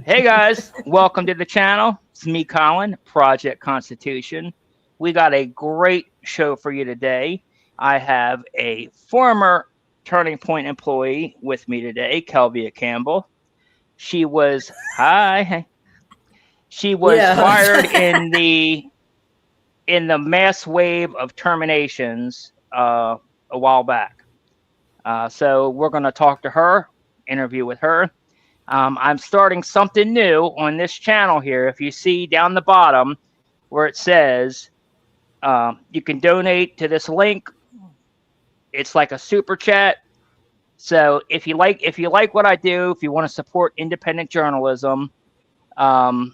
Hey guys, welcome to the channel. It's me, Colin, Project Constitution. We got a great show for you today. I have a former Turning Point employee with me today, Kelia Campbell. She was hi. She was Yeah. fired in the mass wave of terminations a while back. So we're going to talk to her, interview with her. I'm starting something new on this channel here. If you see down the bottom where it says you can donate to this link, it's like a super chat. So if you like what I do, if you want to support independent journalism, um,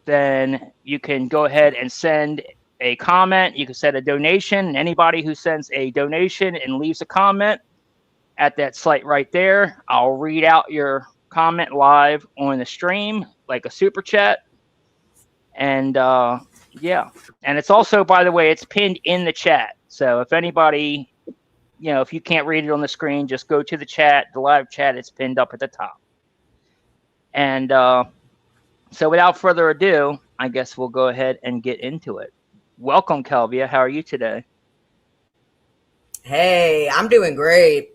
then you can go ahead and send a comment. You can send a donation. Anybody who sends a donation and leaves a comment at that site right there, I'll read out your comment live on the stream like a super chat. And yeah, and it's also, by the way, it's pinned in the chat. So if anybody, if you can't read it on the screen, just go to the chat, the live chat. It's pinned up at the top. And so without further ado, I guess we'll go ahead and get into it. Welcome, Kelia. How are you today? Hey, I'm doing great.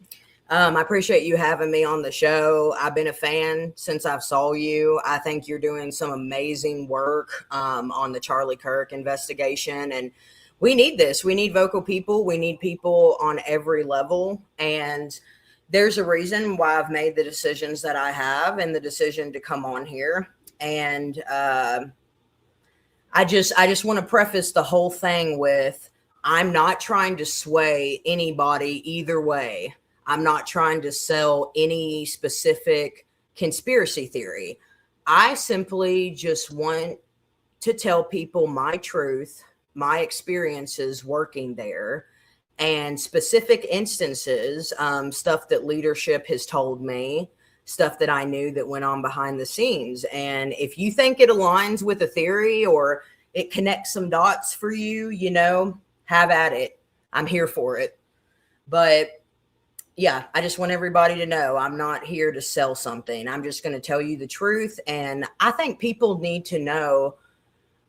I appreciate you having me on the show. I've been a fan since I saw you. I think you're doing some amazing work on the Charlie Kirk investigation. And we need this. We need vocal people. We need people on every level. And there's a reason why I've made the decisions that I have and the decision to come on here. And I just want to preface the whole thing with, I'm not trying to sway anybody either way. I'm not trying to sell any specific conspiracy theory. I simply just want to tell people my truth, my experiences working there, and specific instances, stuff that leadership has told me, stuff that I knew that went on behind the scenes. And if you think it aligns with a theory or it connects some dots for you, have at it. I'm here for it. But yeah, I just want everybody to know I'm not here to sell something. I'm just going to tell you the truth. And I think people need to know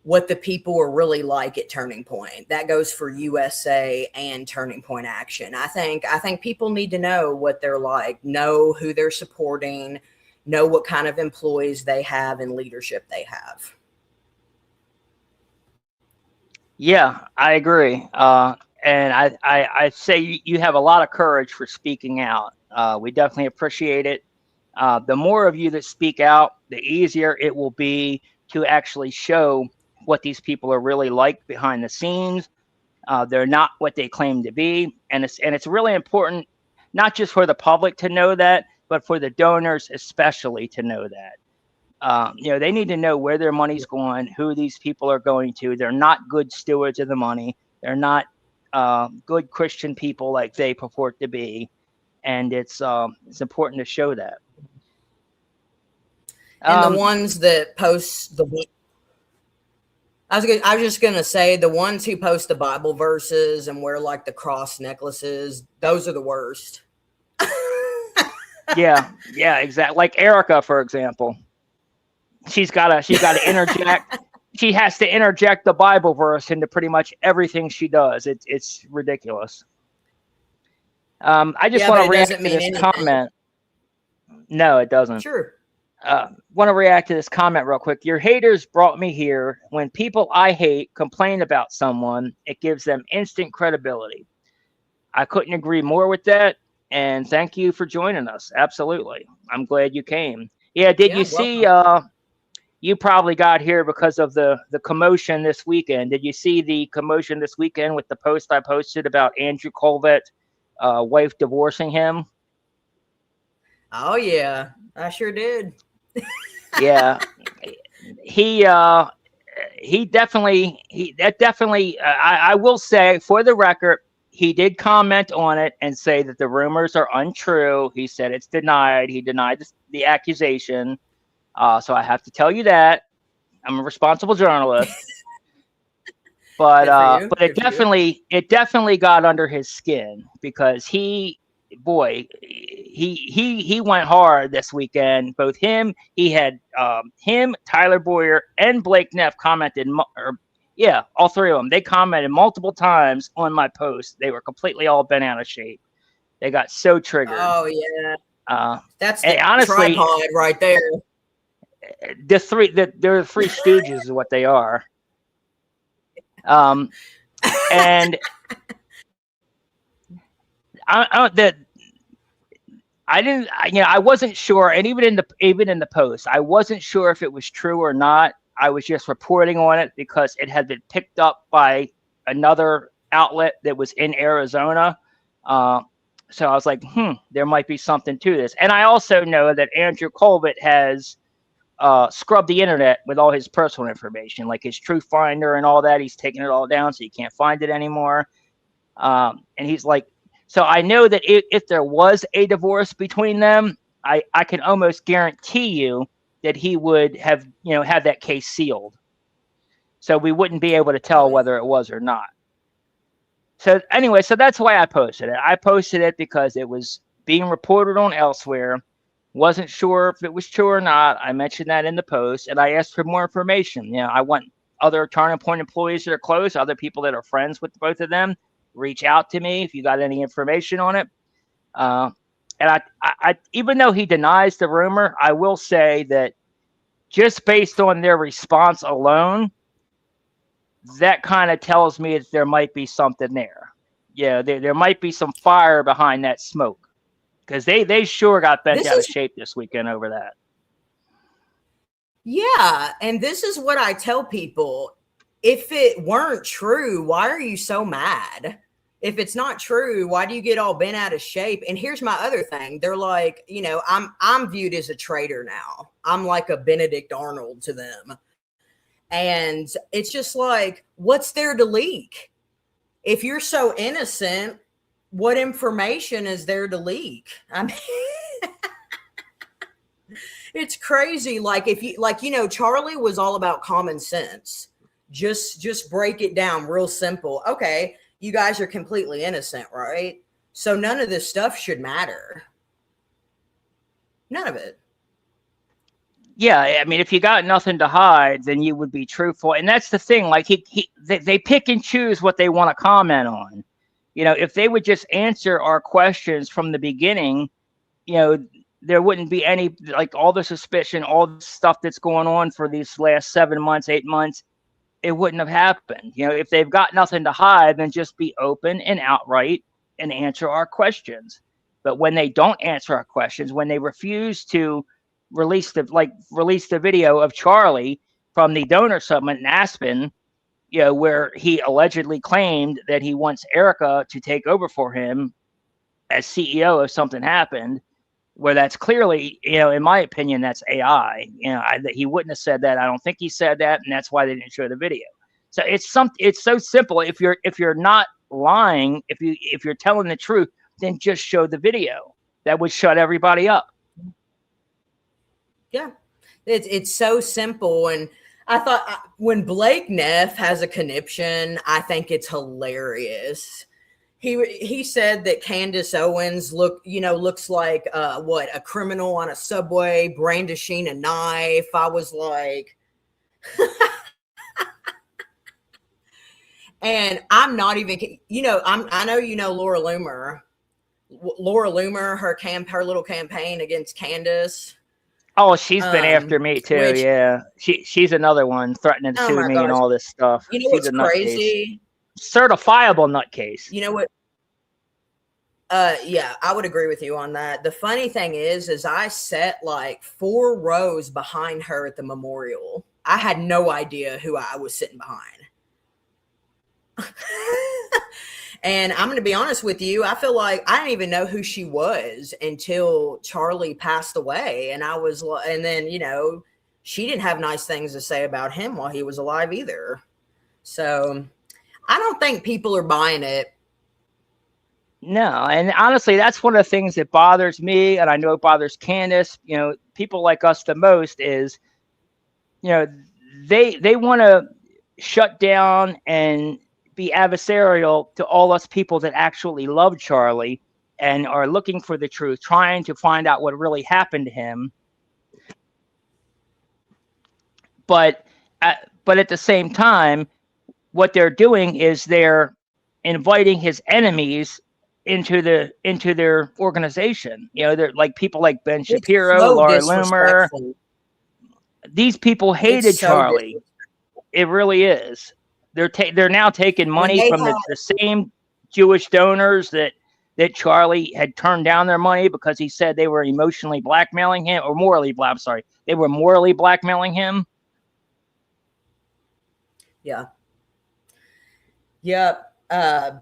what the people are really like at Turning Point. That goes for USA and Turning Point Action. I think people need to know what they're like, know who they're supporting, know what kind of employees they have and leadership they have. Yeah, I agree. And I say you have a lot of courage for speaking out. We definitely appreciate it. The more of you that speak out, the easier it will be to actually show what these people are really like behind the scenes. They're not what they claim to be, and it's really important, not just for the public to know that, but for the donors especially to know that. They need to know where their money's going, who these people are going to. They're not good stewards of the money. They're not good Christian people like they purport to be, and it's important to show that. And the ones that post I was just gonna say the ones who post the Bible verses and wear like the cross necklaces, those are the worst. yeah, exactly. Like Erica, for example. She's got to interject. She has to interject the Bible verse into pretty much everything she does. It's ridiculous. I just want to react to this comment. No, it doesn't. Sure. Want to react to this comment real quick. Your haters brought me here. When people I hate complain about someone, it gives them instant credibility. I couldn't agree more with that. And thank you for joining us. Absolutely. I'm glad you came. Yeah, did you see... you probably got here because of the commotion this weekend. Did you see the commotion this weekend with the post I posted about Andrew Colvet's wife divorcing him? Oh, yeah, I sure did. Yeah, he definitely, I will say, for the record, he did comment on it and say that the rumors are untrue. He said it's denied. He denied the accusation. So I have to tell you that I'm a responsible journalist, but it definitely got under his skin because he boy, he went hard this weekend. Both he had him, Tyler Boyer, and Blake Neff commented, all three of them. They commented multiple times on my post. They were completely all bent out of shape. They got so triggered. Oh yeah, that's the honestly, tripod right there. They're the three stooges is what they are. And I wasn't sure, and even in the post, I wasn't sure if it was true or not. I was just reporting on it because it had been picked up by another outlet that was in Arizona. So I was like, there might be something to this. And I also know that Andrew Colbert has scrubbed the internet with all his personal information, like his Truth Finder and all that. He's taken it all down so you can't find it anymore. And he's like, so I know that if there was a divorce between them, I can almost guarantee you that he would have, had that case sealed. So we wouldn't be able to tell whether it was or not. So anyway, so that's why I posted it. I posted it because it was being reported on elsewhere. Wasn't sure if it was true or not. I mentioned that in the post, and I asked for more information. I want other Turning Point employees that are close, other people that are friends with both of them, reach out to me if you got any information on it. And I even though he denies the rumor, I will say that just based on their response alone, that kind of tells me that there might be something there. Yeah, there might be some fire behind that smoke, because they sure got bent out of shape this weekend over that. Yeah, and this is what I tell people. If it weren't true, why are you so mad? If it's not true, why do you get all bent out of shape? And here's my other thing. They're like, I'm viewed as a traitor now. I'm like a Benedict Arnold to them. And it's just like, what's there to leak? If you're so innocent, what information is there to leak? I mean, it's crazy. Like Charlie was all about common sense. Just break it down real simple. Okay, you guys are completely innocent, right? So none of this stuff should matter. None of it. Yeah, I mean, if you got nothing to hide, then you would be truthful. And that's the thing. Like they pick and choose what they want to comment on. If they would just answer our questions from the beginning, there wouldn't be any, like, all the suspicion, all the stuff that's going on for these last 7 months, 8 months. It wouldn't have happened. If they've got nothing to hide, then just be open and outright and answer our questions. But when they don't answer our questions, when they refuse to release the video of Charlie from the donor summit in Aspen, where he allegedly claimed that he wants Erica to take over for him as CEO if something happened, where that's clearly, in my opinion, that's AI. He wouldn't have said that. I don't think he said that, and that's why they didn't show the video. So it's so simple. If you're not lying, if you're telling the truth, then just show the video. That would shut everybody up. Yeah, it's so simple. And I thought when Blake Neff has a conniption, I think it's hilarious. He said that Candace Owens looks like a criminal on a subway brandishing a knife. I was like, and I'm not even, I know Laura Loomer. Laura Loomer, her little campaign against Candace. Oh, she's been after me too. Yeah, she's another one threatening to sue me and all this stuff. You know what's crazy? Certifiable nutcase. You know what? Yeah, I would agree with you on that. The funny thing is I sat like 4 rows behind her at the memorial. I had no idea who I was sitting behind. And I'm going to be honest with you. I feel like I didn't even know who she was until Charlie passed away. And then, she didn't have nice things to say about him while he was alive either. So I don't think people are buying it. No. And honestly, that's one of the things that bothers me. And I know it bothers Candace, people like us the most is, they want to shut down and be adversarial to all us people that actually love Charlie, and are looking for the truth, trying to find out what really happened to him. But at the same time, what they're doing is they're inviting his enemies into their organization. They're like people like Ben It's Shapiro, so Laura Loomer. disrespectful. These people hated It's so Charlie. It really is. They're now taking when money they from had, the same Jewish donors that Charlie had turned down their money because he said they were emotionally blackmailing him, or morally I'm sorry, they were morally blackmailing him. Yeah. Yep. I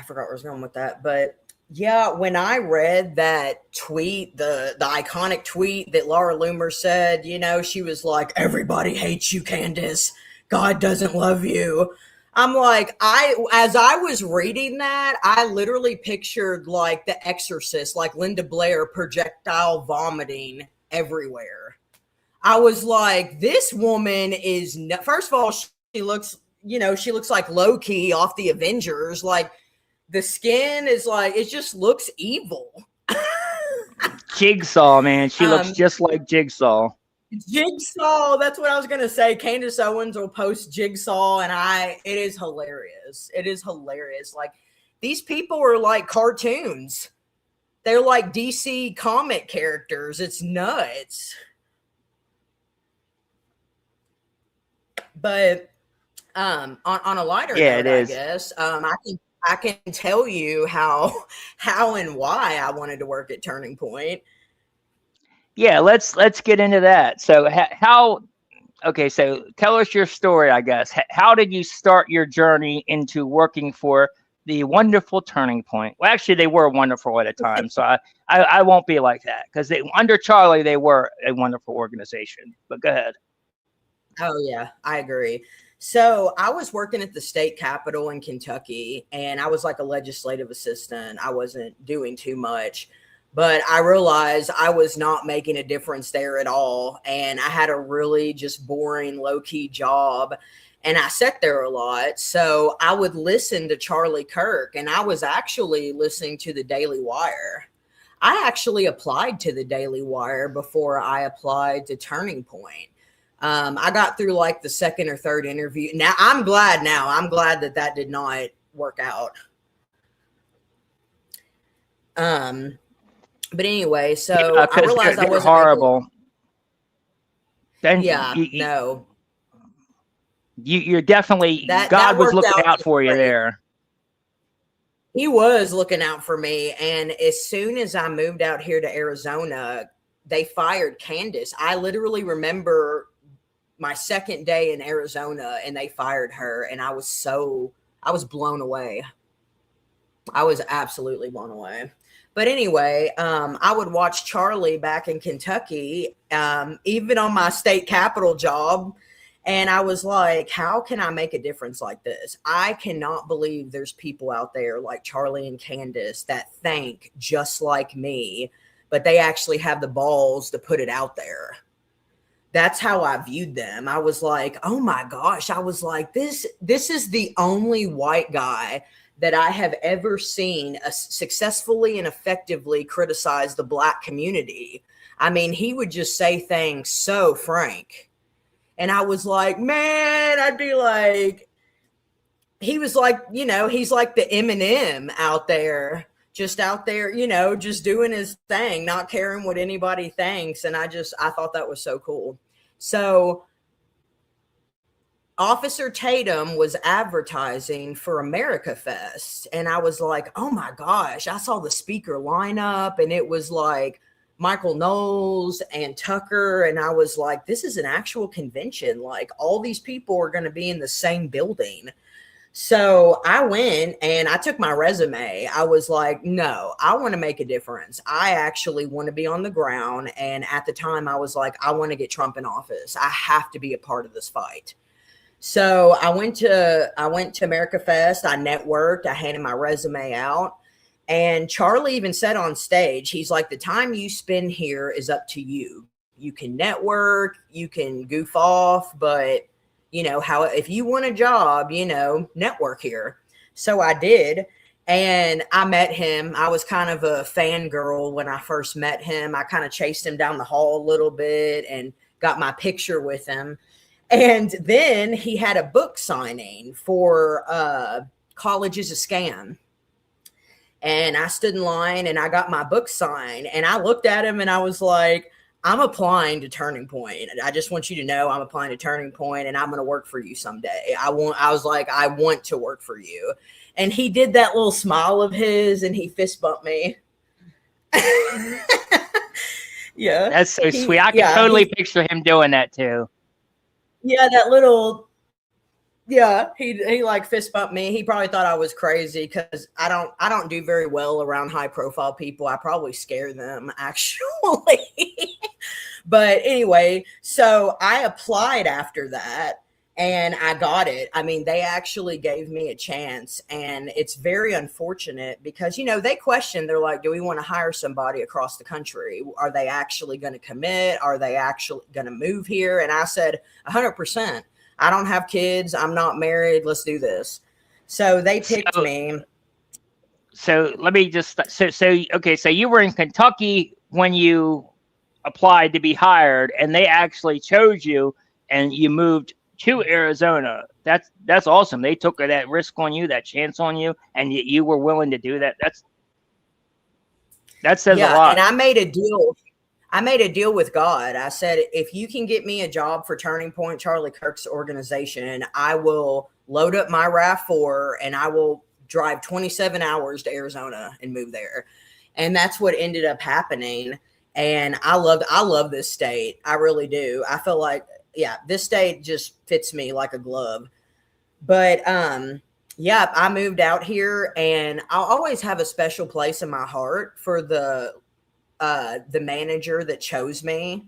forgot where I was going with that, but yeah, when I read that tweet, the iconic tweet that Laura Loomer said, she was like, "Everybody hates you, Candace. God doesn't love you." I'm like, as I was reading that, I literally pictured like The Exorcist, like Linda Blair projectile vomiting everywhere. I was like, this woman is, first of all, she looks, she looks like Loki off the Avengers. Like, the skin is like, it just looks evil. Jigsaw, man. She looks just like Jigsaw. Jigsaw, that's what I was gonna say. Candace Owens will post Jigsaw, and it is hilarious. It is hilarious. Like, these people are like cartoons. They're like DC comic characters. It's nuts. But on a lighter note, I guess, I can tell you how and why I wanted to work at Turning Point. Yeah, let's get into that. So so tell us your story, I guess. How did you start your journey into working for the wonderful Turning Point? Well, actually, they were wonderful at a time, so I won't be like that, because under Charlie, they were a wonderful organization. But go ahead. Oh, yeah, I agree. So I was working at the state capitol in Kentucky, and I was like a legislative assistant. I wasn't doing too much, but I realized I was not making a difference there at all. And I had a really just boring, low-key job, and I sat there a lot. So I would listen to Charlie Kirk, and I was actually listening to the Daily Wire. I actually applied to the Daily Wire before I applied to Turning Point. I got through like the second or third interview. I'm glad that did not work out. But anyway, so I realized I wasn't horrible. Then no. You're definitely, God was looking out for you there. He was looking out for me. And as soon as I moved out here to Arizona, they fired Candace. I literally remember my second day in Arizona, and they fired her, and I was blown away. I was absolutely blown away. But anyway, I would watch Charlie back in Kentucky, even on my state capitol job, and I was like, how can I make a difference like this? I cannot believe there's people out there like Charlie and Candace that think just like me, but they actually have the balls to put it out there. That's how I viewed them. I was like, oh my gosh. I was like, this is the only white guy that I have ever seen successfully and effectively criticize the Black community. I mean, he would just say things so frank. And I was like, man, I'd be like, he was like, he's like the Eminem out there, just doing his thing, not caring what anybody thinks. And I thought that was so cool. So Officer Tatum was advertising for America Fest. And I was like, oh my gosh, I saw the speaker lineup, and it was like Michael Knowles and Tucker. And I was like, this is an actual convention. Like, all these people are going to be in the same building. So I went and I took my resume. I was like, no, I want to make a difference. I actually want to be on the ground. And at the time I was like, I want to get Trump in office. I have to be a part of this fight. So I went to America Fest. I networked. I handed my resume out. And Charlie even said on stage, he's like, the time you spend here is up to you. You can network, you can goof off, but if you want a job, network here. So I did. And I met him. I was kind of a fangirl when I first met him. I kind of chased him down the hall a little bit and got my picture with him. And then he had a book signing for College is a Scam. And I stood in line and I got my book signed. And I looked at him and I was like, I'm applying to Turning Point. I just want you to know I'm applying to Turning Point and I'm going to work for you someday. I was like, I want to work for you. And he did that little smile of his and he fist bumped me. Yeah. That's so sweet. I can totally picture him doing that too. Yeah, that little, yeah, he like fist bumped me. He probably thought I was crazy because I don't do very well around high profile people. I probably scare them actually. But anyway, so I applied after that and I got it. I mean, they actually gave me a chance, and it's very unfortunate because, you know, they question, they're like, do we want to hire somebody across the country? Are they actually going to commit? Are they actually going to move here? And I said, 100%. I don't have kids. I'm not married. Let's do this. So they picked me. So let me just, okay. So you were in Kentucky when you applied to be hired, and they actually chose you and you moved to Arizona. That's awesome. They took that risk on you, that chance on you, and you were willing to do that. That says a lot. And I made a deal. I made a deal with God. I said, if you can get me a job for Turning Point, Charlie Kirk's organization, I will load up my RAV4 and I will drive 27 hours to Arizona and move there. And that's what ended up happening. And I love this state. I really do. I feel like, yeah, this state just fits me like a glove. But yeah, I moved out here, and I'll always have a special place in my heart for the manager that chose me.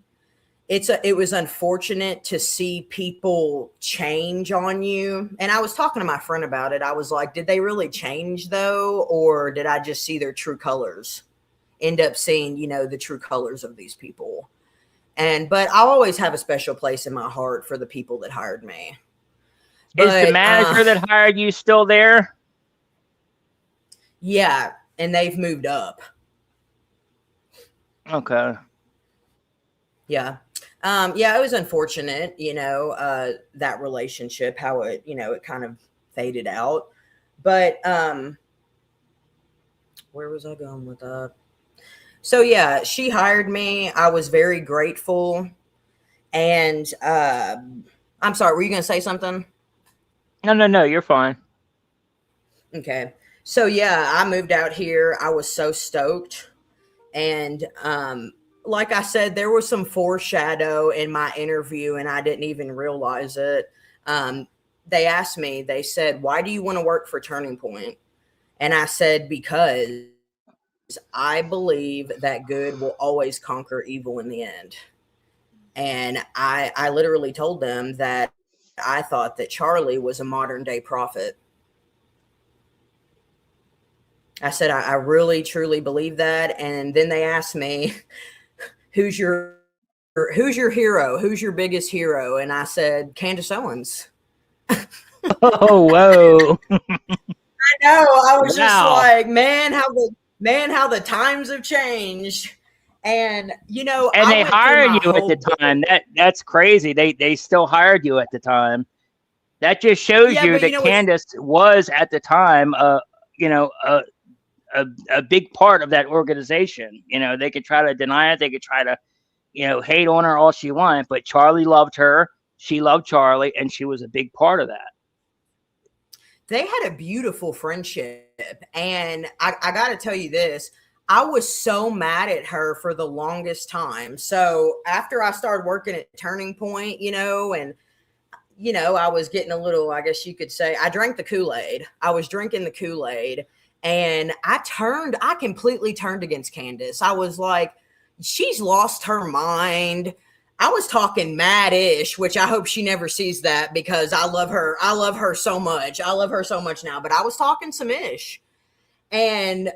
It was unfortunate to see people change on you. And I was talking to my friend about it. I was like, did they really change though? Or did I just see their true colors? End up seeing, you know, the true colors of these people. But I'll always have a special place in my heart for the people that hired me. Is the manager that hired you still there? Yeah, and they've moved up. Okay. Yeah. Yeah, it was unfortunate, you know, that relationship, how it, you know, it kind of faded out. But where was I going with that? So yeah, she hired me. I was very grateful. And I'm sorry, were you going to say something? No, you're fine. Okay. So yeah, I moved out here. I was so stoked. And like I said, there was some foreshadow in my interview and I didn't even realize it. They asked me, they said, why do you want to work for Turning Point? And I said, because I believe that good will always conquer evil in the end. And I literally told them that I thought that Charlie was a modern day prophet. I said, I really, truly believe that. And then they asked me, who's your hero? Who's your biggest hero? And I said, Candace Owens. Oh, whoa. I know. I was just like, man, how the times have changed. And, you know, and they hired you at the time. That's crazy. They still hired you at the time. That just shows you that Candace was at the time, you know, a big part of that organization. You know, they could try to deny it. They could try to, you know, hate on her all she wanted, but Charlie loved her. She loved Charlie, and she was a big part of that. They had a beautiful friendship. And I got to tell you this, I was so mad at her for the longest time. So after I started working at Turning Point, you know, and, you know, I was getting a little, I guess you could say, I drank the Kool-Aid. I was drinking the Kool-Aid. And I completely turned against Candace. I was like, she's lost her mind. I was talking mad-ish, which I hope she never sees that because I love her. I love her so much. I love her so much now, but I was talking some ish. And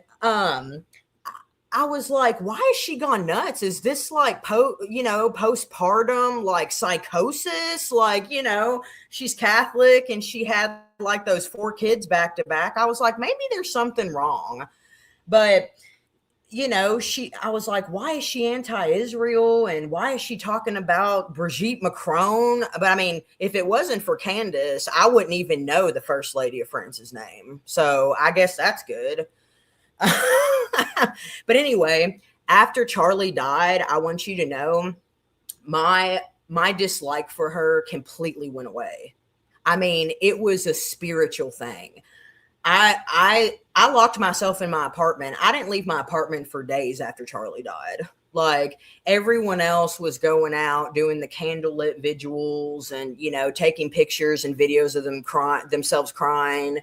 I was like, why has she gone nuts? Is this like postpartum like psychosis? Like, she's Catholic and she had like those 4 kids back to back. I was like, maybe there's something wrong. But I was like, why is she anti-Israel and why is she talking about Brigitte Macron? But I mean, if it wasn't for Candace, I wouldn't even know the First Lady of France's name. So I guess that's good. But anyway, after Charlie died, I want you to know my dislike for her completely went away. I mean, it was a spiritual thing. I locked myself in my apartment. I didn't leave my apartment for days after Charlie died. Like, everyone else was going out doing the candlelit vigils and, taking pictures and videos of themselves crying.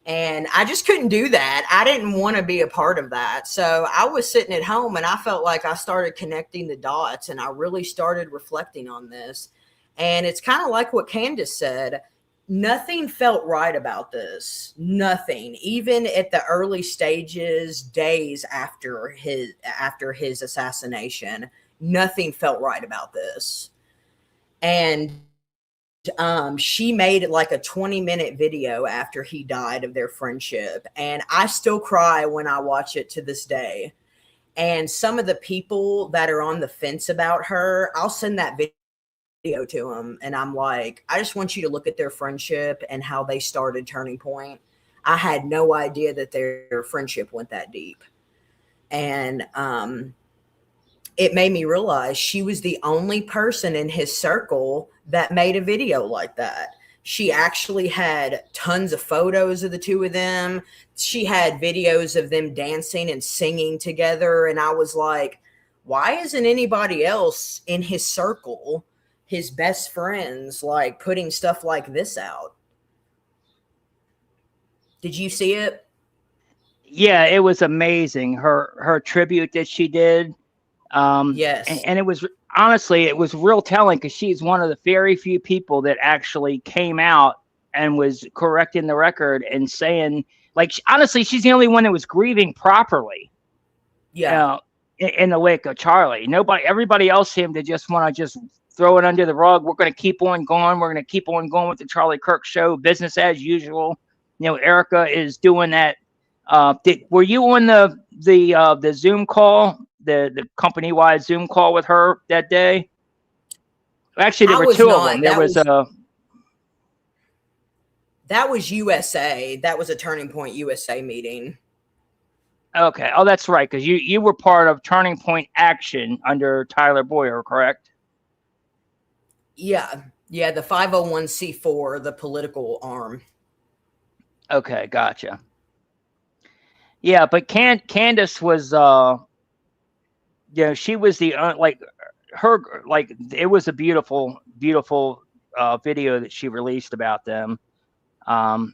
And I just couldn't do that. I didn't want to be a part of that. So I was sitting at home and I felt like I started connecting the dots and I really started reflecting on this. And it's kind of like what Candace said. Nothing felt right about this. Nothing. Even at the early stages, days after his assassination, nothing felt right about this. And she made like a 20-minute video after he died of their friendship. And I still cry when I watch it to this day. And some of the people that are on the fence about her, I'll send that video to them. And I'm like, I just want you to look at their friendship and how they started Turning Point. I had no idea that their friendship went that deep. And it made me realize she was the only person in his circle that made a video like that. She actually had tons of photos of the two of them. She had videos of them dancing and singing together. And I was like, why isn't anybody else in his circle, his best friends, like putting stuff like this out? Did you see it? Yeah, it was amazing. Her tribute that she did. Yes. And it was, honestly, it was real telling because she's one of the very few people that actually came out and was correcting the record and saying, like, honestly, she's the only one that was grieving properly. Yeah. In the wake of Charlie. Everybody else seemed to just want to just throw it under the rug. We're going to keep on going. We're going to keep on going with the Charlie Kirk show, business as usual. Erica is doing that. Were you on the Zoom call, the company-wide Zoom call with her that day? Actually, there were 2 of them. There was that was USA. That was a Turning Point USA meeting. Okay. Oh, that's right. Because you were part of Turning Point Action under Tyler Boyer, correct? Yeah. Yeah. The 501c4, the political arm. Okay. Gotcha. Yeah. But Candace was, she was the, it was a beautiful, beautiful video that she released about them. And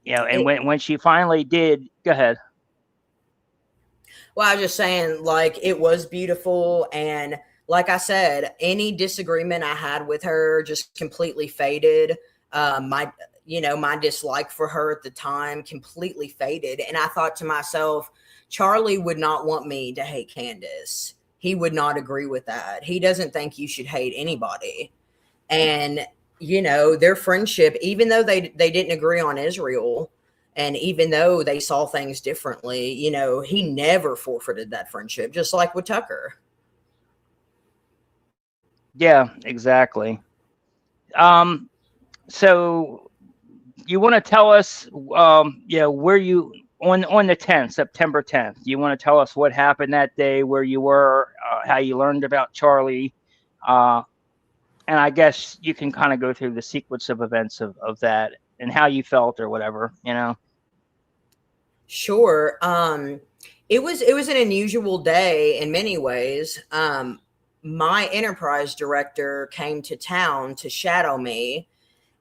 when she finally did, go ahead. Well, I was just saying, like, it was beautiful. And like I said, any disagreement I had with her just completely faded. My dislike for her at the time completely faded. And I thought to myself, Charlie would not want me to hate Candace. He would not agree with that. He doesn't think you should hate anybody. And, their friendship, even though they didn't agree on Israel, and even though they saw things differently, he never forfeited that friendship, just like with Tucker. Yeah, exactly. So you want to tell us, where you on the 10th, September 10th, you want to tell us what happened that day, where you were, how you learned about Charlie, and I guess you can kind of go through the sequence of events of that and how you felt or whatever, Sure. It was an unusual day in many ways. My enterprise director came to town to shadow me,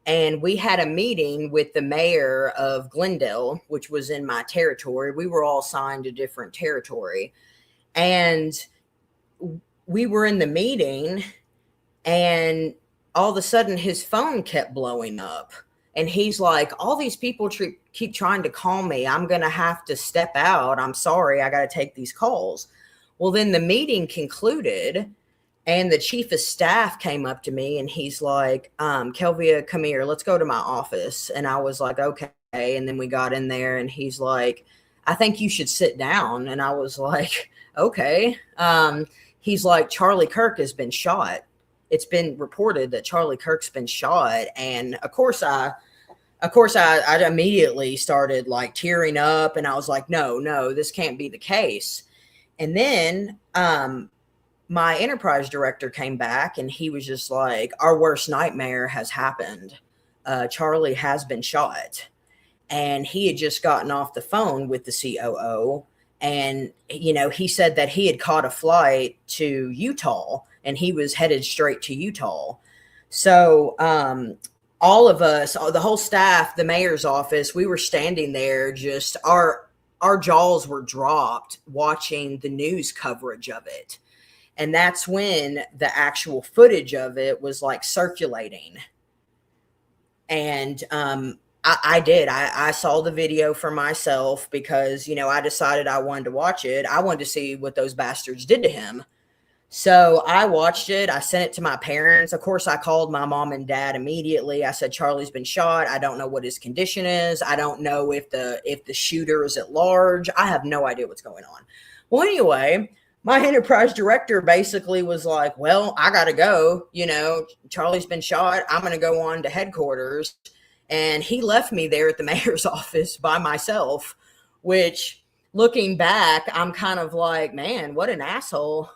and we had a meeting with the mayor of Glendale, which was in my territory. We were all assigned a different territory, and we were in the meeting, and all of a sudden his phone kept blowing up. And he's like, all these people keep trying to call me. I'm going to have to step out. I'm sorry. I got to take these calls. Well, then the meeting concluded and the chief of staff came up to me and he's like, Kelvia, come here. Let's go to my office. And I was like, okay. And then we got in there and he's like, I think you should sit down. And I was like, okay. He's like, Charlie Kirk has been shot. It's been reported that Charlie Kirk's been shot. And of course I immediately started like tearing up and I was like, no, this can't be the case. And then, my enterprise director came back and he was just like, our worst nightmare has happened. Charlie has been shot. And he had just gotten off the phone with the COO. And, he said that he had caught a flight to Utah and he was headed straight to Utah. So all of us, the whole staff, the mayor's office, we were standing there just our jaws were dropped watching the news coverage of it. And that's when the actual footage of it was like circulating. And I saw the video for myself because, I decided I wanted to watch it. I wanted to see what those bastards did to him. So I watched it. I sent it to my parents. Of course, I called my mom and dad immediately. I said, Charlie's been shot. I don't know what his condition is. I don't know if the shooter is at large. I have no idea what's going on. Well, anyway, my enterprise director basically was like, well, I got to go. Charlie's been shot. I'm going to go on to headquarters. And he left me there at the mayor's office by myself, which looking back, I'm kind of like, man, what an asshole.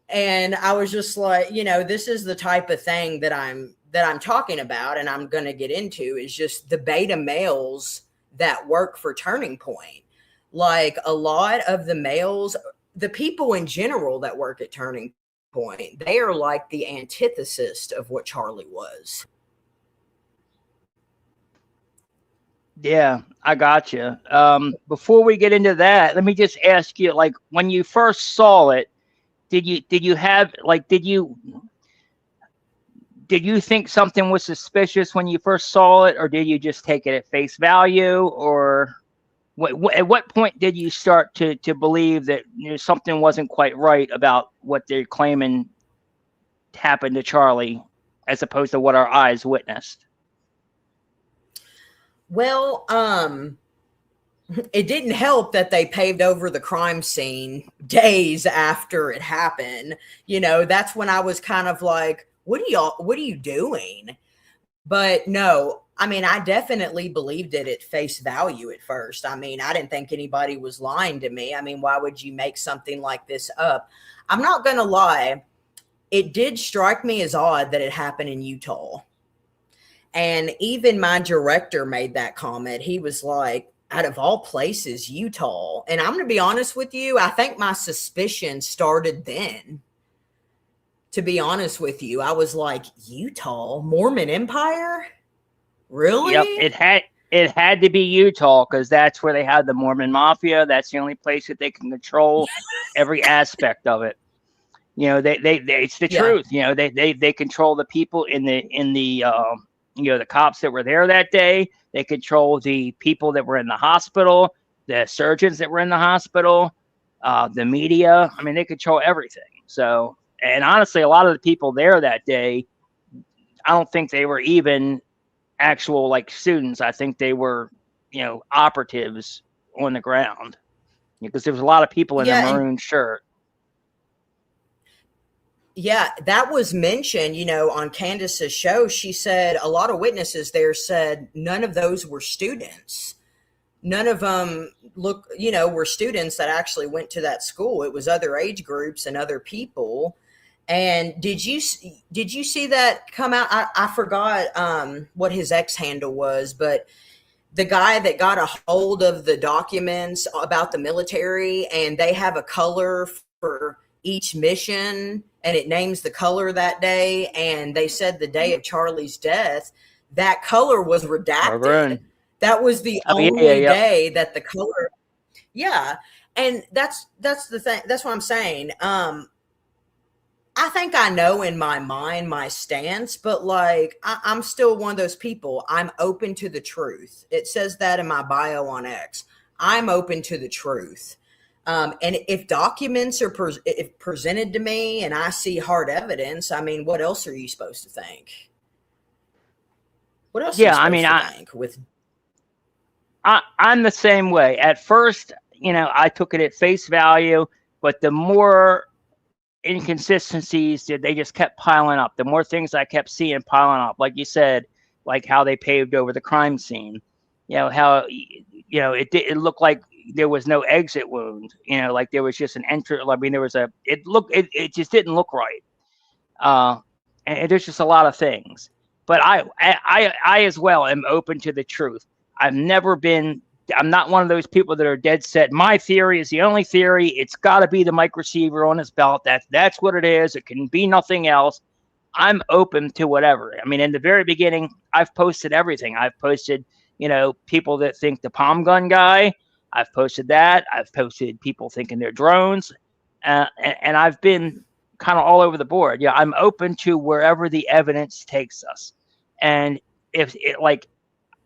And I was just like, this is the type of thing that I'm talking about and I'm going to get into is just the beta males that work for Turning Point. Like a lot of the males, the people in general that work at Turning Point, they are like the antithesis of what Charlie was. Yeah, I got you. Before we get into that, let me just ask you, like, when you first saw it, did you think something was suspicious when you first saw it, or did you just take it at face value, or at what point did you start to believe that something wasn't quite right about what they're claiming happened to Charlie, as opposed to what our eyes witnessed? Well, it didn't help that they paved over the crime scene days after it happened. That's when I was kind of like, what are you doing? But no, I definitely believed it at face value at first. I didn't think anybody was lying to me. Why would you make something like this up? I'm not going to lie. It did strike me as odd that it happened in Utah. And even my director made that comment. He was like, out of all places, Utah. And I'm going to be honest with you. I think my suspicion started then. To be honest with you, I was like, Utah, Mormon Empire? Really? Yep, it had to be Utah because that's where they had the Mormon Mafia. That's the only place that they can control every aspect of it. It's the truth. They control the people in the the cops that were there that day. They control the people that were in the hospital, the surgeons that were in the hospital, the media. They control everything. So, and honestly, a lot of the people there that day, I don't think they were even actual like students. I think they were, operatives on the ground, because there was a lot of people in a maroon shirt. Yeah, that was mentioned, on Candace's show. She said a lot of witnesses there said none of those were students. None of them were students that actually went to that school. It was other age groups and other people. And did you see that come out? I forgot what his X handle was, but the guy that got a hold of the documents about the military, and they have a color for each mission and it names the color that day. And they said the day of Charlie's death, that color was redacted. That was the only day that the color. Yeah. And that's the thing. That's what I'm saying. I think I know in my mind my stance, but like I'm still one of those people. I'm open to the truth. It says that in my bio on X. I'm open to the truth. And if documents are if presented to me and I see hard evidence, I mean, what else are you supposed to think? What else are you Yeah, I mean, supposed to think with? I'm the same way. At first, I took it at face value, but the more inconsistencies they just kept piling up. The more things I kept seeing piling up, like you said, like how they paved over the crime scene. How it looked like there was no exit wound. Like there was just an entry. I mean, there was a. It just didn't look right. And there's just a lot of things. But I as well am open to the truth. I've never been. I'm not one of those people that are dead set. My theory is the only theory. It's got to be the mic receiver on his belt. That's what it is. It can be nothing else. I'm open to whatever. I mean, in the very beginning, I've posted everything. I've posted, people that think the palm gun guy. I've posted that. I've posted people thinking they're drones, and I've been kind of all over the board. Yeah, I'm open to wherever the evidence takes us, and if it like.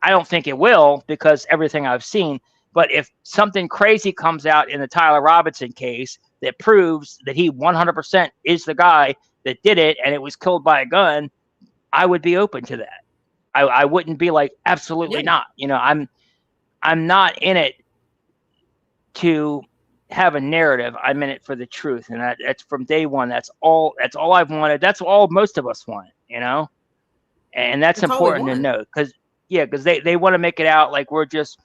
I don't think it will because everything I've seen. But if something crazy comes out in the Tyler Robinson case that proves that he 100% is the guy that did it and it was killed by a gun, I would be open to that. I wouldn't be like, absolutely not. I'm not in it to have a narrative. I'm in it for the truth, and that's from day one. That's all I've wanted. That's all most of us want, and that's important to know because. Yeah, because they want to make it out like we're just,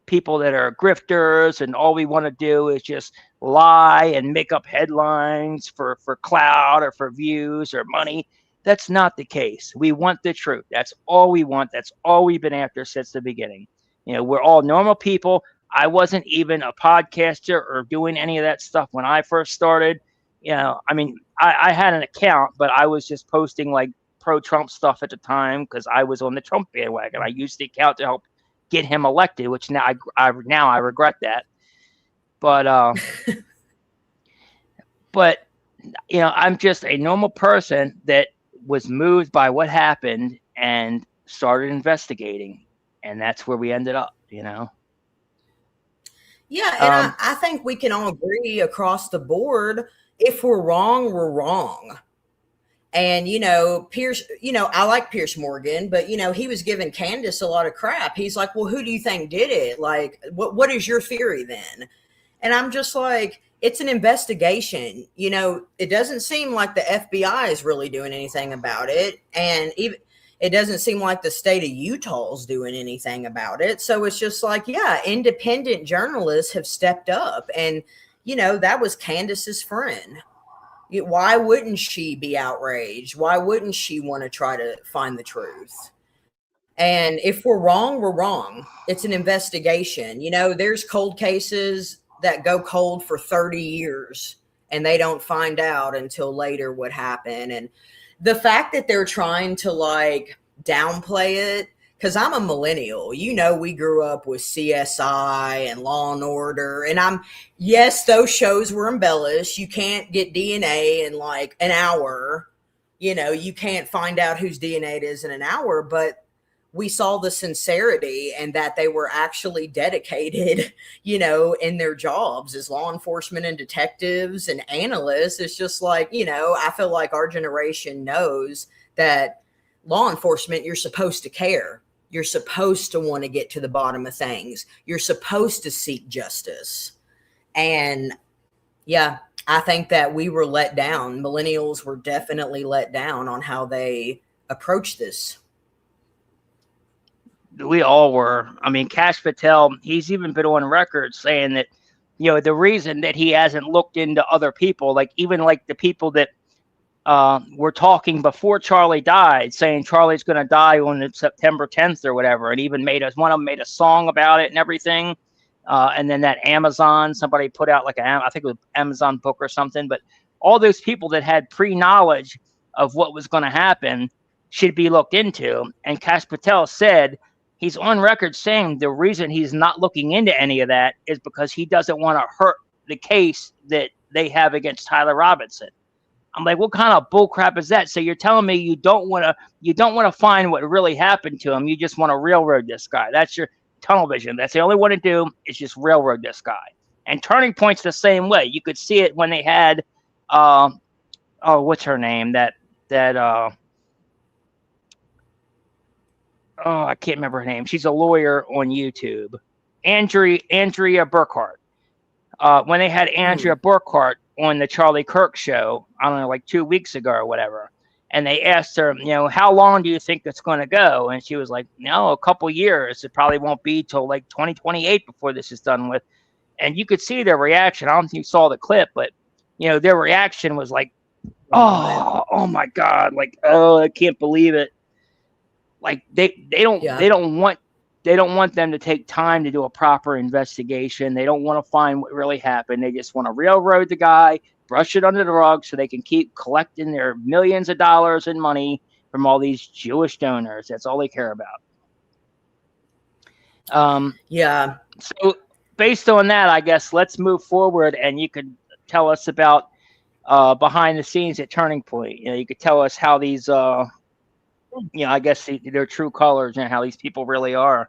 people that are grifters and all we want to do is just lie and make up headlines for clout or for views or money. That's not the case. We want the truth. That's all we want. That's all we've been after since the beginning. We're all normal people. I wasn't even a podcaster or doing any of that stuff when I first started. I mean, I had an account, but I was just posting like pro-Trump stuff at the time because I was on the Trump bandwagon. I used the account to help get him elected, which now I regret that. But I'm just a normal person that was moved by what happened and started investigating, and that's where we ended up. Yeah, and I think we can all agree across the board. If we're wrong, we're wrong. And, Pierce, I like Pierce Morgan, but, he was giving Candace a lot of crap. He's like, well, who do you think did it? Like, what is your theory then? And I'm just like, it's an investigation. It doesn't seem like the FBI is really doing anything about it. And even it doesn't seem like the state of Utah is doing anything about it. So it's just like, yeah, independent journalists have stepped up. And, that was Candace's friend. Why wouldn't she be outraged? Why wouldn't she want to try to find the truth? And if we're wrong, we're wrong. It's an investigation. There's cold cases that go cold for 30 years and they don't find out until later what happened. And the fact that they're trying to like downplay it, because I'm a millennial, we grew up with CSI and Law and Order. And yes, those shows were embellished. You can't get DNA in like an hour. You can't find out whose DNA it is in an hour. But we saw the sincerity and that they were actually dedicated, in their jobs as law enforcement and detectives and analysts. It's just like, I feel like our generation knows that law enforcement, you're supposed to care. You're supposed to want to get to the bottom of things. You're supposed to seek justice. And yeah, I think that we were let down. Millennials were definitely let down on how they approach this. We all were. I mean, Kash Patel, he's even been on record saying that, the reason that he hasn't looked into other people, like even like the people that were talking before Charlie died, saying Charlie's going to die on September 10th or whatever, and even one of them made a song about it and everything. And then that somebody put out like I think it was Amazon book or something. But all those people that had pre-knowledge of what was going to happen should be looked into. And Kash Patel said he's on record saying the reason he's not looking into any of that is because he doesn't want to hurt the case that they have against Tyler Robinson. I'm like, what kind of bull crap is that? So you're telling me you don't want to find what really happened to him. You just want to railroad this guy. That's your tunnel vision. That's the only one to do is just railroad this guy. And Turning Point's the same way. You could see it when they had, what's her name? I can't remember her name. She's a lawyer on YouTube. Andrea Burkhart. When they had Andrea Burkhart on the Charlie Kirk show, I don't know, like 2 weeks ago or whatever, and they asked her, how long do you think it's going to go? And she was like, no, a couple years. It probably won't be till like 2028 before this is done with. And you could see their reaction. I don't think you saw the clip, but their reaction was like, oh my God, like, oh, I can't believe it. Like they don't want them to take time to do a proper investigation. They don't want to find what really happened. They just want to railroad the guy, brush it under the rug so they can keep collecting their millions of dollars in money from all these Jewish donors. That's all they care about. So based on that, I guess let's move forward, and you could tell us about behind the scenes at Turning Point. You could tell us how these I guess their true colors and how these people really are.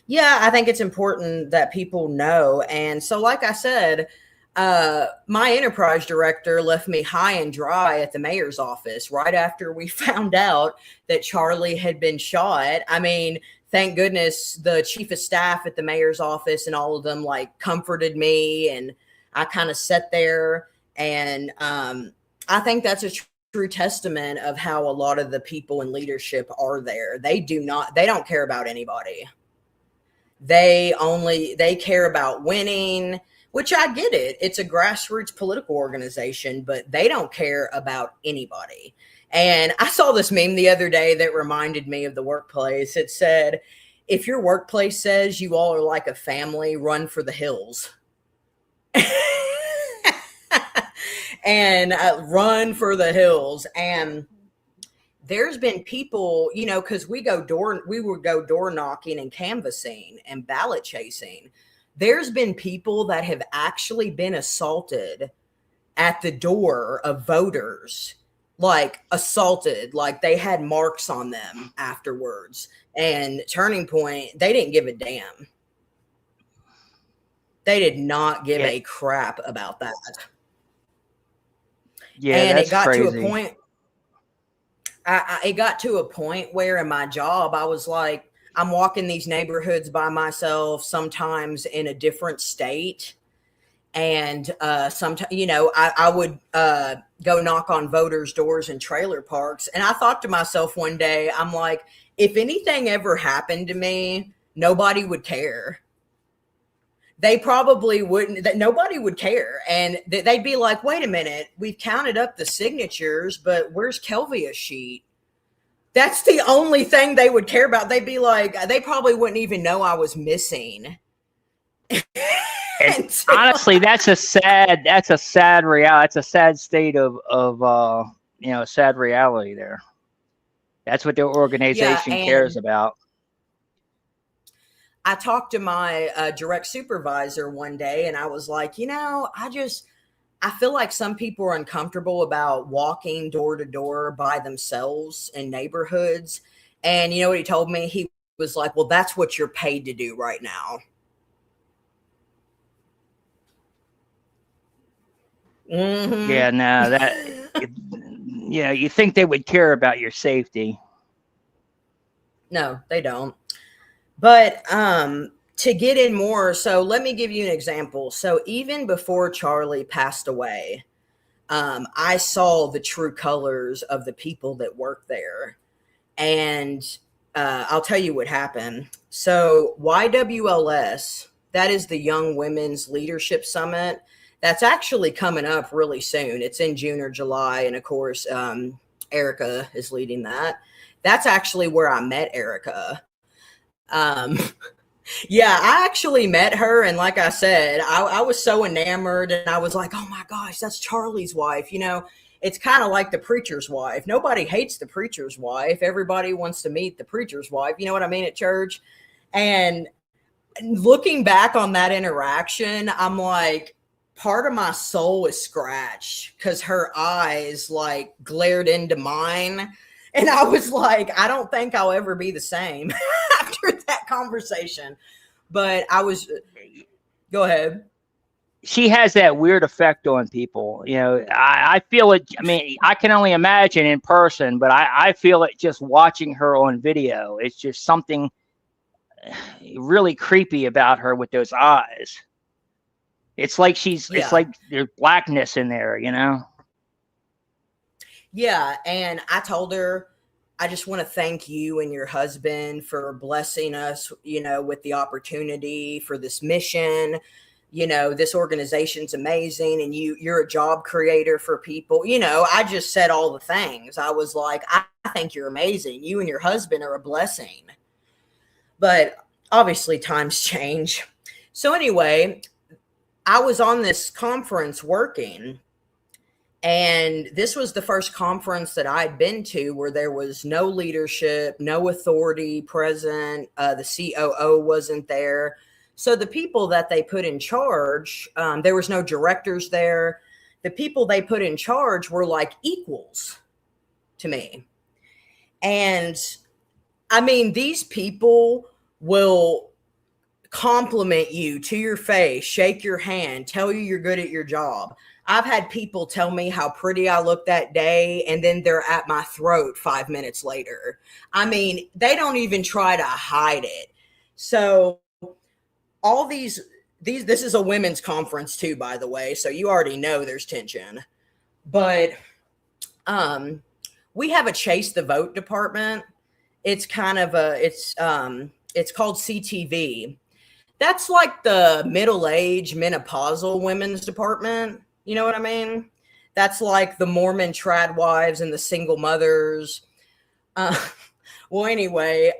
Yeah, I think it's important that people know. And so, like I said, my enterprise director left me high and dry at the mayor's office right after we found out that Charlie had been shot. I mean, thank goodness the chief of staff at the mayor's office and all of them like comforted me. And I kind of sat there, and I think that's a true testament of how a lot of the people in leadership are there. They don't care about anybody. They care about winning, which I get it. It's a grassroots political organization, but they don't care about anybody. And I saw this meme the other day that reminded me of the workplace. It said, if your workplace says you all are like a family, run for the hills. And run for the hills. And there's been people, because we would go door knocking and canvassing and ballot chasing. There's been people that have actually been assaulted at the door of voters, like assaulted, like they had marks on them afterwards. And Turning Point, they didn't give a damn. They did not give a crap about that. Yeah, and that's it got crazy. to a point. It got to a point where in my job, I was like, I'm walking these neighborhoods by myself, sometimes in a different state. And sometimes, I would go knock on voters' doors in trailer parks. And I thought to myself one day, I'm like, if anything ever happened to me, nobody would care. They probably wouldn't, that nobody would care. And they'd be like, wait a minute, we've counted up the signatures, but where's Kelvia's sheet? That's the only thing they would care about. They'd be like, they probably wouldn't even know I was missing. And honestly, that's a sad reality. It's a sad state of sad reality there. That's what their organization cares about. I talked to my direct supervisor one day, and I was like, I feel like some people are uncomfortable about walking door to door by themselves in neighborhoods. And you know what he told me? He was like, well, that's what you're paid to do right now. Mm-hmm. Yeah, no, you think they would care about your safety. No, they don't. But to get in more, so let me give you an example. So even before Charlie passed away, I saw the true colors of the people that work there. And I'll tell you what happened. So YWLS, that is the Young Women's Leadership Summit. That's actually coming up really soon. It's in June or July. And of course, Erica is leading that. That's actually where I met Erica. Yeah, I actually met her. And like I said, I was so enamored, and I was like, oh my gosh, that's Charlie's wife. It's kind of like the preacher's wife. Nobody hates the preacher's wife. Everybody wants to meet the preacher's wife. You know what I mean? At church. And looking back on that interaction, I'm like, part of my soul is scratched because her eyes like glared into mine. And I was like, I don't think I'll ever be the same after that conversation. But go ahead. She has that weird effect on people. I feel it. I mean, I can only imagine in person, but I feel it just watching her on video. It's just something really creepy about her with those eyes. It's like it's like there's blackness in there, Yeah. And I told her, I just want to thank you and your husband for blessing us, with the opportunity for this mission. This organization's amazing, and you're a job creator for people. I just said all the things. I was like, I think you're amazing. You and your husband are a blessing. But obviously times change. So anyway, I was on this conference working, and this was the first conference that I'd been to where there was no leadership, no authority present. The COO wasn't there. So the people that they put in charge, there was no directors there. The people they put in charge were like equals to me. And I mean, these people will compliment you to your face, shake your hand, tell you you're good at your job. I've had people tell me how pretty I look that day, and then they're at my throat 5 minutes later. I mean, they don't even try to hide it. So all this is a women's conference too, by the way. So you already know there's tension. But we have a Chase the Vote department. It's kind of it's called CTV. That's like the middle-aged menopausal women's department. You know what I mean? That's like the Mormon trad wives and the single mothers. Well, anyway,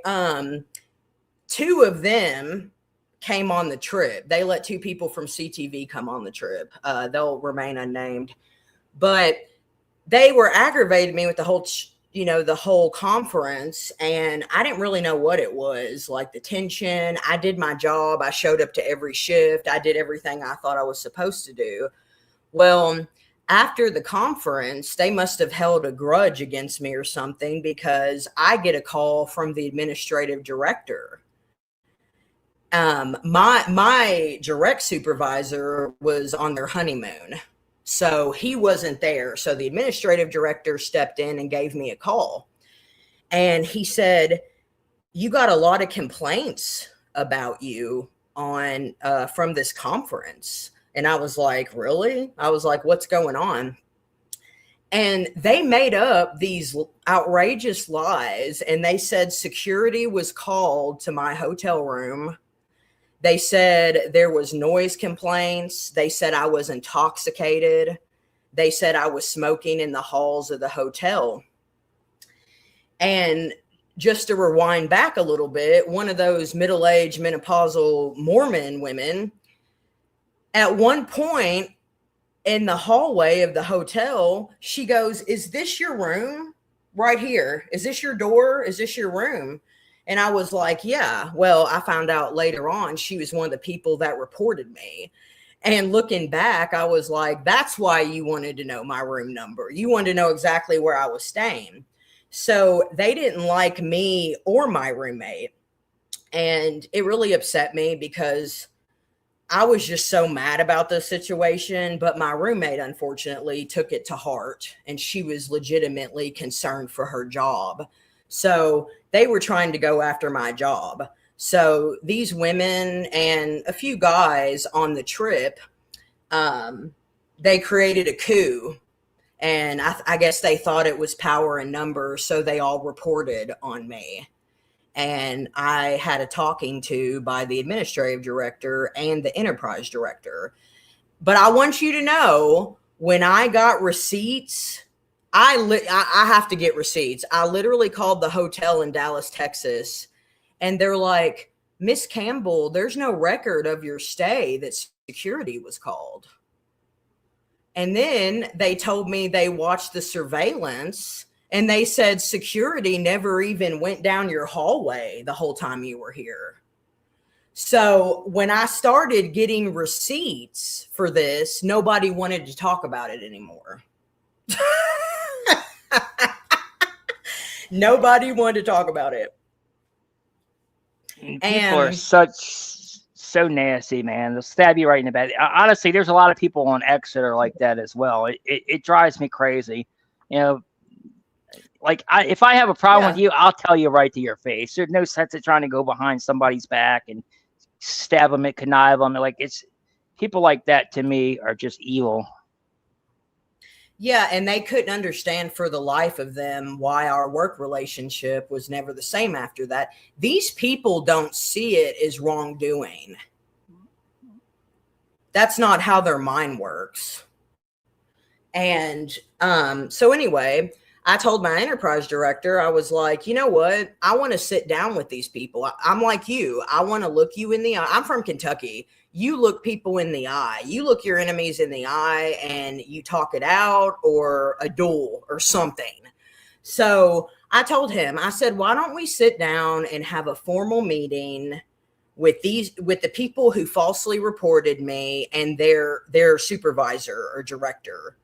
two of them came on the trip. They let two people from CTV come on the trip. They'll remain unnamed. But they were aggravating me with the whole conference, and I didn't really know what it was, like the tension. I did my job. I showed up to every shift. I did everything I thought I was supposed to do. Well, after the conference, they must have held a grudge against me or something, because I get a call from the administrative director. My direct supervisor was on their honeymoon, so he wasn't there. So the administrative director stepped in and gave me a call, and he said, "You got a lot of complaints about you on from this conference." And I was like, "Really?" I was like, "What's going on?" And they made up these outrageous lies, and they said security was called to my hotel room. They said there was noise complaints. They said I was intoxicated. They said I was smoking in the halls of the hotel. And just to rewind back a little bit, one of those middle-aged menopausal Mormon women, at one point in the hallway of the hotel, she goes, "Is this your room right here? Is this your door? Is this your room?" And I was like, "Yeah." Well, I found out later on she was one of the people that reported me. And looking back, I was like, that's why you wanted to know my room number. You wanted to know exactly where I was staying. So they didn't like me or my roommate. And it really upset me because I was just so mad about the situation. But my roommate, unfortunately, took it to heart, and she was legitimately concerned for her job. So they were trying to go after my job. So these women and a few guys on the trip, they created a coup. And I guess they thought it was power in numbers, so they all reported on me. And I had a talking to by the administrative director and the enterprise director. But I want you to know, when I got receipts, I have to get receipts. I literally called the hotel in Dallas, Texas, and they're like, "Miss Campbell, there's no record of your stay that security was called." And then they told me they watched the surveillance, and they said security never even went down your hallway the whole time you were here. So when I started getting receipts for this, nobody wanted to talk about it anymore. Nobody wanted to talk about it. People are so nasty, man. They'll stab you right in the back. Honestly, there's a lot of people on X that are like that as well. It drives me crazy. You know, like if I have a problem with you, I'll tell you right to your face. There's no sense of trying to go behind somebody's back and stab them and connive them. Like, it's people like that to me are just evil. Yeah, and they couldn't understand for the life of them why our work relationship was never the same after that. These people don't see it as wrongdoing. That's not how their mind works. And so anyway, I told my enterprise director, I was like, you know what? I want to sit down with these people. I'm like you. I want to look you in the eye. I'm from Kentucky. You look people in the eye. You look your enemies in the eye and you talk it out, or a duel or something. So I told him, I said, why don't we sit down and have a formal meeting with the people who falsely reported me and their supervisor or director.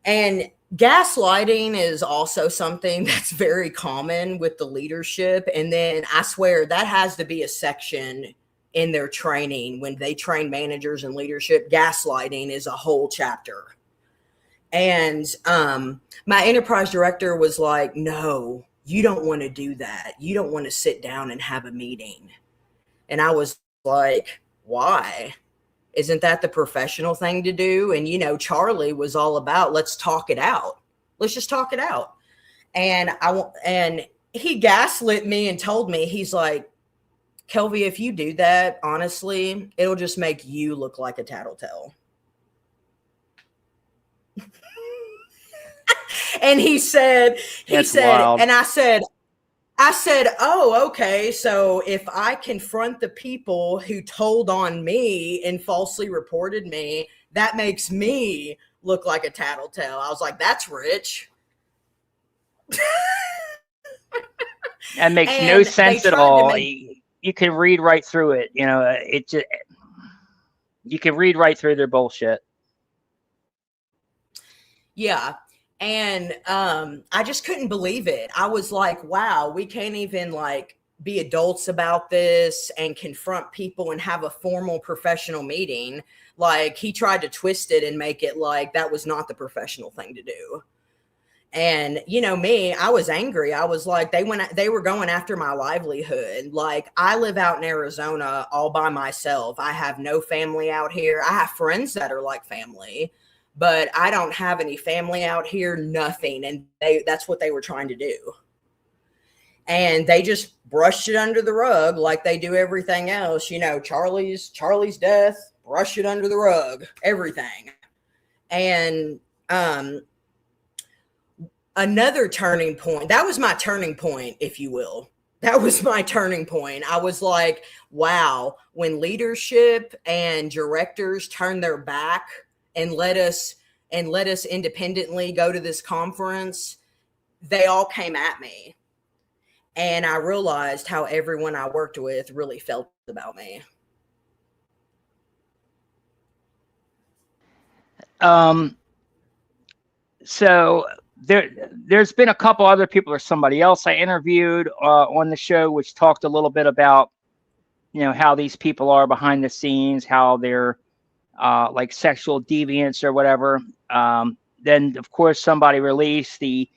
And gaslighting is also something that's very common with the leadership. And then I swear that has to be a section in their training when they train managers and leadership. Gaslighting is a whole chapter. And my enterprise director was like, no, you don't want to do that. You don't want to sit down and have a meeting. And I was like, why? Isn't that the professional thing to do? And, you know, Charlie was all about, let's talk it out. Let's just talk it out. And he gaslit me and told me, he's like, Kelvy, if you do that, honestly, it'll just make you look like a tattletale. And he said, wild. And I said, oh, okay. So if I confront the people who told on me and falsely reported me, that makes me look like a tattletale. I was like, that's rich. That makes no sense at all. You can read right through it. You know, you can read right through their bullshit. Yeah. And I just couldn't believe it. I was like, wow, we can't even like be adults about this and confront people and have a formal professional meeting. Like, he tried to twist it and make it like that was not the professional thing to do. And, you know, me, I was angry. I was like, they were going after my livelihood. Like, I live out in Arizona all by myself. I have no family out here. I have friends that are like family, but I don't have any family out here, nothing. And that's what they were trying to do. And they just brushed it under the rug like they do everything else. You know, Charlie's death, brush it under the rug, everything. And another turning point, that was my turning point, if you will. That was my turning point. I was like, wow, when leadership and directors turn their back and let us independently go to this conference, they all came at me. And I realized how everyone I worked with really felt about me. So there's been a couple other people or somebody else I interviewed on the show, which talked a little bit about, you know, how these people are behind the scenes, how they're like sexual deviants or whatever. Then of course somebody released the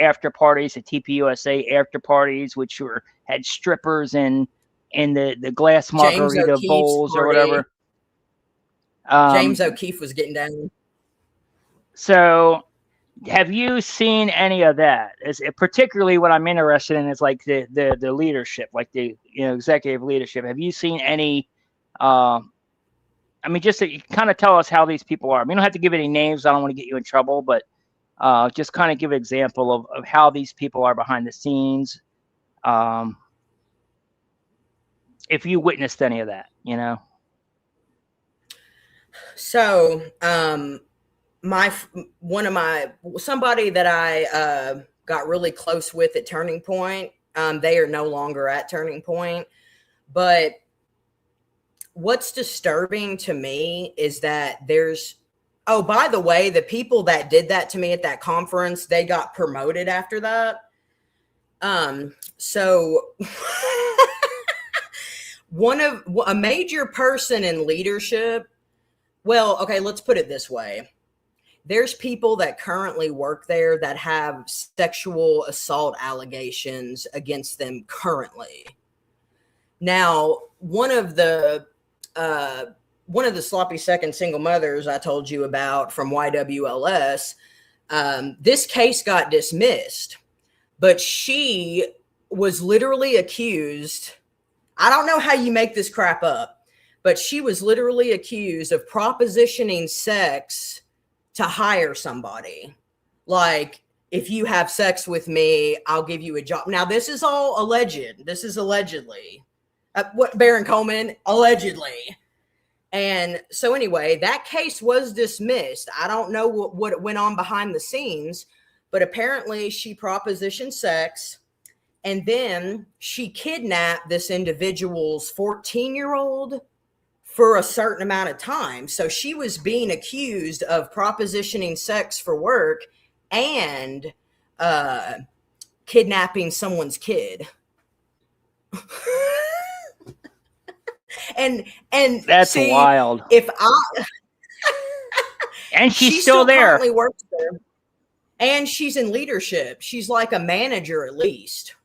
after parties, the TPUSA after parties, which had strippers in the glass margarita bowls or whatever. James O'Keefe was getting down. So have you seen any of that? Particularly what I'm interested in is like the leadership, like the, you know, executive leadership. Have you seen any I mean, just to kind of tell us how these people are. I mean, you don't have to give any names. I don't want to get you in trouble, but just kind of give an example of how these people are behind the scenes. If you witnessed any of that, you know. So, somebody that I got really close with at Turning Point, they are no longer at Turning Point. But what's disturbing to me is that oh, by the way, the people that did that to me at that conference, they got promoted after that. So a major person in leadership, well, okay, let's put it this way. There's people that currently work there that have sexual assault allegations against them currently. Now, one of the sloppy second single mothers I told you about from YWLS, this case got dismissed, but she was literally accused. I don't know how you make this crap up, but she was literally accused of propositioning sex to hire somebody. Like, if you have sex with me, I'll give you a job. Now, this is all alleged. This is allegedly. What, Baron Coleman? Allegedly. And so anyway, that case was dismissed. I don't know what went on behind the scenes, but apparently she propositioned sex, and then she kidnapped this individual's 14-year-old for a certain amount of time. So she was being accused of propositioning sex for work and kidnapping someone's kid. and that's wild. And she's still there. Currently works there. And she's in leadership. She's like a manager at least.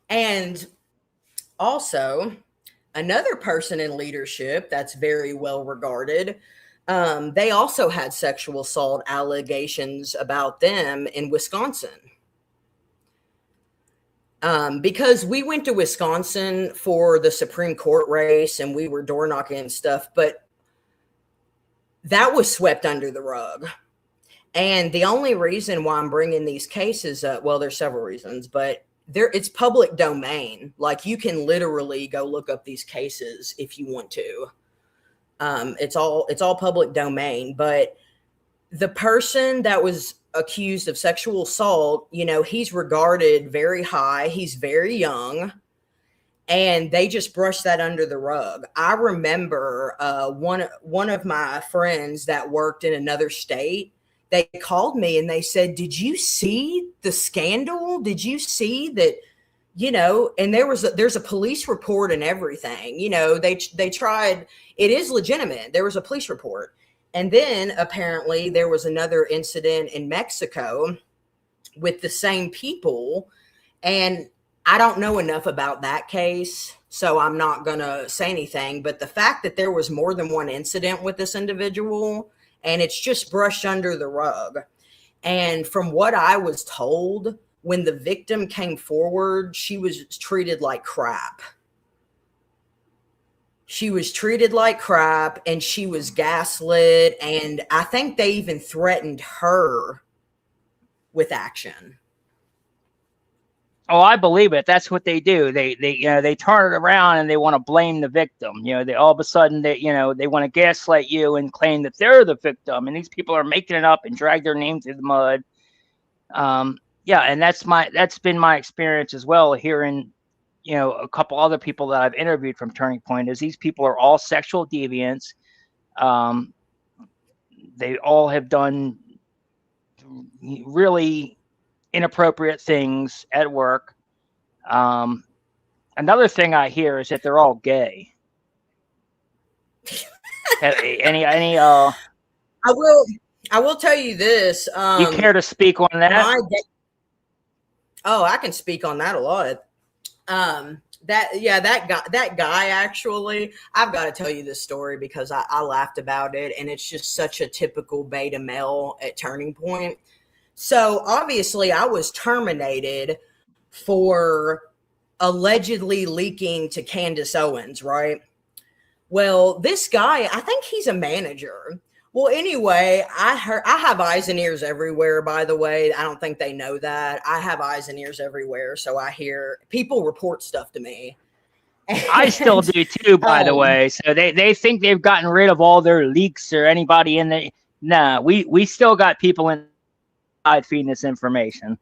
And also, another person in leadership that's very well regarded, they also had sexual assault allegations about them in Wisconsin. Because we went to Wisconsin for the Supreme Court race and we were door knocking and stuff, but that was swept under the rug. And the only reason why I'm bringing these cases up, well, there's several reasons, but it's public domain. Like, you can literally go look up these cases if you want to. It's all public domain. But the person that was accused of sexual assault, you know, he's regarded very high. He's very young, and they just brushed that under the rug. I remember one of my friends that worked in another state. They called me and they said, "Did you see the scandal? Did you see that?" You know, and there's a police report and everything. You know, they tried. It is legitimate. There was a police report. And then apparently there was another incident in Mexico with the same people. And I don't know enough about that case, so I'm not going to say anything. But the fact that there was more than one incident with this individual, and it's just brushed under the rug. And from what I was told, when the victim came forward, she was treated like crap. She was treated like crap, and she was gaslit, and I think they even threatened her with action. Oh, I believe it. That's what they do. They turn it around and they want to blame the victim. You know, they all of a sudden they want to gaslight you and claim that they're the victim, and these people are making it up and drag their name through the mud. Yeah, and that's been my experience as well, hearing, you know, a couple other people that I've interviewed from Turning Point, is these people are all sexual deviants. They all have done really inappropriate things at work. Another thing I hear is that they're all gay. any I will tell you this. You care to speak on that? I can speak on that a lot. That guy actually, I've got to tell you this story because I laughed about it, and it's just such a typical beta male at Turning Point. So obviously I was terminated for allegedly leaking to Candace Owens, right? Well, this guy, I think he's a manager. Well, anyway, I have eyes and ears everywhere, by the way. I don't think they know that. I have eyes and ears everywhere, so I hear people report stuff to me. I still do too, by the way. So they think they've gotten rid of all their leaks or anybody in the... Nah, we still got people inside feeding this information.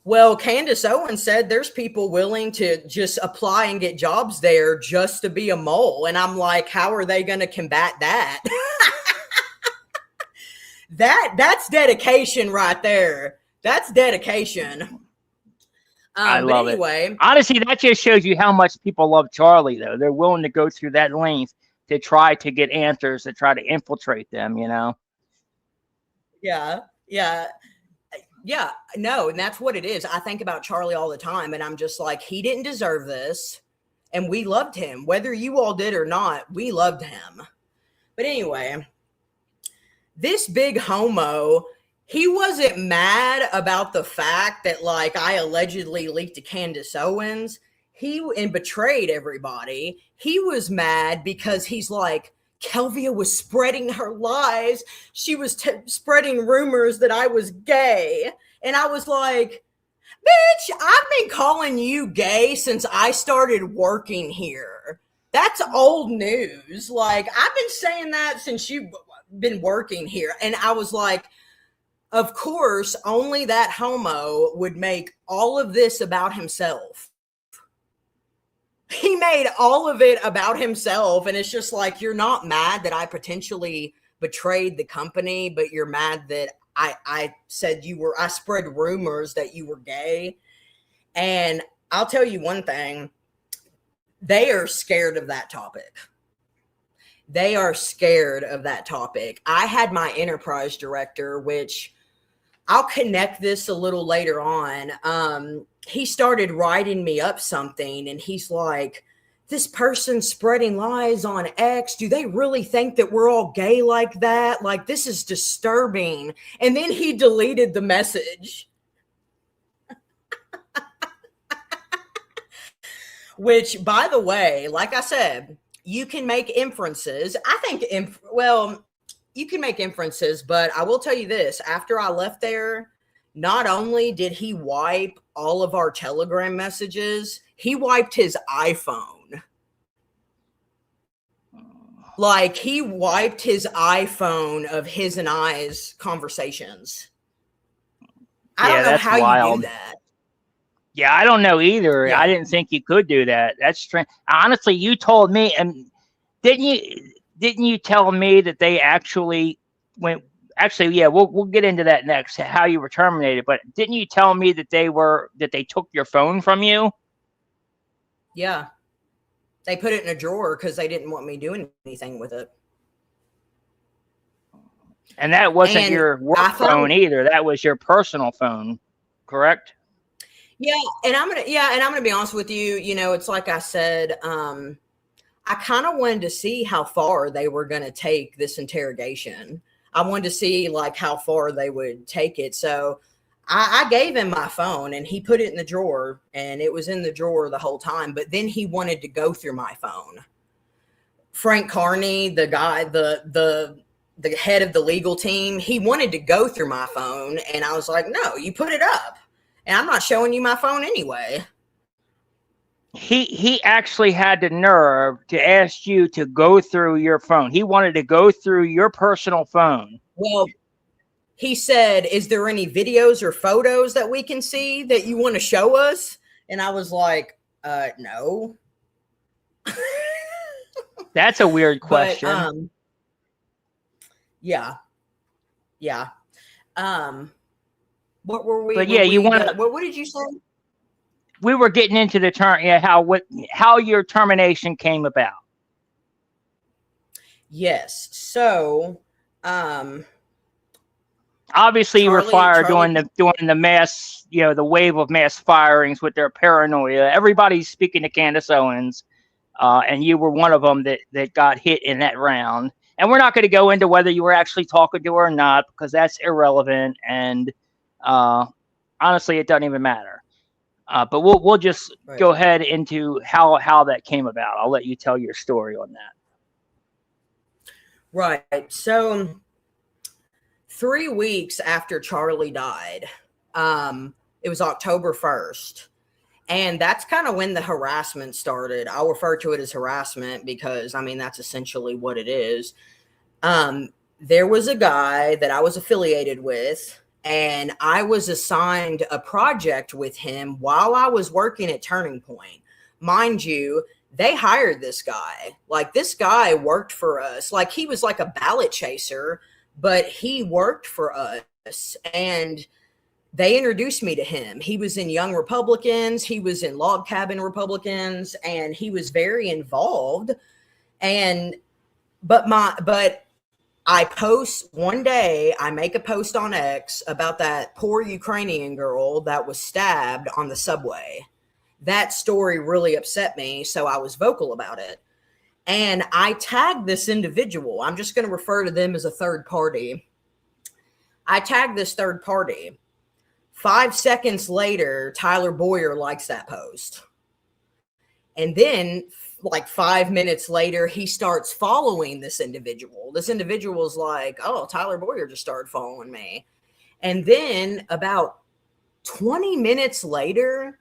Well, Candace Owens said there's people willing to just apply and get jobs there just to be a mole. And I'm like, how are they going to combat that? That's dedication right there. That's dedication. I love anyway, it. Honestly, that just shows you how much people love Charlie, though. They're willing to go through that length to try to get answers, to try to infiltrate them, you know? Yeah. No, and that's what it is. I think about Charlie all the time, and I'm just like, he didn't deserve this, and we loved him. Whether you all did or not, we loved him. But anyway, this big homo, he wasn't mad about the fact that, like, I allegedly leaked to Candace Owens and betrayed everybody. He was mad because he's like, Kelvia was spreading her lies. She was spreading rumors that I was gay. And I was like, bitch, I've been calling you gay since I started working here. That's old news. Like, I've been saying that since you've been working here. And I was like, of course, only that homo would make all of this about himself. He made all of it about himself. And it's just like, you're not mad that I potentially betrayed the company, but you're mad that I said I spread rumors that you were gay. And I'll tell you one thing, they are scared of that topic. They are scared of that topic. I had my enterprise director, which I'll connect this a little later on. He started writing me up something, and he's like, this person spreading lies on X, do they really think that we're all gay like that? Like, this is disturbing. And then he deleted the message. Which, by the way, like I said, you can make inferences. I think, you can make inferences, but I will tell you this. After I left there, not only did he wipe all of our Telegram messages, he wiped his iPhone. Like, he wiped his iPhone of his and I's conversations. I don't know how you do that. Yeah, I don't know either. Yeah. I didn't think you could do that. That's strange. Honestly, you told me, and didn't you tell me that they actually went? Actually, yeah, we'll get into that next. How you were terminated, but didn't you tell me that they took your phone from you? Yeah, they put it in a drawer because they didn't want me doing anything with it. And that wasn't your work phone either. That was your personal phone, correct? Yeah, and I'm gonna be honest with you. You know, it's like I said. I kind of wanted to see how far they were going to take this interrogation. I wanted to see like how far they would take it. So I gave him my phone, and he put it in the drawer, and it was in the drawer the whole time. But then he wanted to go through my phone. Frank Carney, the guy, the head of the legal team, he wanted to go through my phone, and I was like, no, you put it up, and I'm not showing you my phone anyway. He actually had the nerve to ask you to go through your phone. He wanted to go through your personal phone. Well, he said, is there any videos or photos that we can see that you want to show us? And I was like, no. That's a weird question. But, yeah. What were we? But yeah, what did you say? We were getting into the how your termination came about. Yes. So, obviously you were fired during the mass, the wave of mass firings with their paranoia. Everybody's speaking to Candace Owens, and you were one of them that got hit in that round. And we're not going to go into whether you were actually talking to her or not, because that's irrelevant. And honestly, it doesn't even matter. But we'll just go ahead into how that came about. I'll let you tell your story on that. Right. So 3 weeks after Charlie died, it was October 1st. And that's kind of when the harassment started. I'll refer to it as harassment because, I mean, that's essentially what it is. There was a guy that I was affiliated with, and I was assigned a project with him while I was working at Turning Point. Mind you, they hired this guy. Like, this guy worked for us. Like, he was like a ballot chaser, but he worked for us. And they introduced me to him. He was in Young Republicans, he was in Log Cabin Republicans, and he was very involved. And but I post one day, I make a post on X about that poor Ukrainian girl that was stabbed on the subway. That story really upset me, so I was vocal about it. And I tagged this individual. I'm just going to refer to them as a third party. I tagged this third party. 5 seconds later, Tyler Boyer likes that post. And then, like 5 minutes later, he starts following this individual. This individual is like, oh, Tyler Boyer just started following me. And then about 20 minutes later,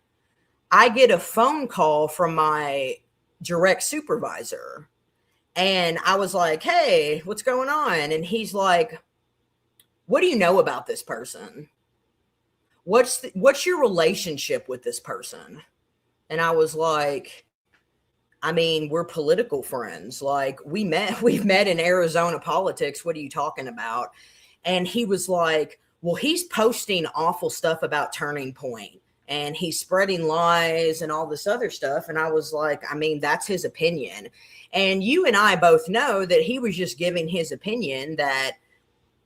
I get a phone call from my direct supervisor. And I was like, hey, what's going on? And he's like, what do you know about this person? What's your relationship with this person? And I was like, I mean, we're political friends. Like, we've met in Arizona politics. What are you talking about? And he was like, well, he's posting awful stuff about Turning Point, and he's spreading lies and all this other stuff. And I was like, I mean, that's his opinion. And you and I both know that he was just giving his opinion that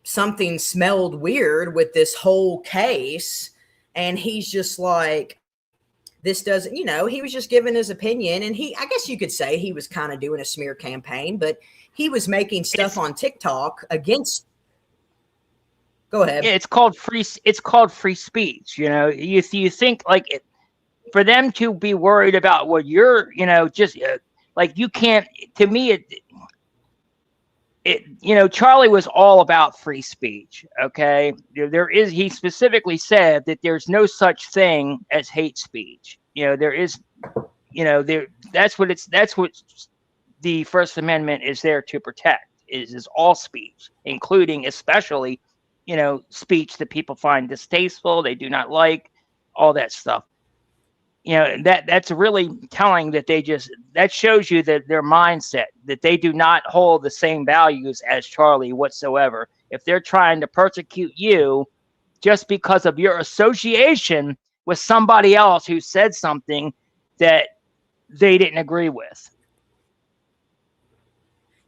something smelled weird with this whole case. And he's just like, this doesn't, he was just giving his opinion. And I guess you could say he was kind of doing a smear campaign, but he was making stuff on TikTok against. Go ahead. Yeah, it's called free speech. You think like for them to be worried about what you're, just like, you can't, to me, Charlie was all about free speech. Okay. He specifically said that there's no such thing as hate speech. That's what the First Amendment is there to protect, is all speech, including especially, speech that people find distasteful, they do not like, all that stuff. That's really telling that that shows you that their mindset, that they do not hold the same values as Charlie whatsoever. If they're trying to persecute you just because of your association with somebody else who said something that they didn't agree with.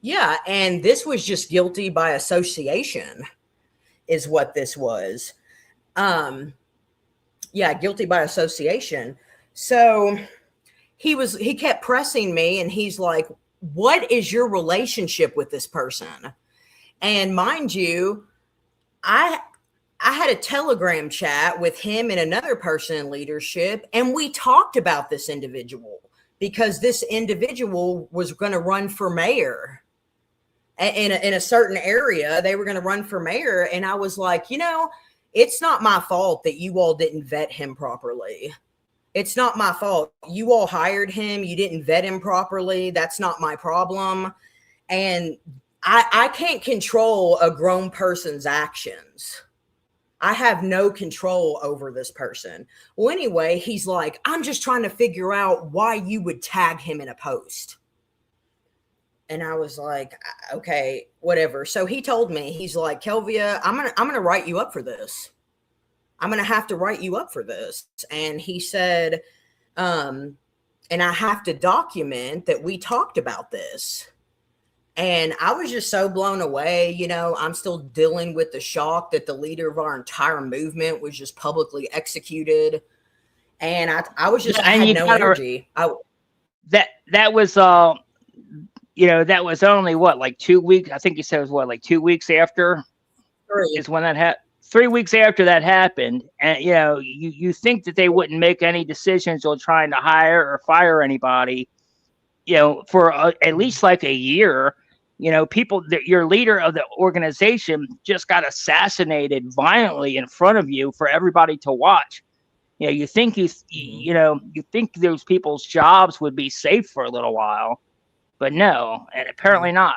Yeah, and this was just guilty by association is what this was. Guilty by association. So he kept pressing me, and he's like, what is your relationship with this person? And mind you, I had a Telegram chat with him and another person in leadership, and we talked about this individual because this individual was going to run for mayor in a certain area. They were going to run for mayor. And I was like, it's not my fault that you all didn't vet him properly. It's not my fault. You all hired him. You didn't vet him properly. That's not my problem. And I can't control a grown person's actions. I have no control over this person. Well, anyway, he's like, I'm just trying to figure out why you would tag him in a post. And I was like, okay, whatever. So he told me, he's like, Kelvia, I'm gonna write you up for this. I'm going to have to write you up for this. And he said, and I have to document that we talked about this. And I was just so blown away. I'm still dealing with the shock that the leader of our entire movement was just publicly executed. And I was just, I had no energy. That was, that was only like 2 weeks. I think you said it was like 2 weeks after is when that happened. 3 weeks after that happened. And, you think that they wouldn't make any decisions on trying to hire or fire anybody, for at least like a year. People, your leader of the organization just got assassinated violently in front of you for everybody to watch. You think you think those people's jobs would be safe for a little while, but no, and apparently not.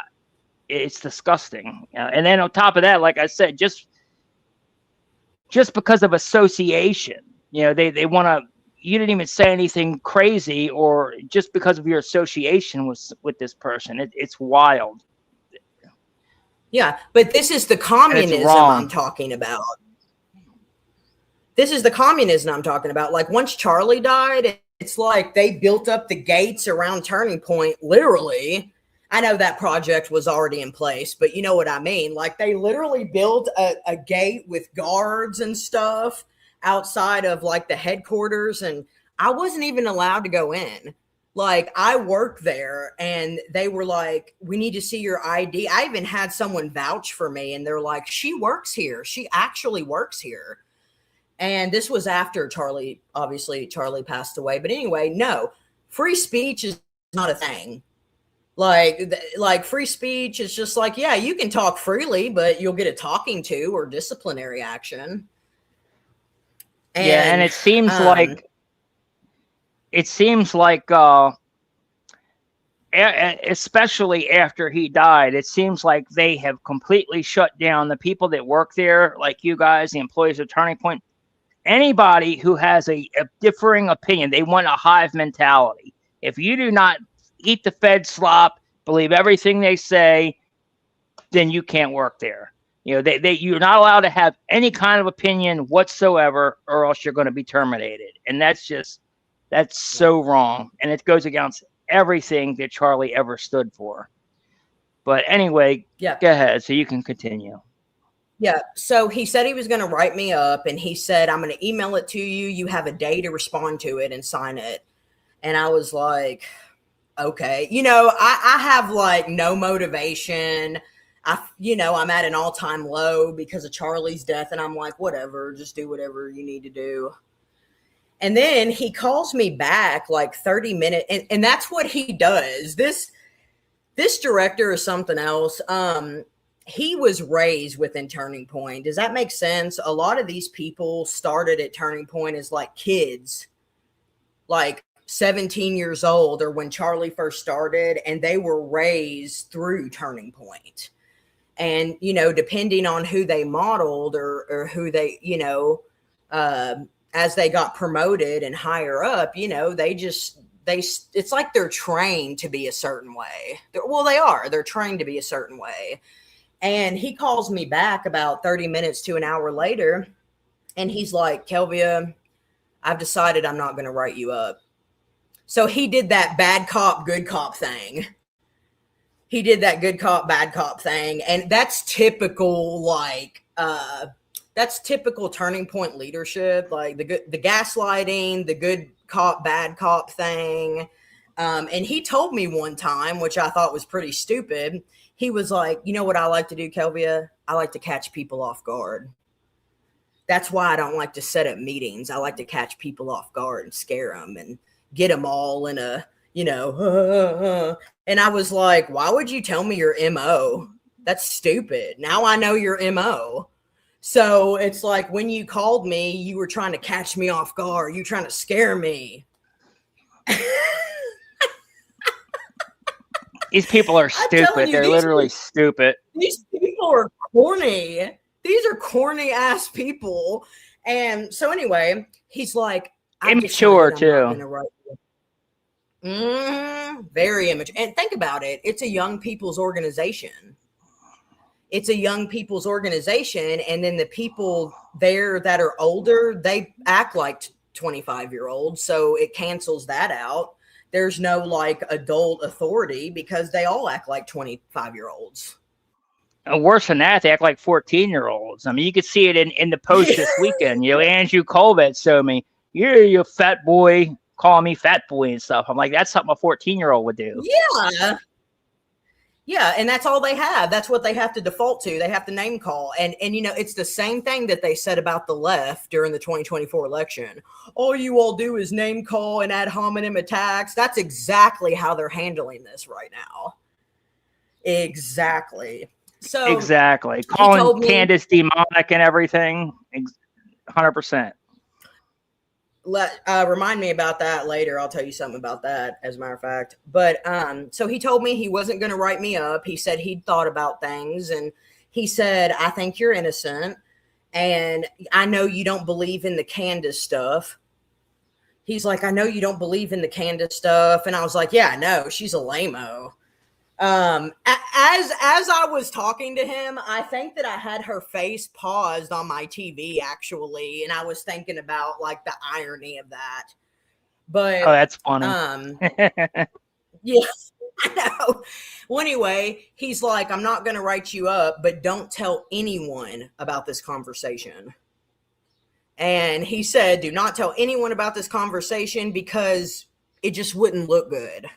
It's disgusting. And then on top of that, like I said, just just because of association. They want to. You didn't even say anything crazy, or just because of your association with this person. It's wild. Yeah, but this is the And it's communism I'm wrong. talking about. This is the communism I'm talking about. Like, once Charlie died, it's like they built up the gates around Turning Point, literally. I know that project was already in place, but you know what I mean. Like, they literally built a gate with guards and stuff outside of like the headquarters, and I wasn't even allowed to go in. Like, I worked there and they were like, we need to see your ID. I even had someone vouch for me, and they're like, she works here. She actually works here. And this was after Charlie passed away. But anyway, no, free speech is not a thing. Like free speech is just like, yeah, you can talk freely, but you'll get a talking to or disciplinary action. And And it seems like especially after he died, it seems like they have completely shut down the people that work there, like you guys, the employees of Turning Point. Anybody who has a differing opinion, they want a hive mentality. If you do not eat the Fed slop, believe everything they say, then you can't work there. You're not allowed to have any kind of opinion whatsoever, or else you're going to be terminated. And that's so wrong. And it goes against everything that Charlie ever stood for. But anyway, yeah, go ahead. So you can continue. yeah. So he said he was going to write me up, and he said, I'm going to email it to you. You have a day to respond to it and sign it. And I was like, okay. I have like no motivation. I'm at an all-time low because of Charlie's death, and I'm like, whatever, just do whatever you need to do. And then he calls me back like 30 minutes, and that's what he does. This director is something else. He was raised within Turning Point. Does that make sense? A lot of these people started at Turning Point as like kids, like 17 years old, or when Charlie first started, and they were raised through Turning Point. And, depending on who they modeled or who they, as they got promoted and higher up, it's like they're trained to be a certain way. They're trained to be a certain way. And he calls me back about 30 minutes to an hour later, and he's like, Kelvia, I've decided I'm not going to write you up. So he did that bad cop, good cop thing. He did that good cop, bad cop thing. And that's typical, that's typical Turning Point leadership, like the gaslighting, the good cop, bad cop thing. And he told me one time, which I thought was pretty stupid. He was like, you know what I like to do, Kelvia? I like to catch people off guard. That's why I don't like to set up meetings. I like to catch people off guard and scare them and get them all in a, and I was like, why would you tell me your MO? That's stupid. Now I know your MO. So it's like, when you called me, you were trying to catch me off guard. You're trying to scare me. These people are stupid. They're literally stupid. These people are corny. These are corny ass people. And so anyway, he's like, immature too. Very immature. And think about it. It's a young people's organization. And then the people there that are older, they act like 25-year-olds. So it cancels that out. There's no like adult authority because they all act like 25-year-olds. And worse than that, they act like 14-year-olds. I mean, you could see it in the post this weekend. Andrew Colvett showed me, you fat boy, calling me fat boy and stuff. I'm like, that's something a 14-year-old would do. Yeah. Yeah, and that's all they have. That's what they have to default to. They have to name call. And it's the same thing that they said about the left during the 2024 election. All you all do is name call and ad hominem attacks. That's exactly how they're handling this right now. Exactly. So exactly. Calling Candace demonic and everything. 100%. Remind me about that later. I'll tell you something about that, as a matter of fact. But so he told me he wasn't going to write me up. He said he'd thought about things, and he said, I think you're innocent. And I know you don't believe in the Candace stuff. He's like, I know you don't believe in the Candace stuff. And I was like, yeah, I know. She's a lame-o. As I was talking to him, I think that I had her face paused on my TV, actually. And I was thinking about, like, the irony of that. But oh, that's funny. Yeah, I know. Well, anyway, he's like, I'm not going to write you up, but don't tell anyone about this conversation. And he said, do not tell anyone about this conversation because it just wouldn't look good.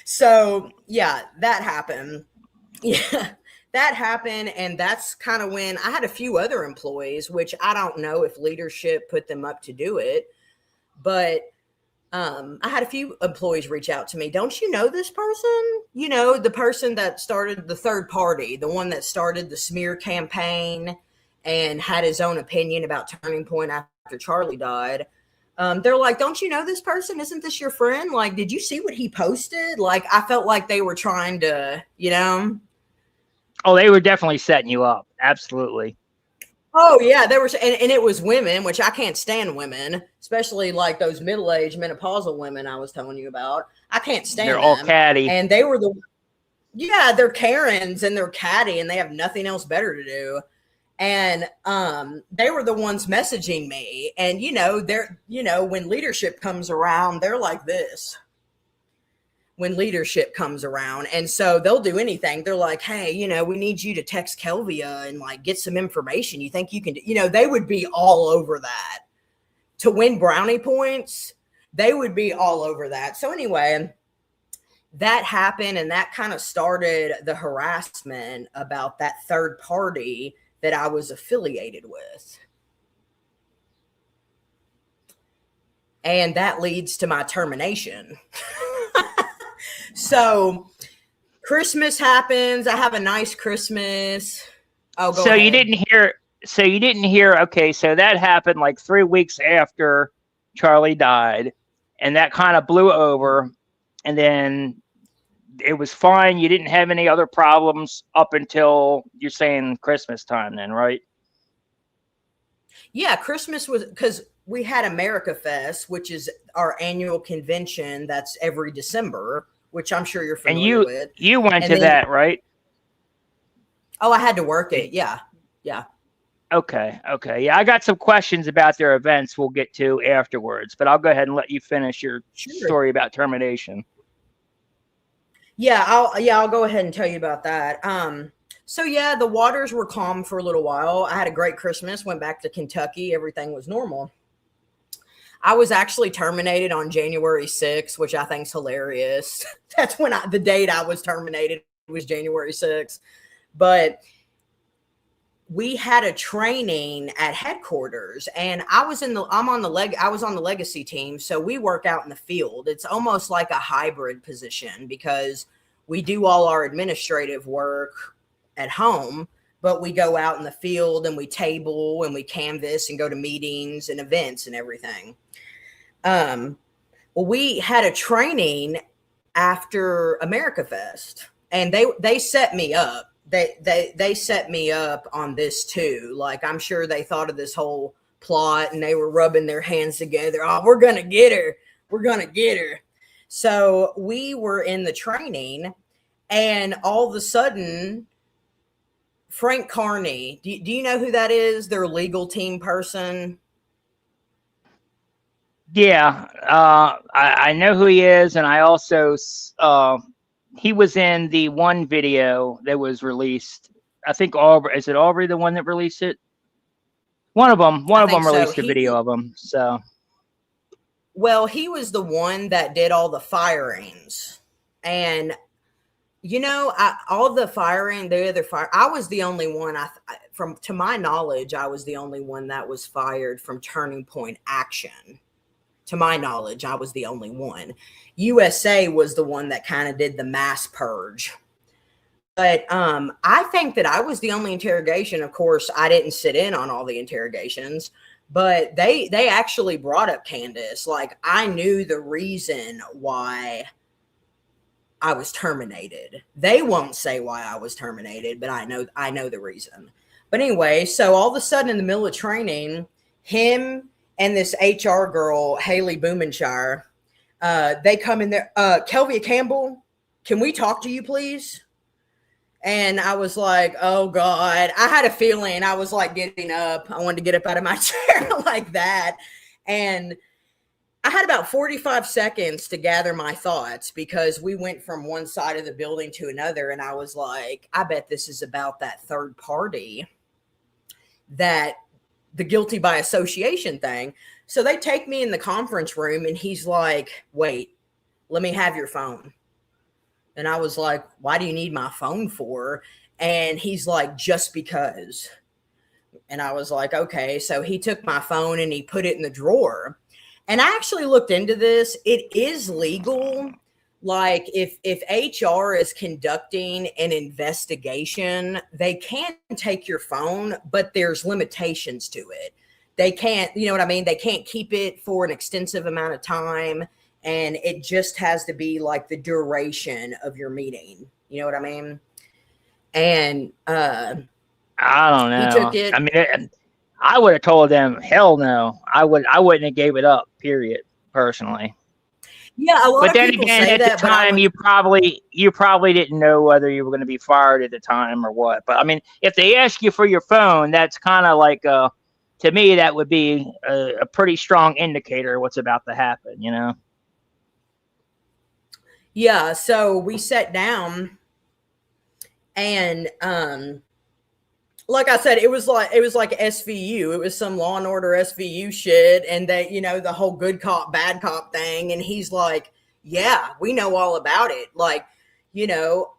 So, yeah, that happened. Yeah, that happened. And that's kind of when I had a few other employees, which I don't know if leadership put them up to do it. But I had a few employees reach out to me. Don't you know this person? You know, the person that started the third party, the one that started the smear campaign and had his own opinion about Turning Point after Charlie died. They're like, don't you know this person? Isn't this your friend? Like, did you see what he posted? Like, I felt like they were trying to, you know. Oh, they were definitely setting you up. Absolutely. Oh, yeah, there was, and it was women, which I can't stand women, especially like those middle-aged menopausal women I was telling you about. I can't stand them. They're all catty. And they were they're Karens and they're catty and they have nothing else better to do. And they were the ones messaging me. And, when leadership comes around, they're like this. When leadership comes around. And so they'll do anything. They're like, hey, we need you to text Kelia and like get some information. You think you can do, they would be all over that. To win brownie points, they would be all over that. So anyway, that happened and that kind of started the harassment about that third party that I was affiliated with. And that leads to my termination. So Christmas happens. I have a nice Christmas. Oh, go ahead. You didn't hear. Okay. So that happened like 3 weeks after Charlie died and that kind of blew over. And then it was fine. You didn't have any other problems up until you're saying Christmas time then, right? Yeah. Christmas was because we had America Fest, which is our annual convention. That's every December, which I'm sure you're familiar with. You went to that, right? Oh, I had to work it. Yeah. Yeah. Okay. Yeah, I got some questions about their events we'll get to afterwards, but I'll go ahead and let you finish your story about termination. Yeah, I'll go ahead and tell you about that. So yeah, the waters were calm for a little while. I had a great Christmas, went back to Kentucky. Everything was normal. I was actually terminated on January 6th, which I think is hilarious. That's when the date I was terminated was January 6th. But we had a training at headquarters and I was on the legacy team. So we work out in the field. It's almost like a hybrid position because we do all our administrative work at home, but we go out in the field and we table and we canvas and go to meetings and events and everything. Well, we had a training after America Fest and they set me up. They set me up on this too. Like, I'm sure they thought of this whole plot and they were rubbing their hands together. Oh, we're going to get her. We're going to get her. So we were in the training and all of a sudden, Frank Carney, do you know who that is? Their legal team person. Yeah, I know who he is. And I also, he was in the one video that was released. I think Aubrey, is it Aubrey the one that released it? One of them released a video of him. So, well, he was the one that did all the firings, and all the firing, I was the only one. To my knowledge, I was the only one that was fired from Turning Point Action. To my knowledge, I was the only one. USA was the one that kind of did the mass purge. But I think that I was the only interrogation. Of course, I didn't sit in on all the interrogations, but they actually brought up Candace. Like, I knew the reason why I was terminated. They won't say why I was terminated, but I know the reason. But anyway, so all of a sudden in the middle of training, him and this HR girl, Haley Boomenshire, they come in there. Kelvia Campbell, can we talk to you, please? And I was like, oh God, I had a feeling. I was like getting up. I wanted to get up out of my chair like that. And I had about 45 seconds to gather my thoughts because we went from one side of the building to another. And I was like, I bet this is about that third party, that the guilty by association thing. So they take me in the conference room and he's like, wait, let me have your phone. And I was like, why do you need my phone for? And he's like, just because. And I was like, okay. So he took my phone and he put it in the drawer. And I actually looked into this. It is legal. Like if HR is conducting an investigation, they can take your phone, but there's limitations to it. They can't, you know what I mean? They can't keep it for an extensive amount of time. And it just has to be like the duration of your meeting. You know what I mean? And I don't know. he took it. I mean, I would have told them, hell no. I wouldn't have gave it up, period, personally. Yeah, a lot but of then people again, say at that, the time, you probably didn't know whether you were going to be fired at the time or what. But I mean, if they ask you for your phone, that's kind of like to me, that would be a pretty strong indicator of what's about to happen, you know? Yeah, so we sat down and like I said, it was like SVU. It was some Law and Order SVU shit, and that, you know, the whole good cop, bad cop thing. And he's like, yeah, we know all about it. Like, you know,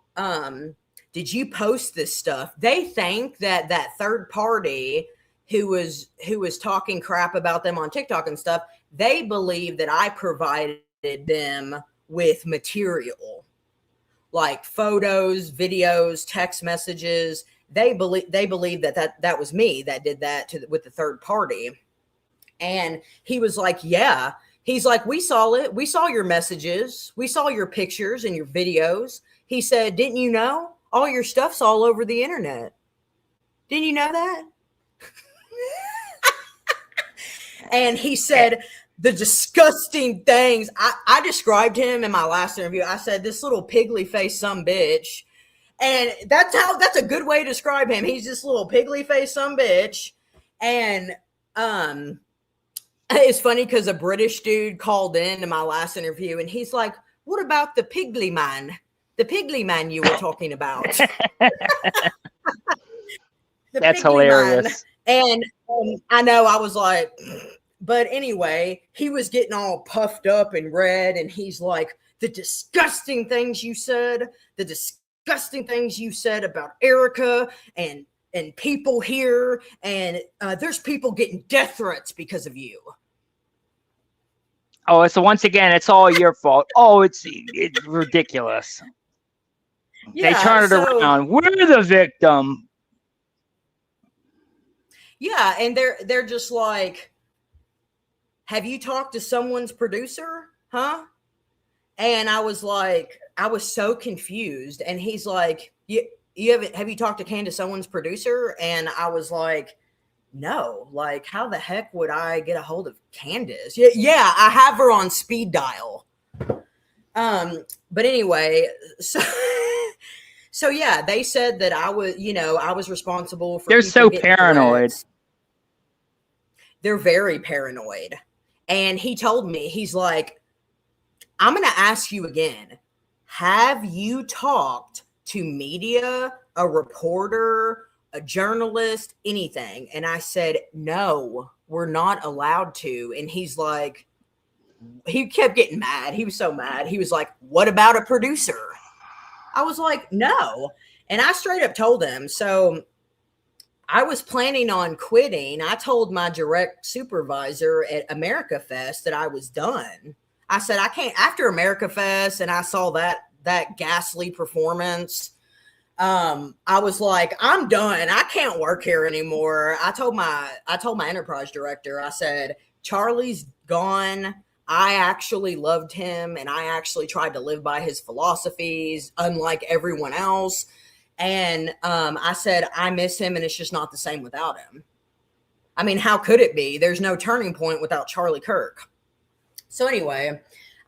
did you post this stuff? They think that third party who was talking crap about them on TikTok and stuff, they believe that I provided them with material like photos, videos, text messages. They believe that was me that did that with the third party. And he was like, yeah. He's like, we saw it. We saw your messages. We saw your pictures and your videos. He said, didn't you know all your stuff's all over the internet? Didn't you know that? And he said, the disgusting things. I described him in my last interview. I said, this little piggly face sumbitch. And that's a good way to describe him. He's this little piggly face sumbitch. And it's funny because a British dude called in to my last interview and he's like, what about the piggly man? The piggly man you were talking about. That's hilarious. Man. And I know, I was like, but anyway, he was getting all puffed up and red, and he's like, the disgusting things you said, about Erica and people here, and there's people getting death threats because of you. Oh, so once again, it's all your fault. Oh, it's ridiculous. Yeah, they turn it around. We're the victim. Yeah, and they're just like, have you talked to someone's producer? Huh? And I was like, I was so confused. And he's like, have you talked to Candace someone's producer? And I was like, no, like, how the heck would I get a hold of Candace? Yeah, I have her on speed dial. But anyway, so yeah, they said that I was responsible for. They're so paranoid. Threats. They're very paranoid. And he told me, he's like, I'm going to ask you again. Have you talked to media, a reporter, a journalist, anything? And I said, no, we're not allowed to. And he's like, he kept getting mad. He was so mad. He was like, what about a producer? I was like, no. And I straight up told him. So I was planning on quitting. I told my direct supervisor at America Fest that I was done. I said, I can't, after America Fest, and I saw that ghastly performance, I was like, I'm done. I can't work here anymore. I told my enterprise director, I said, Charlie's gone. I actually loved him and I actually tried to live by his philosophies, unlike everyone else. And I said, I miss him and it's just not the same without him. I mean, how could it be? There's no turning point without Charlie Kirk. So anyway,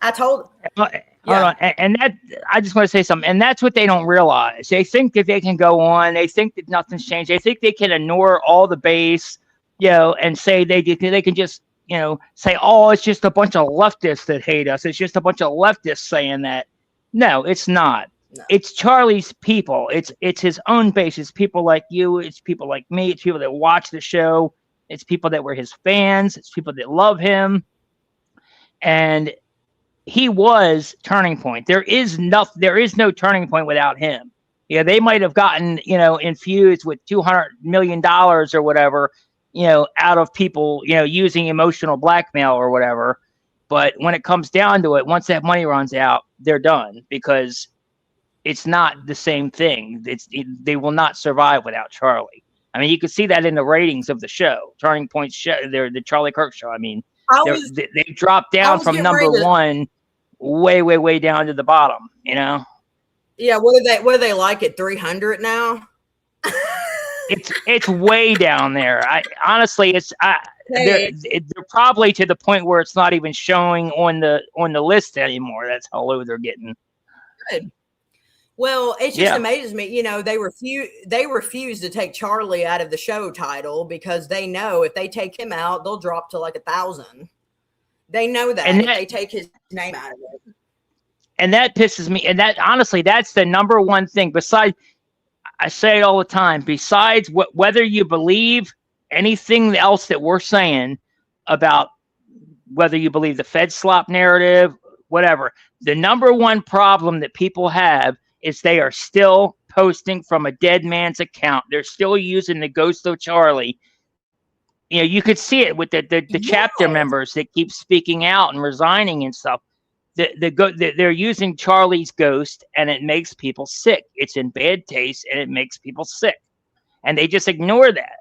I told... Hold on. And that, I just want to say something. And that's what they don't realize. They think that they can go on. They think that nothing's changed. They think they can ignore all the base, and say they can just, say, oh, it's just a bunch of leftists that hate us. It's just a bunch of leftists saying that. No, it's not. No. It's Charlie's people. It's his own base. It's people like you. It's people like me. It's people that watch the show. It's people that were his fans. It's people that love him. And he was turning point. There is no turning point without him. Yeah, they might have gotten, infused with $200 million or whatever, out of people, using emotional blackmail or whatever. But when it comes down to it, once that money runs out, they're done, because it's not the same thing. They will not survive without Charlie. I mean, you can see that in the ratings of the show, Turning Point show, the Charlie Kirk show. I mean, they dropped down from number one way, way, way down to the bottom, Yeah, what are they like at 300 now? It's way down there. Honestly, they're probably to the point where it's not even showing on the list anymore. That's how low they're getting. Good. Well, it just amazes me. They refuse to take Charlie out of the show title because they know if they take him out, they'll drop to like 1,000. They know that, if they take his name out of it. And that pisses me. And that, honestly, that's the number one thing. Besides, I say it all the time, besides whether you believe anything else that we're saying about whether you believe the Fed slop narrative, whatever, the number one problem that people have is they are still posting from a dead man's account. They're still using the ghost of Charlie. You could see it with the chapter members that keep speaking out and resigning and stuff. They're using Charlie's ghost, and it makes people sick. It's in bad taste, and it makes people sick, and they just ignore that.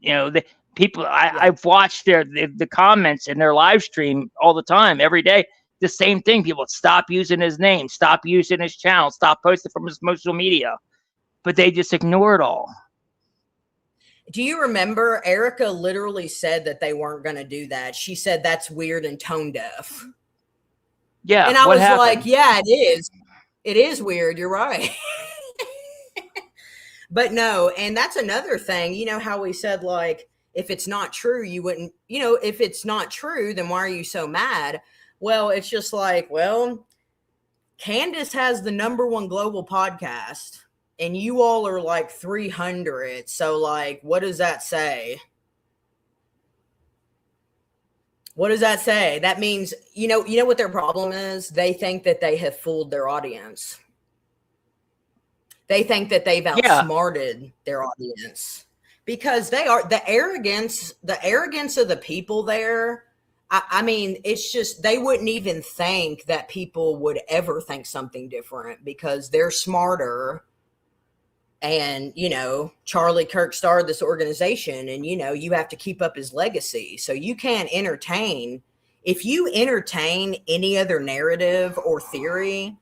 The people I've watched the comments in their live stream all the time, every day. The same thing. People stop using his name, stop using his channel, stop posting from his social media, but they just ignore it all. Do you remember Erica literally said that they weren't going to do that? She said that's weird and tone deaf. Yeah. And I was like, yeah, it is. It is weird. You're right. But no. And that's another thing, how we said, like, if it's not true, you wouldn't, if it's not true, then why are you so mad? Well, it's just like, Candace has the number one global podcast and you all are like 300. So like, what does that say? What does that say? That means, you know what their problem is? They think that they have fooled their audience. They think that they've outsmarted their audience because they are the arrogance of the people there. I mean, it's just, they wouldn't even think that people would ever think something different because they're smarter. And, Charlie Kirk started this organization and, you have to keep up his legacy. So you can't entertain. If you entertain any other narrative or theory,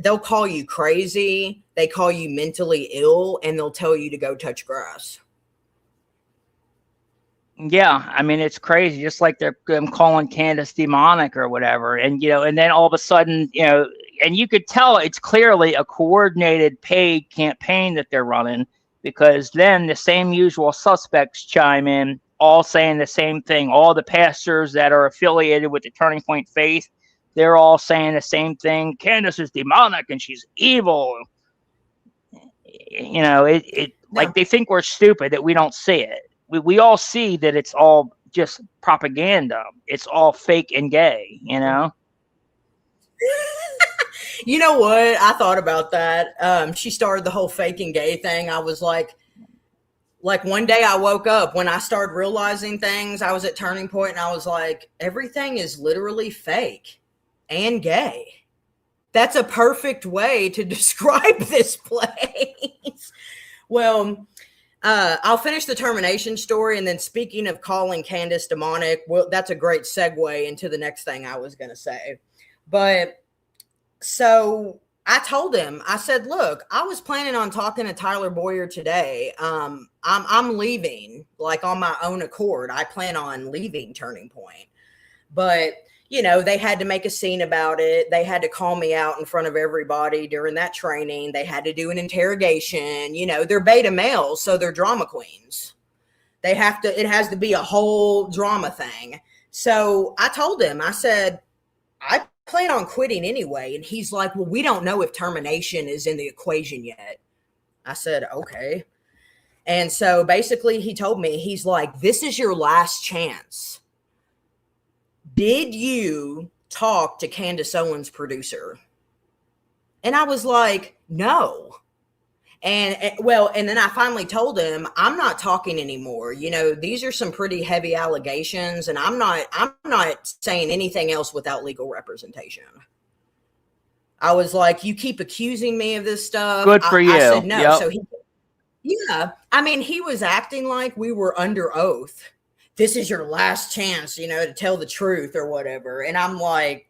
they'll call you crazy. They call you mentally ill and they'll tell you to go touch grass. Yeah, I mean, it's crazy. Just like they're calling Candace demonic or whatever. And, and then all of a sudden, and you could tell it's clearly a coordinated paid campaign that they're running, because then the same usual suspects chime in, all saying the same thing. All the pastors that are affiliated with the Turning Point faith, they're all saying the same thing. Candace is demonic and she's evil. Like they think we're stupid that we don't see it. We all see that it's all just propaganda. It's all fake and gay, You know what? I thought about that. She started the whole fake and gay thing. I was like one day I woke up when I started realizing things. I was at Turning Point and I was like, everything is literally fake and gay. That's a perfect way to describe this place. Well, I'll finish the termination story, and then speaking of calling Candace demonic, well, that's a great segue into the next thing I was going to say. But so I told him, I said, look, I was planning on talking to Tyler Boyer today. I'm leaving, like on my own accord. I plan on leaving Turning Point. But, they had to make a scene about it. They had to call me out in front of everybody during that training. They had to do an interrogation. They're beta males, so they're drama queens. It has to be a whole drama thing. So I told him, I said, I plan on quitting anyway. And he's like, well, we don't know if termination is in the equation yet. I said, okay. And so basically he told me, he's like, this is your last chance. Did you talk to Candace Owens' producer? And I was like, no. And then I finally told him, I'm not talking anymore. These are some pretty heavy allegations, and I'm not saying anything else without legal representation. I was like, you keep accusing me of this stuff. Good for you. I said no. Yep. So he was acting like we were under oath. This is your last chance, to tell the truth or whatever. And I'm like,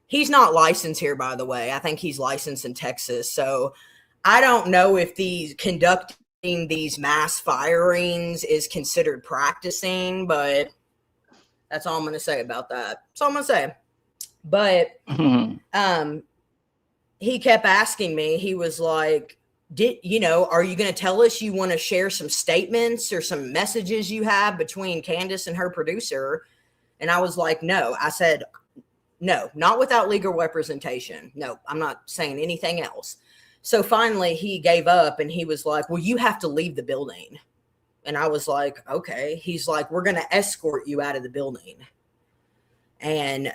he's not licensed here, by the way. I think he's licensed in Texas. So I don't know if conducting these mass firings is considered practicing, but that's all I'm going to say about that. That's all I'm going to say. But he kept asking me, he was like, are you going to tell us you want to share some statements or some messages you have between Candace and her producer? And I was like, no. I said, no, not without legal representation. No, I'm not saying anything else. So finally he gave up and he was like, well, you have to leave the building. And I was like, okay. He's like, we're going to escort you out of the building. And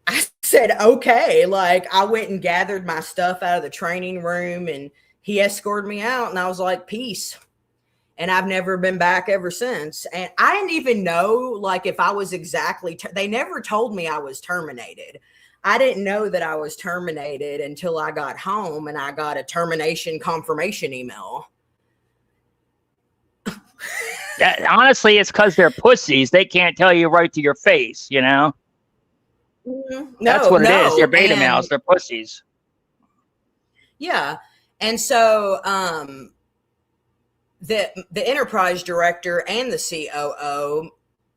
I said, okay. Like, I went and gathered my stuff out of the training room, and he escorted me out, and I was like, peace. And I've never been back ever since. And I didn't even know, like, if I was exactly, they never told me I was terminated. I didn't know that I was terminated until I got home and I got a termination confirmation email. Honestly, it's because they're pussies. They can't tell you right to your face, No, that's what it is. They're beta males. They're pussies. Yeah. And so the enterprise director and the COO,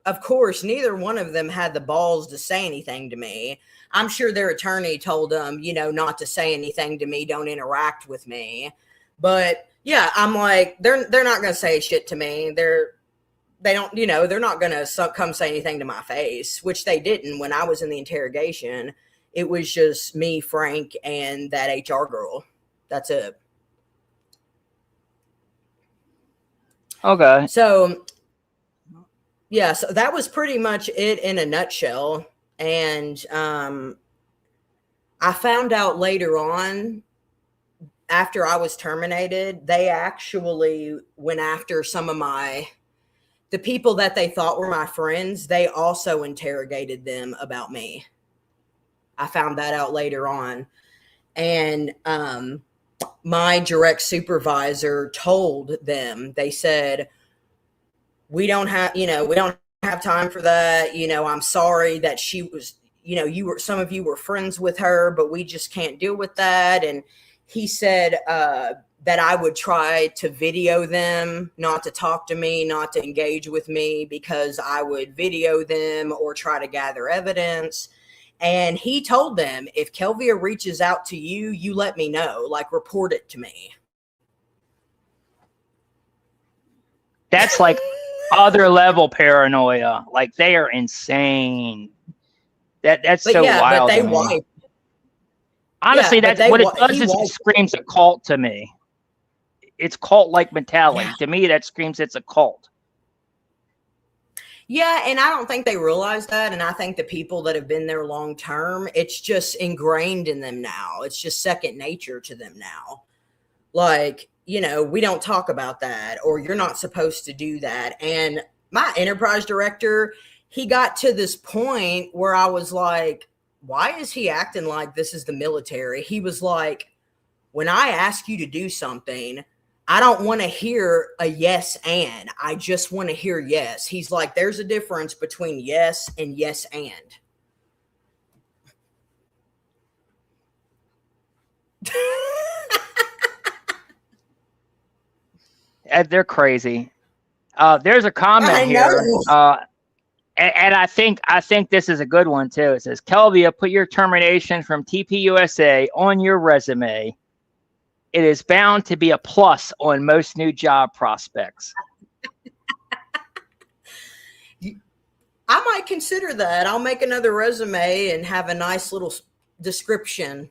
of course, neither one of them had the balls to say anything to me. I'm sure their attorney told them, not to say anything to me, don't interact with me. But yeah, I'm like, they're not going to say shit to me. They're not going to come say anything to my face, which they didn't when I was in the interrogation. It was just me, Frank, and that HR girl. That's it. Okay. So, yeah, so that was pretty much it in a nutshell. And I found out later on, after I was terminated, they actually went after some of the people that they thought were my friends. They also interrogated them about me. I found that out later on. And my direct supervisor told them, they said, we don't have time for that. I'm sorry that she was, some of you were friends with her, but we just can't deal with that. And he said that I would try to video them, not to talk to me, not to engage with me, because I would video them or try to gather evidence. And he told them, if Kelvia reaches out to you, you let me know, like report it to me. That's like other level paranoia. Like, they are insane. That's so wild. But they wiped. Honestly, that's what it does. It screams a cult to me. It's cult-like mentality. Yeah. To me, that screams it's a cult. Yeah, and I don't think they realize that. And I think the people that have been there long term, it's just ingrained in them now. It's just second nature to them now. Like, we don't talk about that, or you're not supposed to do that. And my enterprise director, he got to this point where I was like, why is he acting like this is the military? He was like, when I ask you to do something, I don't want to hear a yes and. I just want to hear yes. He's like, there's a difference between yes and yes and. They're crazy. There's a comment I here, know. and I think this is a good one too. It says, Kelia, put your termination from TPUSA on your resume. It is bound to be a plus on most new job prospects. I might consider that. I'll make another resume and have a nice little description.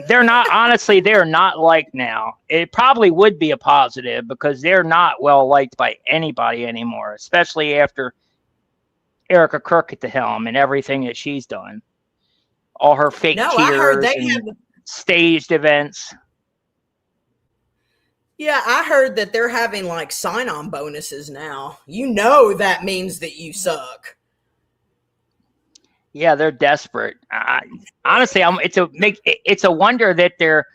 They're not, honestly, they're not liked now. It probably would be a positive because they're not well liked by anybody anymore, especially after Erica Kirk at the helm and everything that she's done. All her fake cheers and staged events. Yeah, I heard that they're having like sign-on bonuses now. You know that means that you suck. Yeah, they're desperate. Honestly, it's a wonder that they're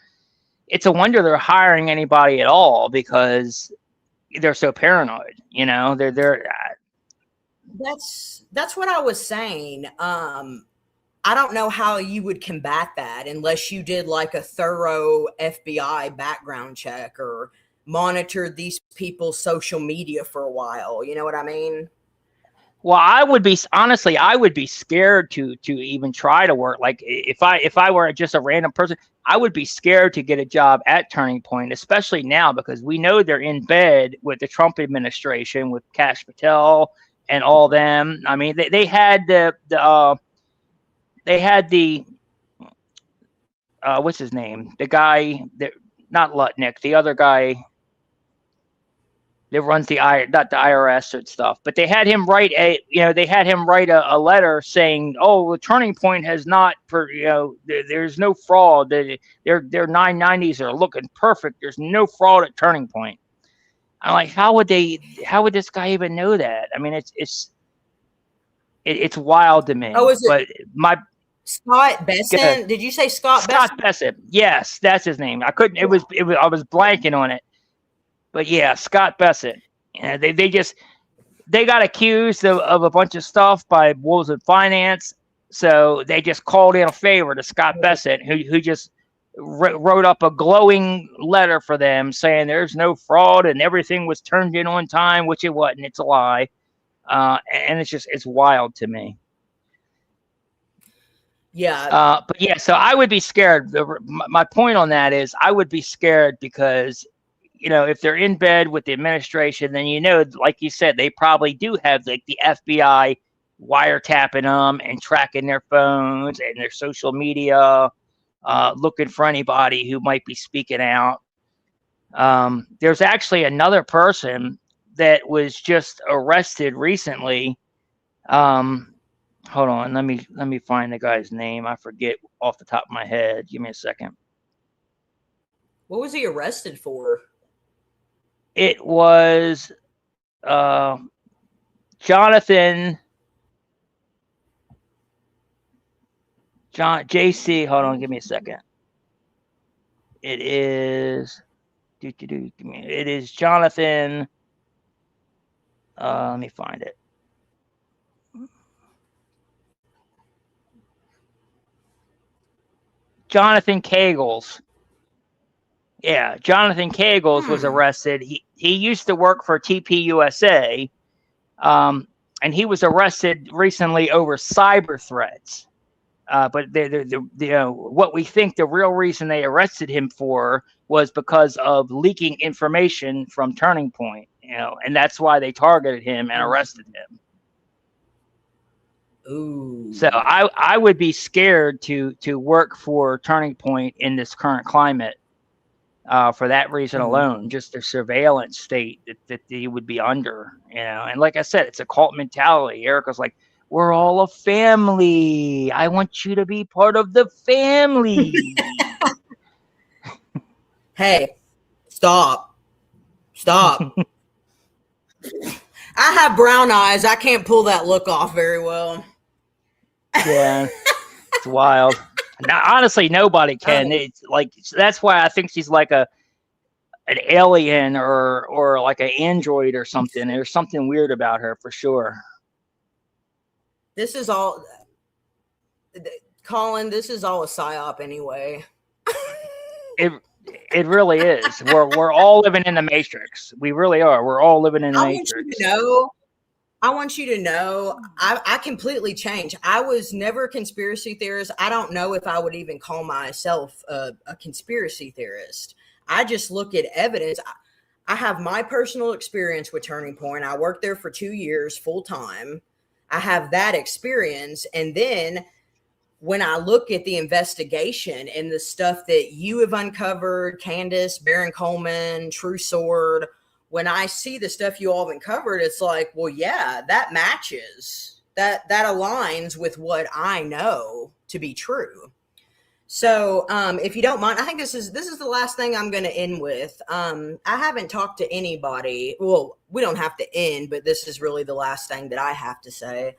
hiring anybody at all because they're so paranoid. You know, That's what I was saying. I don't know how you would combat that unless you did like a thorough FBI background check or monitored these people's social media for a while. You know what I mean? Well, I would be scared to even try to work. Like if I were just a random person, I would be scared to get a job at Turning Point, especially now because we know they're in bed with the Trump administration, with Kash Patel and all them. I mean, they had the what's his name? The guy that, not Lutnick, the other guy that runs not the IRS and stuff, but they had him write a letter saying, "Oh, the Turning Point has not, there's no fraud. Their 990s are looking perfect. There's no fraud at Turning Point." I'm like, how would this guy even know that? I mean, it's wild to me. Oh, is it? But Scott Besson? Did you say Scott Besson? Yes, that's his name. I couldn't. It was. I was blanking on it. But yeah, Scott Besson. They got accused of a bunch of stuff by Wolves of Finance, so they just called in a favor to Scott Besson, who just wrote up a glowing letter for them saying there's no fraud and everything was turned in on time, which it wasn't. It's a lie, and it's wild to me. Yeah. But yeah, so I would be scared. My point on that is I would be scared because, if they're in bed with the administration, then, like you said, they probably do have like the FBI wiretapping them and tracking their phones and their social media, looking for anybody who might be speaking out. There's actually another person that was just arrested recently. Hold on, let me find the guy's name. I forget off the top of my head. Give me a second. What was he arrested for? It was Jonathan JC. Hold on, give me a second. It is it is Jonathan. Let me find it. Jonathan Kegels. Yeah, Jonathan Kegels was arrested. He used to work for TPUSA, and he was arrested recently over cyber threats. But what we think the real reason they arrested him for was because of leaking information from Turning Point, and that's why they targeted him and arrested him. Ooh. So I would be scared to work for Turning Point in this current climate. For that reason alone, just the surveillance state that he would be under, and like I said, it's a cult mentality. Erica's like, we're all a family. I want you to be part of the family. Hey, stop. I have brown eyes. I can't pull that look off very well. Yeah, it's wild. Now, honestly, nobody can. It's like, that's why I think she's like an alien or like an android or something. There's something weird about her for sure. This is all, Colin, this is all a psyop anyway. It really is. We're all living in the Matrix. We really are. We're all living in the Matrix. I want you to know, I completely changed. I was never a conspiracy theorist. I don't know if I would even call myself a conspiracy theorist. I just look at evidence. I have my personal experience with Turning Point. I worked there for 2 years full time. I have that experience. And then when I look at the investigation and the stuff that you have uncovered, Candace, Baron Coleman, True Sword, when I see the stuff you all have uncovered, it's like, well, yeah, that matches. That aligns with what I know to be true. So if you don't mind, I think this is the last thing I'm going to end with. I haven't talked to anybody. Well, we don't have to end, but this is really the last thing that I have to say.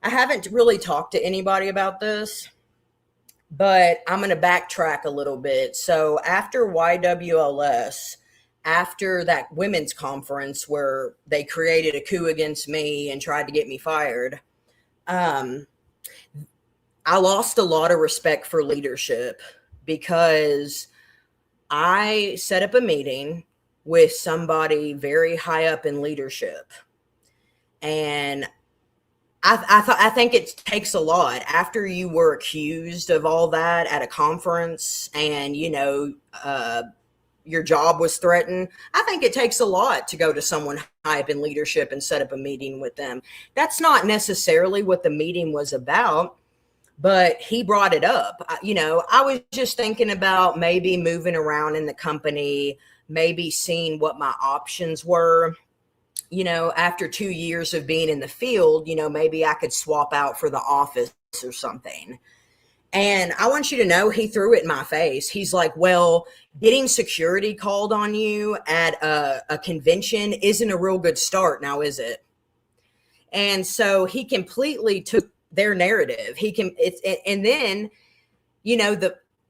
I haven't really talked to anybody about this, but I'm going to backtrack a little bit. So after YWLS, after that women's conference where they created a coup against me and tried to get me fired, I lost a lot of respect for leadership because I set up a meeting with somebody very high up in leadership. And I think it takes a lot after you were accused of all that at a conference and, you know, your job was threatened. I think it takes a lot to go to someone high up in leadership and set up a meeting with them. That's not necessarily what the meeting was about, but he brought it up. You know, I was just thinking about maybe moving around in the company, maybe seeing what my options were. You know, after 2 years of being in the field, you know, maybe I could swap out for the office or something. And I want you to know, he threw it in my face. He's like, well, getting security called on you at a convention isn't a real good start now, is it? And so he completely took their narrative. And then, you know,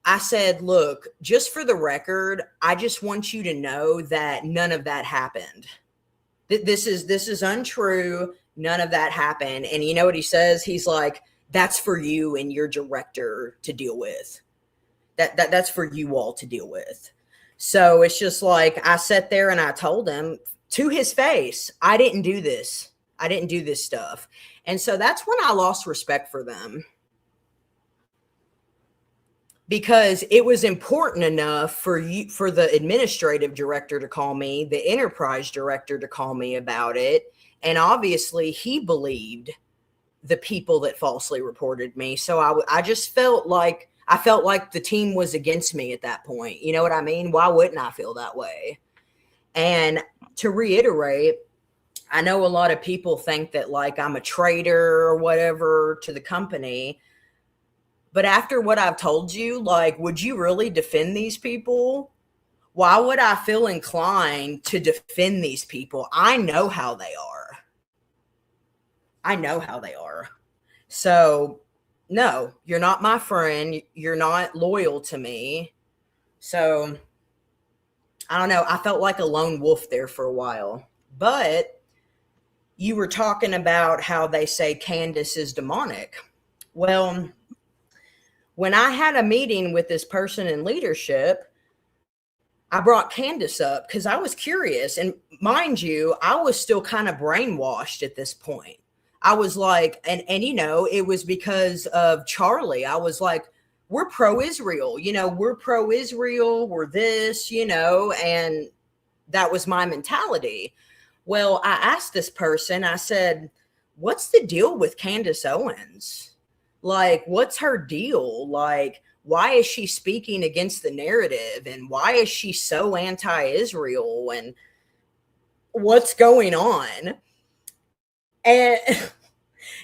I said, look, just for the record, I just want you to know that none of that happened. This is untrue. None of that happened. And you know what he says? He's like, that's for you and your director to deal with. That's for you all to deal with. So it's just like, I sat there and I told him to his face, I didn't do this. I didn't do this stuff. And so that's when I lost respect for them. Because it was important enough for the administrative director to call me, the enterprise director to call me about it. And obviously he believed the people that falsely reported me. So I just felt like the team was against me at that point. You know what I mean? Why wouldn't I feel that way? And to reiterate, I know a lot of people think that like I'm a traitor or whatever to the company. But after what I've told you, like, would you really defend these people? Why would I feel inclined to defend these people? I know how they are. I know how they are. So, no, you're not my friend. You're not loyal to me. So, I don't know. I felt like a lone wolf there for a while. But you were talking about how they say Candace is demonic. Well, when I had a meeting with this person in leadership, I brought Candace up because I was curious. And mind you, I was still kind of brainwashed at this point. I was like, and you know, it was because of Charlie. I was like, we're pro-Israel, you know, we're pro-Israel, we're this, you know, and that was my mentality. Well, I asked this person, I said, what's the deal with Candace Owens? Like, what's her deal? Like, why is she speaking against the narrative? And why is she so anti-Israel? And what's going on? And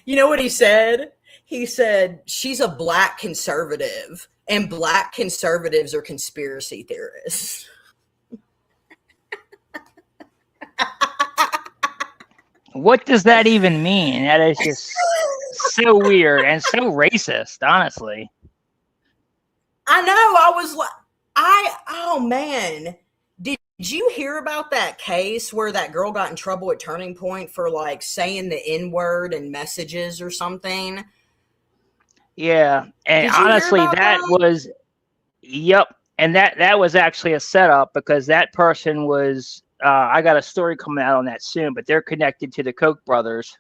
you know what he said? He said, she's a black conservative, and black conservatives are conspiracy theorists. What does that even mean? That is just so weird and so racist, honestly. I know. I was like, oh man, did you hear about that case where that girl got in trouble at Turning Point for like saying the N-word in messages or something? Yeah, and Did you hear honestly, about that that? was yep, and that was actually a setup because that person was. I got a story coming out on that soon, but they're connected to the Koch brothers,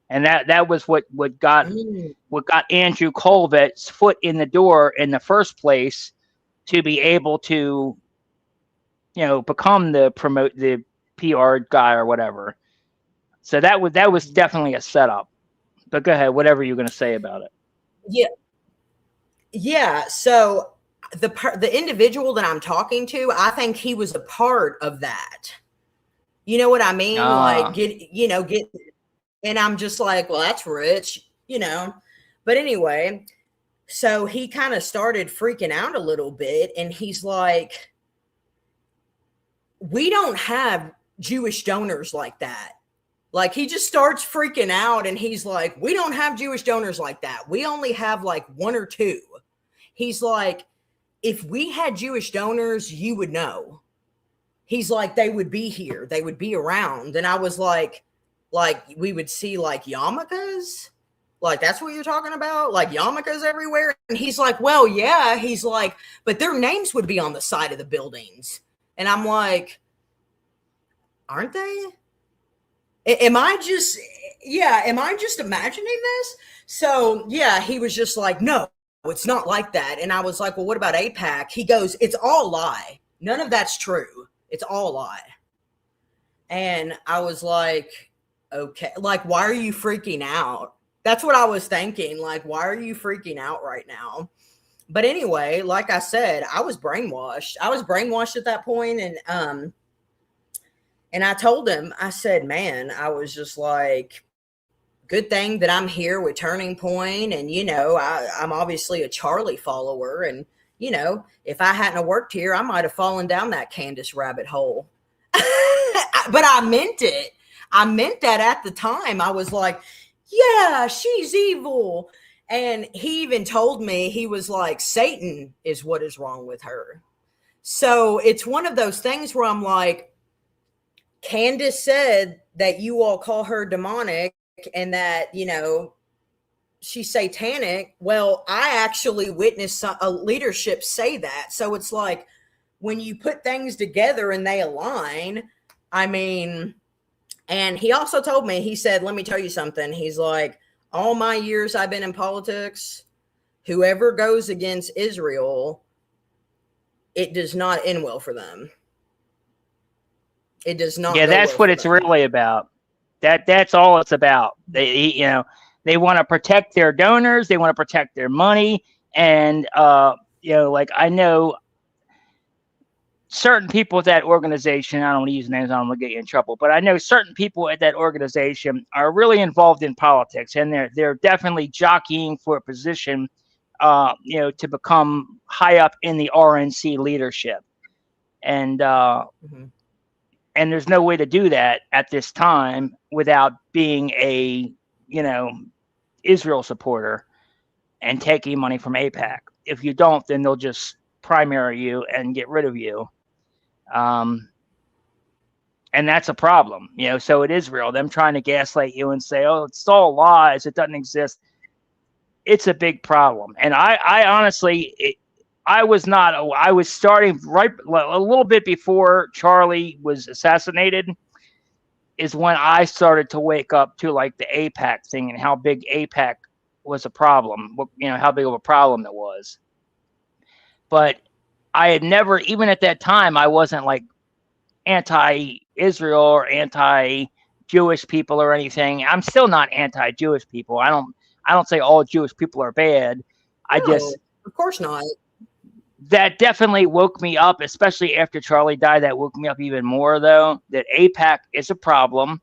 and that was Mm. what got Andrew Colvett's foot in the door in the first place to be able to become the PR guy or whatever. So that was definitely a setup. But go ahead, whatever you're going to say about it. Yeah. Yeah. So the individual that I'm talking to, I think he was a part of that. You know what I mean? Like Ah, get, and I'm just like, well, that's rich. But anyway, so he kind of started freaking out a little bit, and he's like, we don't have Jewish donors like that. Like he just starts freaking out and he's like, we don't have Jewish donors like that. We only have like one or two. He's like, if we had Jewish donors, you would know. He's like, they would be here. They would be around. And I was like we would see like yarmulkes. Like that's what you're talking about? Like yarmulkes everywhere. And he's like, well, yeah. He's like, but their names would be on the side of the buildings. And I'm like, aren't they? Am I just imagining this? So yeah, he was just like, no, it's not like that. And I was like, well, what about AIPAC? He goes, it's all lie. None of that's true. It's all lie. And I was like, okay, like, why are you freaking out? That's what I was thinking. Like, why are you freaking out right now? But anyway, like I said, I was brainwashed. I was brainwashed at that point, and I told him, I said, man, I was just like, good thing that I'm here with Turning Point. And, I'm obviously a Charlie follower. And, if I hadn't worked here, I might have fallen down that Candace rabbit hole. But I meant it. I meant that at the time. I was like, yeah, she's evil. And he even told me, he was like, Satan is what is wrong with her. So it's one of those things where I'm like, Candace said that you all call her demonic and that, she's satanic. Well, I actually witnessed a leadership say that. So it's like when you put things together and they align, I mean, and he also told me, he said, let me tell you something. He's like, all my years I've been in politics, whoever goes against Israel, it does not end well for them. It does not. yeah, go that's well what for it's them. really about. That's all it's about. They want to protect their donors. They want to protect their money, and like I know certain people at that organization. I don't want to use names. I don't want to get you in trouble, but I know certain people at that organization are really involved in politics, and they're definitely jockeying for a position, to become high up in the RNC leadership, and. Mm-hmm. And there's no way to do that at this time without being a Israel supporter and taking money from AIPAC. If you don't, then they'll just primary you and get rid of you, and that's a problem. So it is real. Them trying to gaslight you and say, oh, it's all lies, it doesn't exist. It's a big problem. And I honestly, I was starting right a little bit before Charlie was assassinated is when I started to wake up to like the AIPAC thing and how big AIPAC was a problem, how big of a problem it was. But I had never, even at that time, I wasn't like anti-Israel or anti-Jewish people or anything. I'm still not anti-Jewish people. I don't say all Jewish people are bad. I No, just, of course not. that definitely woke me up, especially after Charlie died. That woke me up even more, though, that AIPAC is a problem.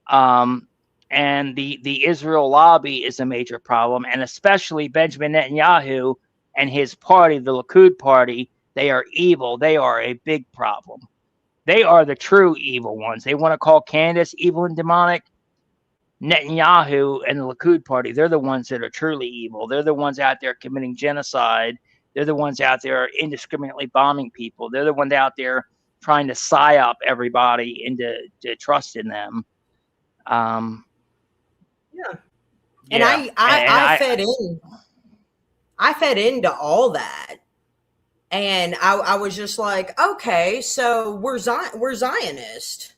And the Israel lobby is a major problem. And especially Benjamin Netanyahu and his party, the Likud party, they are evil. They are a big problem. They are the true evil ones. They want to call Candace evil and demonic. Netanyahu and the Likud party, they're the ones that are truly evil. They're the ones out there committing genocide. They're the ones out there indiscriminately bombing people. They're the ones out there trying to psyop everybody into trusting them. Yeah. And Yeah, I fed into all that. And I was just like, okay, so we're Zionist.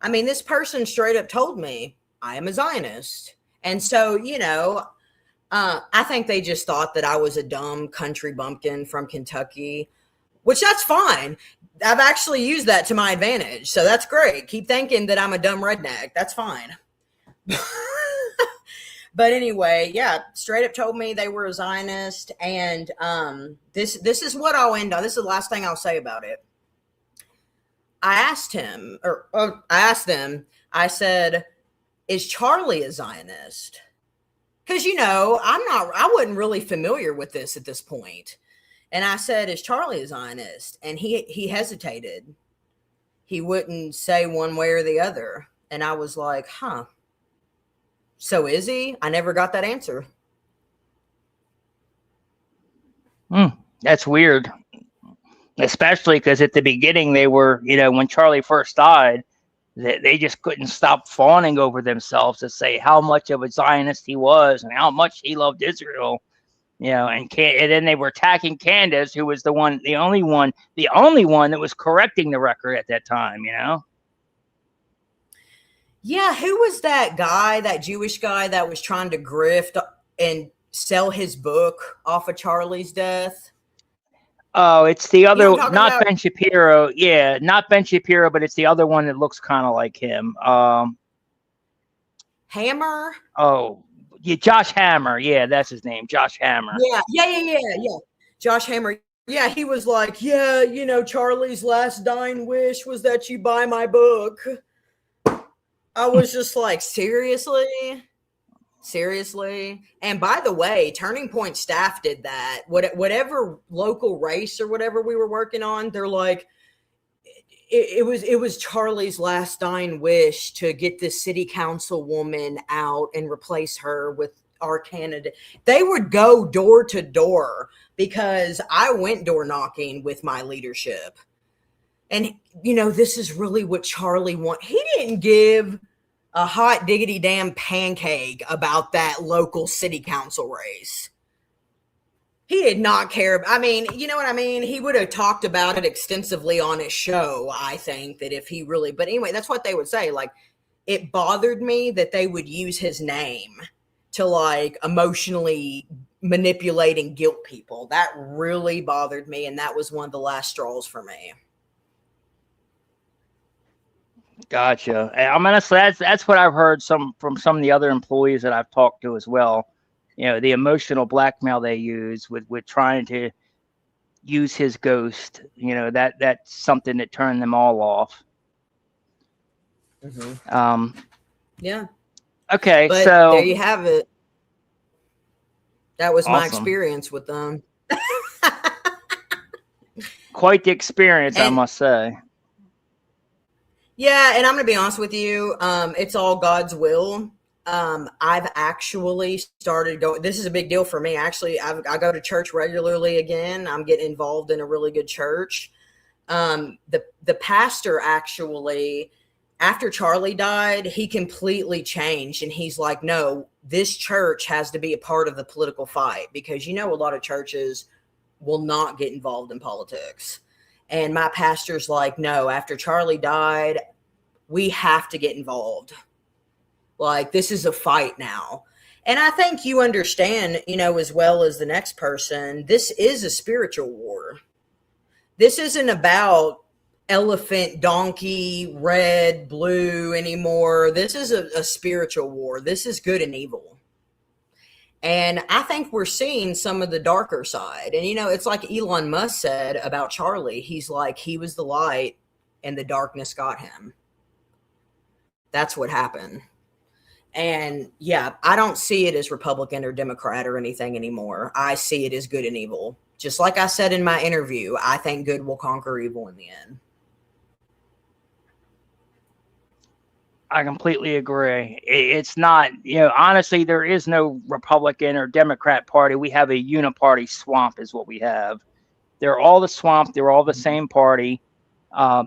I mean, this person straight up told me I am a Zionist. And so, I think they just thought that I was a dumb country bumpkin from Kentucky, which that's fine. I've actually used that to my advantage. So that's great. Keep thinking that I'm a dumb redneck. That's fine. But anyway, yeah, straight up told me they were a Zionist. And this is what I'll end on. This is the last thing I'll say about it. I asked them, I said, is Charlie a Zionist? Because, I wasn't really familiar with this at this point. And I said, is Charlie a Zionist? And he hesitated. He wouldn't say one way or the other. And I was like, huh. So is he? I never got that answer. That's weird. Especially because at the beginning they were, when Charlie first died, they just couldn't stop fawning over themselves to say how much of a Zionist he was and how much he loved Israel. And then they were attacking Candace, who was the only one that was correcting the record at that time, Yeah, who was that guy, that Jewish guy that was trying to grift and sell his book off of Charlie's death? Oh, it's the other, not Ben Shapiro. Yeah, not Ben Shapiro, but it's the other one that looks kind of like him. Hammer? Oh, yeah, Josh Hammer. Yeah, that's his name, Josh Hammer. Yeah. Josh Hammer. Yeah, he was like, yeah, Charlie's last dying wish was that you buy my book. I was just like, seriously? And by the way, Turning Point staff did that. Whatever local race or whatever we were working on, they're like, it was Charlie's last dying wish to get this city council woman out and replace her with our candidate. They would go door to door because I went door knocking with my leadership. And, this is really what Charlie wanted. He didn't give a hot diggity damn pancake about that local city council race. He did not care. I mean, you know what I mean? He would have talked about it extensively on his show, I think, that if he really, but anyway, that's what they would say. Like, it bothered me that they would use his name to like emotionally manipulate and guilt people. That really bothered me. And that was one of the last straws for me. Gotcha. I'm gonna say that's what I've heard from some of the other employees that I've talked to as well. The emotional blackmail they use with trying to use his ghost. That's something that turned them all off. Mm-hmm. Yeah. Okay, but so there you have it. That was awesome. My experience with them. Quite the experience, I must say. Yeah, and I'm going to be honest with you. It's all God's will. I've actually started going. This is a big deal for me. Actually, I go to church regularly again. I'm getting involved in a really good church. The pastor actually, after Charlie died, he completely changed. And he's like, no, this church has to be a part of the political fight because, a lot of churches will not get involved in politics. And my pastor's like, no, after Charlie died, we have to get involved. Like, this is a fight now. And I think you understand, as well as the next person, this is a spiritual war. This isn't about elephant, donkey, red, blue anymore. This is a spiritual war. This is good and evil. And I think we're seeing some of the darker side. And, it's like Elon Musk said about Charlie. He's like, he was the light and the darkness got him. That's what happened. And yeah, I don't see it as Republican or Democrat or anything anymore. I see it as good and evil. Just like I said in my interview, I think good will conquer evil in the end. I completely agree. It's not, honestly, there is no Republican or Democrat party. We have a uniparty swamp is what we have. They're all the swamp. They're all the same party.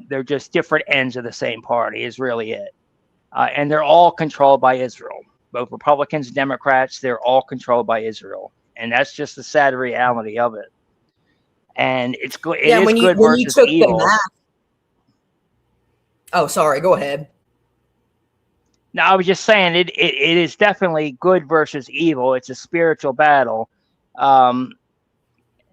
They're just different ends of the same party is really it. And they're all controlled by Israel. Both Republicans and Democrats, they're all controlled by Israel. And that's just the sad reality of it. And it's good. It Yeah, is good when you versus took the evil. math. Oh, sorry. Go ahead. No, I was just saying it is definitely good versus evil. It's a spiritual battle. Um,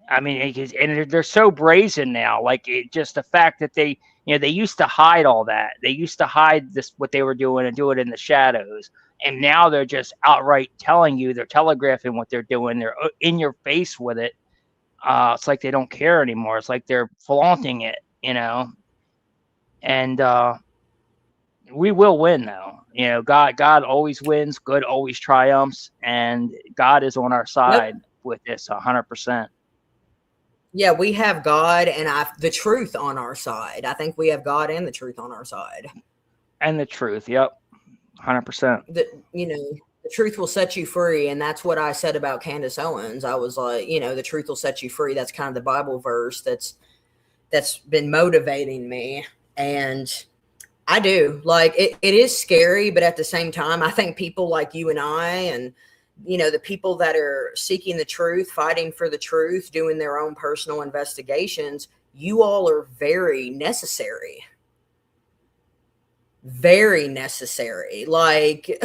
I mean, and they're so brazen now. Like just the fact that they used to hide all that. They used to hide this what they were doing and do it in the shadows. And now they're just outright telling you. They're telegraphing what they're doing. They're in your face with it. It's like they don't care anymore. It's like they're flaunting it, And we will win, though. God always wins. Good always triumphs, and God is on our side with this 100%. Yeah, we have God and the truth on our side. I think we have God and the truth on our side. And the truth, yep, 100%. The truth will set you free, and that's what I said about Candace Owens. I was like, the truth will set you free. That's kind of the Bible verse that's been motivating me, and I do like it is scary, but at the same time, I think people like you and I, and the people that are seeking the truth, fighting for the truth, doing their own personal investigations, you all are very necessary. Very necessary. Like,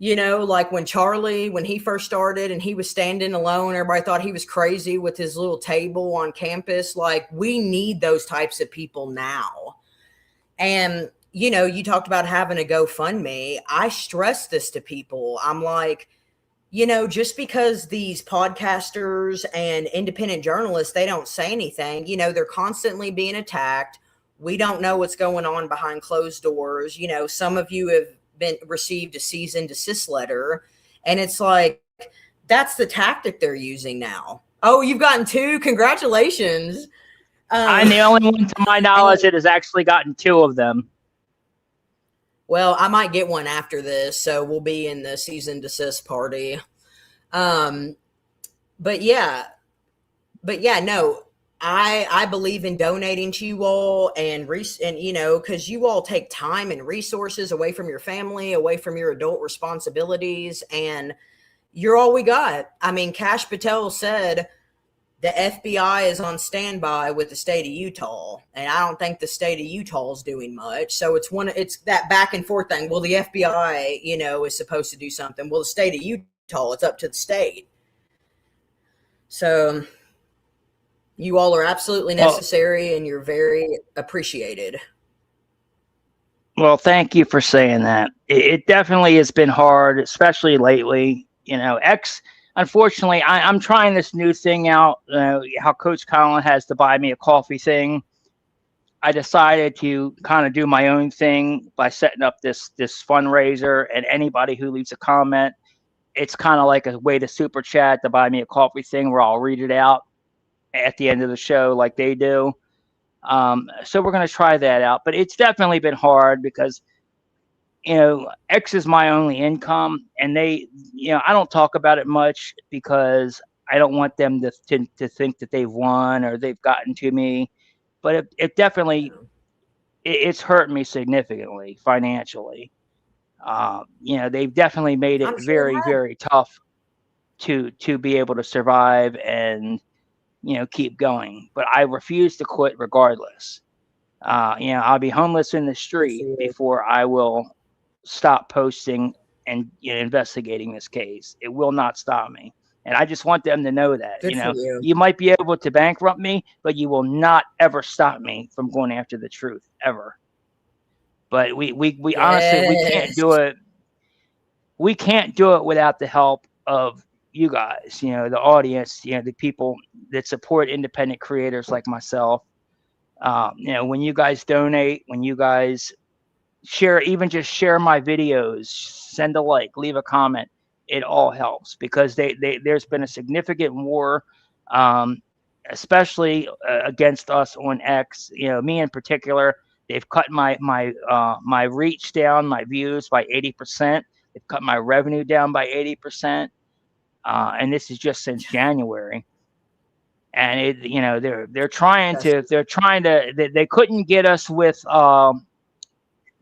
like when he first started and he was standing alone, everybody thought he was crazy with his little table on campus. Like, we need those types of people now. And, you talked about having a GoFundMe. I stress this to people. I'm like, just because these podcasters and independent journalists, they don't say anything, they're constantly being attacked. We don't know what's going on behind closed doors. Some of you have received a cease and desist letter, and it's like, that's the tactic they're using now. Oh, you've gotten 2. Congratulations. I'm the only one, to my knowledge, that has actually gotten 2 of them. Well, I might get one after this, so we'll be in the cease and desist party. But yeah, no, I believe in donating to you all and because you all take time and resources away from your family, away from your adult responsibilities, and you're all we got. I mean, Kash Patel said the FBI is on standby with the state of Utah, and I don't think the state of Utah is doing much. So it's that back and forth thing. Well, the FBI, is supposed to do something. Well, the state of Utah, it's up to the state. So you all are absolutely necessary, and you're very appreciated. Well, thank you for saying that. It definitely has been hard, especially lately. Unfortunately, I'm trying this new thing out, how Coach Colin has the buy me a coffee thing. I decided to kind of do my own thing by setting up this fundraiser, and anybody who leaves a comment, it's kind of like a way to super chat, the buy me a coffee thing, where I'll read it out at the end of the show like they do. So we're going to try that out, but it's definitely been hard because X is my only income, and they, I don't talk about it much because I don't want them to think that they've won or they've gotten to me. But it definitely, it's hurt me significantly financially. They've definitely made it very, very tough to be able to survive and, keep going. But I refuse to quit regardless. I'll be homeless in the street before I will stop posting and investigating this case. It will not stop me. And I just want them to know that, you might be able to bankrupt me, but you will not ever stop me from going after the truth ever. But we honestly, we can't do it. We can't do it without the help of you guys, the audience, the people that support independent creators like myself. When you guys donate, when you guys share, even just share my videos, send a like, leave a comment, it all helps because there's been a significant war, especially against us on X. Me in particular, they've cut my reach down, my views by 80%. They've cut my revenue down by 80%, and this is just since January. and they're trying to they couldn't get us with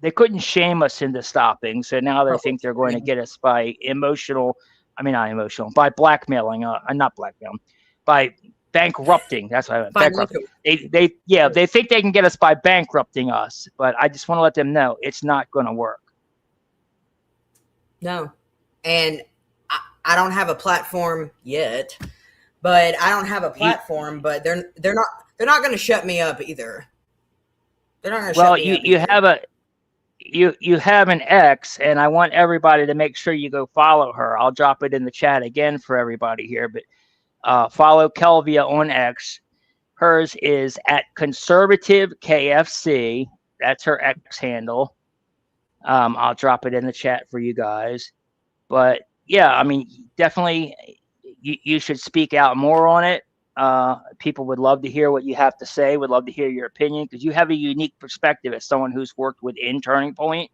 they couldn't shame us into stopping, so now they think they're going to get us by not emotional, by blackmailing, not blackmailing, by bankrupting. That's what I meant, bankrupt. They think they can get us by bankrupting us, but I just want to let them know it's not going to work. No, and I don't have a platform yet, but I don't have a platform, but they're not going to shut me up either. They're not going to shut me up. You have an X, and I want everybody to make sure you go follow her. I'll drop it in the chat again for everybody here, but follow Kelia on X. Hers is at Conservative KFC. That's her X handle. I'll drop it in the chat for you guys. But yeah, I mean, definitely you should speak out more on it. People would love to hear what you have to say, would love to hear your opinion, because you have a unique perspective as someone who's worked within Turning Point.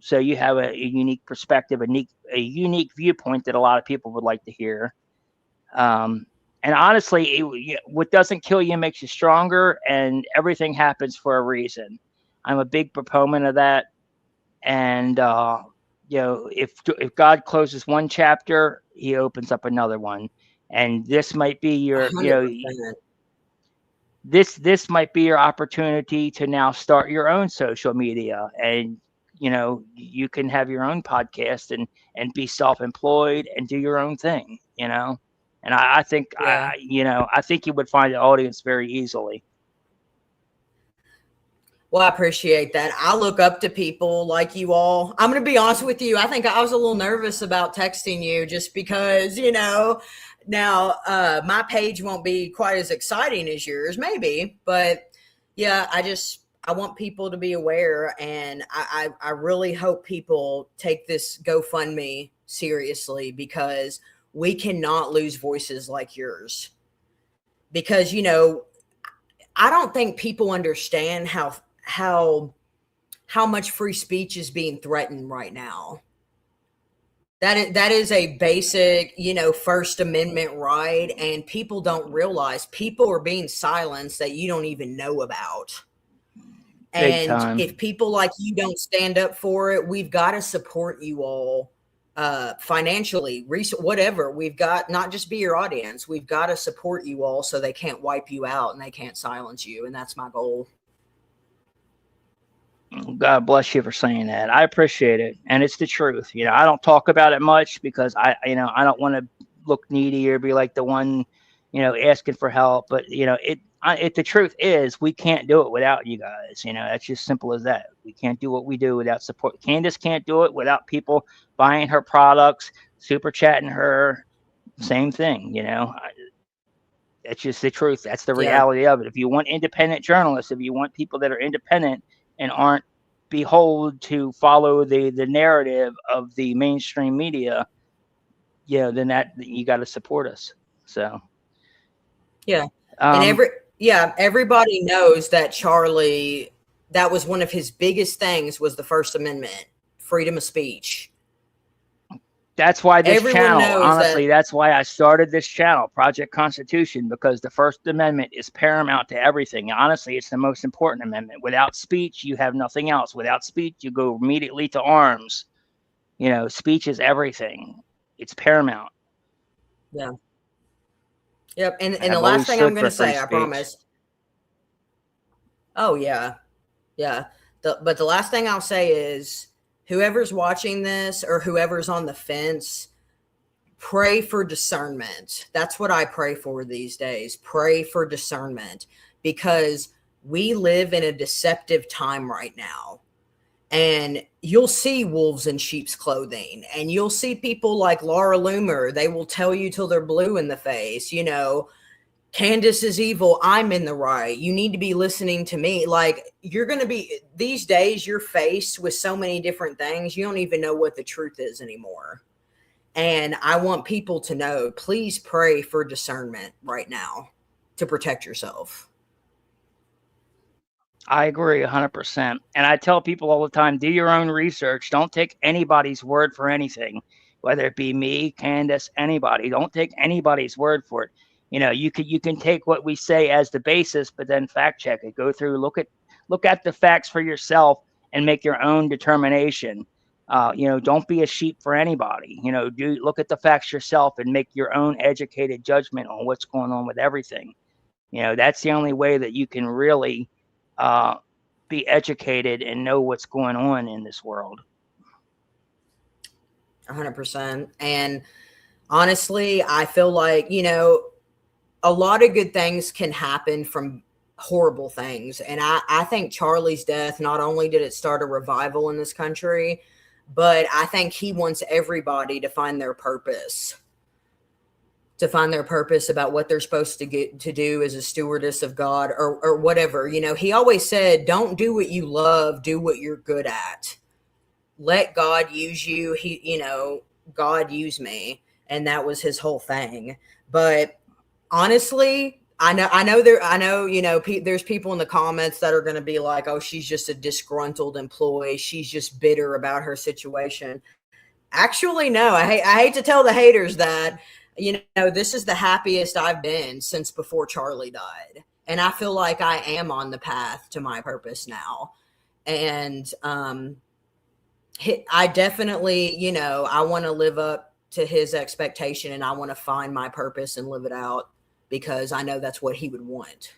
So you have a unique perspective, a unique viewpoint that a lot of people would like to hear. And honestly, what doesn't kill you makes you stronger, and everything happens for a reason. I'm a big proponent of that. And, if God closes one chapter, he opens up another one. And this might be your, 100%. This might be your opportunity to now start your own social media, and you can have your own podcast and be self-employed and do your own thing, And I think I think you would find the audience very easily. Well, I appreciate that. I look up to people like you all. I'm going to be honest with you. I think I was a little nervous about texting you just because, now my page won't be quite as exciting as yours, maybe. But yeah, I want people to be aware. And I really hope people take this GoFundMe seriously, because we cannot lose voices like yours. Because, I don't think people understand how much free speech is being threatened right now. That is a basic, First Amendment right, and people don't realize people are being silenced that you don't even know about. And if people like you don't stand up for it, we've got to support you all financially, whatever. We've got not just be your audience. We've got to support you all so they can't wipe you out and they can't silence you. And that's my goal. God bless you for saying that. I appreciate it. And it's the truth. I don't talk about it much because I don't want to look needy or be like the one, asking for help. But, the truth is we can't do it without you guys. That's just simple as that. We can't do what we do without support. Candace can't do it without people buying her products, super chatting her. Same thing, It's just the truth. That's the reality of it. If you want independent journalists, if you want people that are independent and aren't beholden to follow the narrative of the mainstream media, then that you got to support us. So, yeah. And everybody knows that Charlie, that was one of his biggest things, was the First Amendment, freedom of speech. That's why this channel, honestly, that's why I started this channel, Project Constitution, because the First Amendment is paramount to everything. Honestly, it's the most important amendment. Without speech, you have nothing else. Without speech, you go immediately to arms. Speech is everything. It's paramount. Yeah. Yep. And the last thing I'm going to say, I promise. Oh, yeah. Yeah. But the last thing I'll say is, whoever's watching this or whoever's on the fence, pray for discernment. That's what I pray for these days. Pray for discernment, because we live in a deceptive time right now. And you'll see wolves in sheep's clothing, and you'll see people like Laura Loomer. They will tell you till they're blue in the face, Candace is evil. I'm in the right. You need to be listening to me. Like, you're going to be, these days, you're faced with so many different things. You don't even know what the truth is anymore. And I want people to know, please pray for discernment right now to protect yourself. I agree 100%. And I tell people all the time, do your own research. Don't take anybody's word for anything, whether it be me, Candace, anybody. Don't take anybody's word for it. You can take what we say as the basis, but then fact check it. Go through, look at the facts for yourself, and make your own determination. Don't be a sheep for anybody. Look at the facts yourself and make your own educated judgment on what's going on with everything. That's the only way that you can really be educated and know what's going on in this world. 100%. And honestly, I feel like, a lot of good things can happen from horrible things. And I think Charlie's death, not only did it start a revival in this country, but I think he wants everybody to find their purpose. About what they're supposed to get to do as a stewardess of God or whatever. He always said, don't do what you love, do what you're good at. Let God use you. God use me. And that was his whole thing. But honestly, I know there's people in the comments that are going to be like, oh, she's just a disgruntled employee. She's just bitter about her situation. Actually, no, I hate to tell the haters that, this is the happiest I've been since before Charlie died. And I feel like I am on the path to my purpose now. And I definitely, I want to live up to his expectation, and I want to find my purpose and live it out because I know that's what he would want.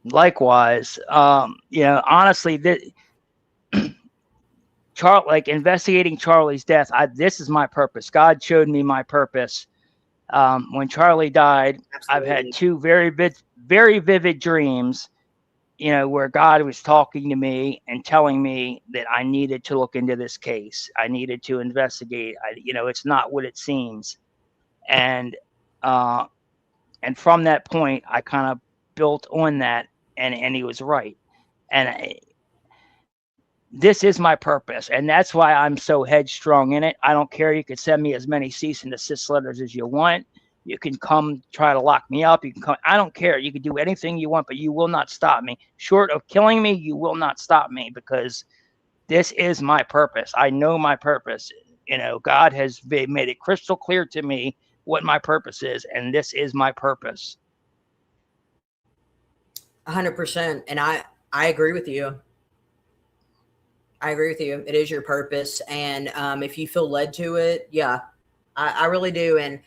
Likewise, honestly, like investigating Charlie's death, this is my purpose. God showed me my purpose. When Charlie died, absolutely. I've had two very vivid dreams, where God was talking to me and telling me that I needed to look into this case. I needed to investigate. It's not what it seems. And from that point, I kind of built on that, and he was right. And this is my purpose, and that's why I'm so headstrong in it. I don't care. You can send me as many cease and desist letters as you want. You can come try to lock me up. You can come. I don't care. You can do anything you want, but you will not stop me. Short of killing me, you will not stop me, because this is my purpose. I know my purpose. God has made it crystal clear to me what my purpose is, and this is my purpose. 100%. And I agree with you. It is your purpose. And if you feel led to it, yeah, I really do. And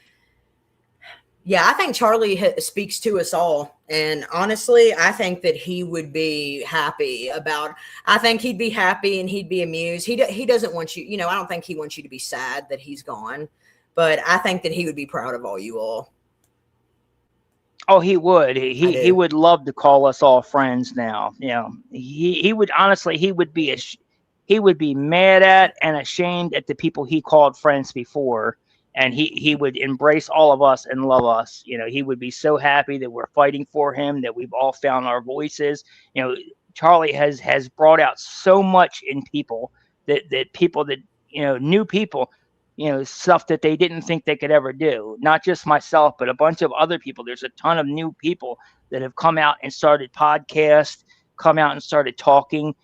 yeah, I think Charlie speaks to us all. And honestly, I think that he would be happy I think he'd be happy and he'd be amused. He doesn't want you, I don't think he wants you to be sad that he's gone, but I think that he would be proud of all you all. Oh, he would. He would love to call us all friends now. He would, honestly, he would be mad at and ashamed at the people he called friends before. And he would embrace all of us and love us. He would be so happy that we're fighting for him, that we've all found our voices. Charlie has brought out so much in people that people that, new people, stuff that they didn't think they could ever do. Not just myself, but a bunch of other people. There's a ton of new people that have come out and started podcasts, come out and started talking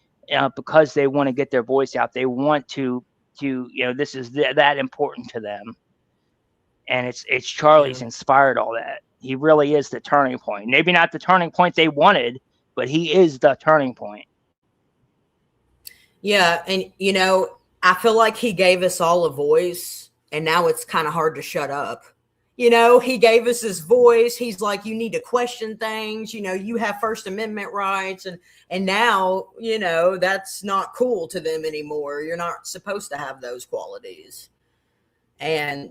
because they want to get their voice out. They want to this is that important to them. And it's Charlie's inspired all that. He really is the turning point. Maybe not the turning point they wanted, but he is the turning point. Yeah. And, I feel like he gave us all a voice, and now it's kind of hard to shut up. He gave us his voice. He's like, you need to question things. You have First Amendment rights. And now, that's not cool to them anymore. You're not supposed to have those qualities. And,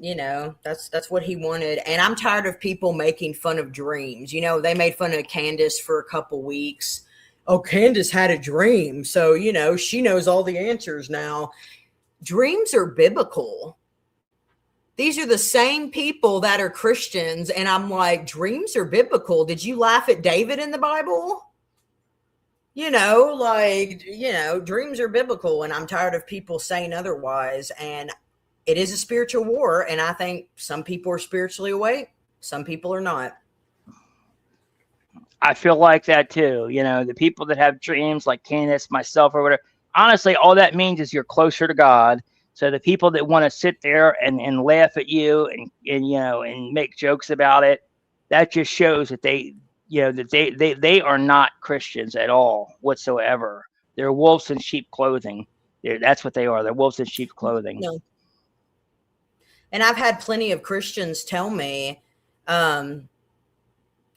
that's what he wanted. And I'm tired of people making fun of dreams. They made fun of Candace for a couple weeks. Oh, Candace had a dream. So, she knows all the answers now. Dreams are biblical. These are the same people that are Christians. And I'm like, dreams are biblical. Did you laugh at David in the Bible? Dreams are biblical. And I'm tired of people saying otherwise. And it is a spiritual war, and I think some people are spiritually awake, some people are not. I feel like that too. The people that have dreams like Candace, myself, or whatever, honestly, all that means is you're closer to God. So the people that want to sit there and laugh at you and make jokes about it, that just shows that they are not Christians at all whatsoever. They're wolves in sheep clothing. That's what they are. They're wolves in sheep clothing. No. And I've had plenty of Christians tell me, I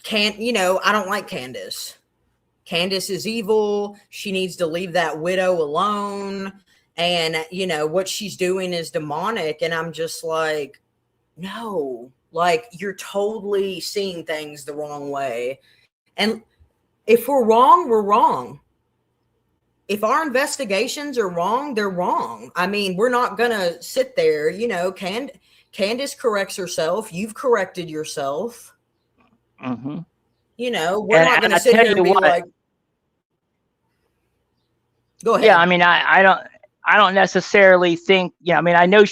don't like Candace. Candace is evil. She needs to leave that widow alone. And, what she's doing is demonic. And I'm just like, no, like, you're totally seeing things the wrong way. And if we're wrong, we're wrong. If our investigations are wrong, they're wrong. I mean, we're not going to sit there, Candace corrects herself. You've corrected yourself. Mm-hmm. We're not going to sit here and be like, go ahead. Yeah, I mean, I don't necessarily think, I know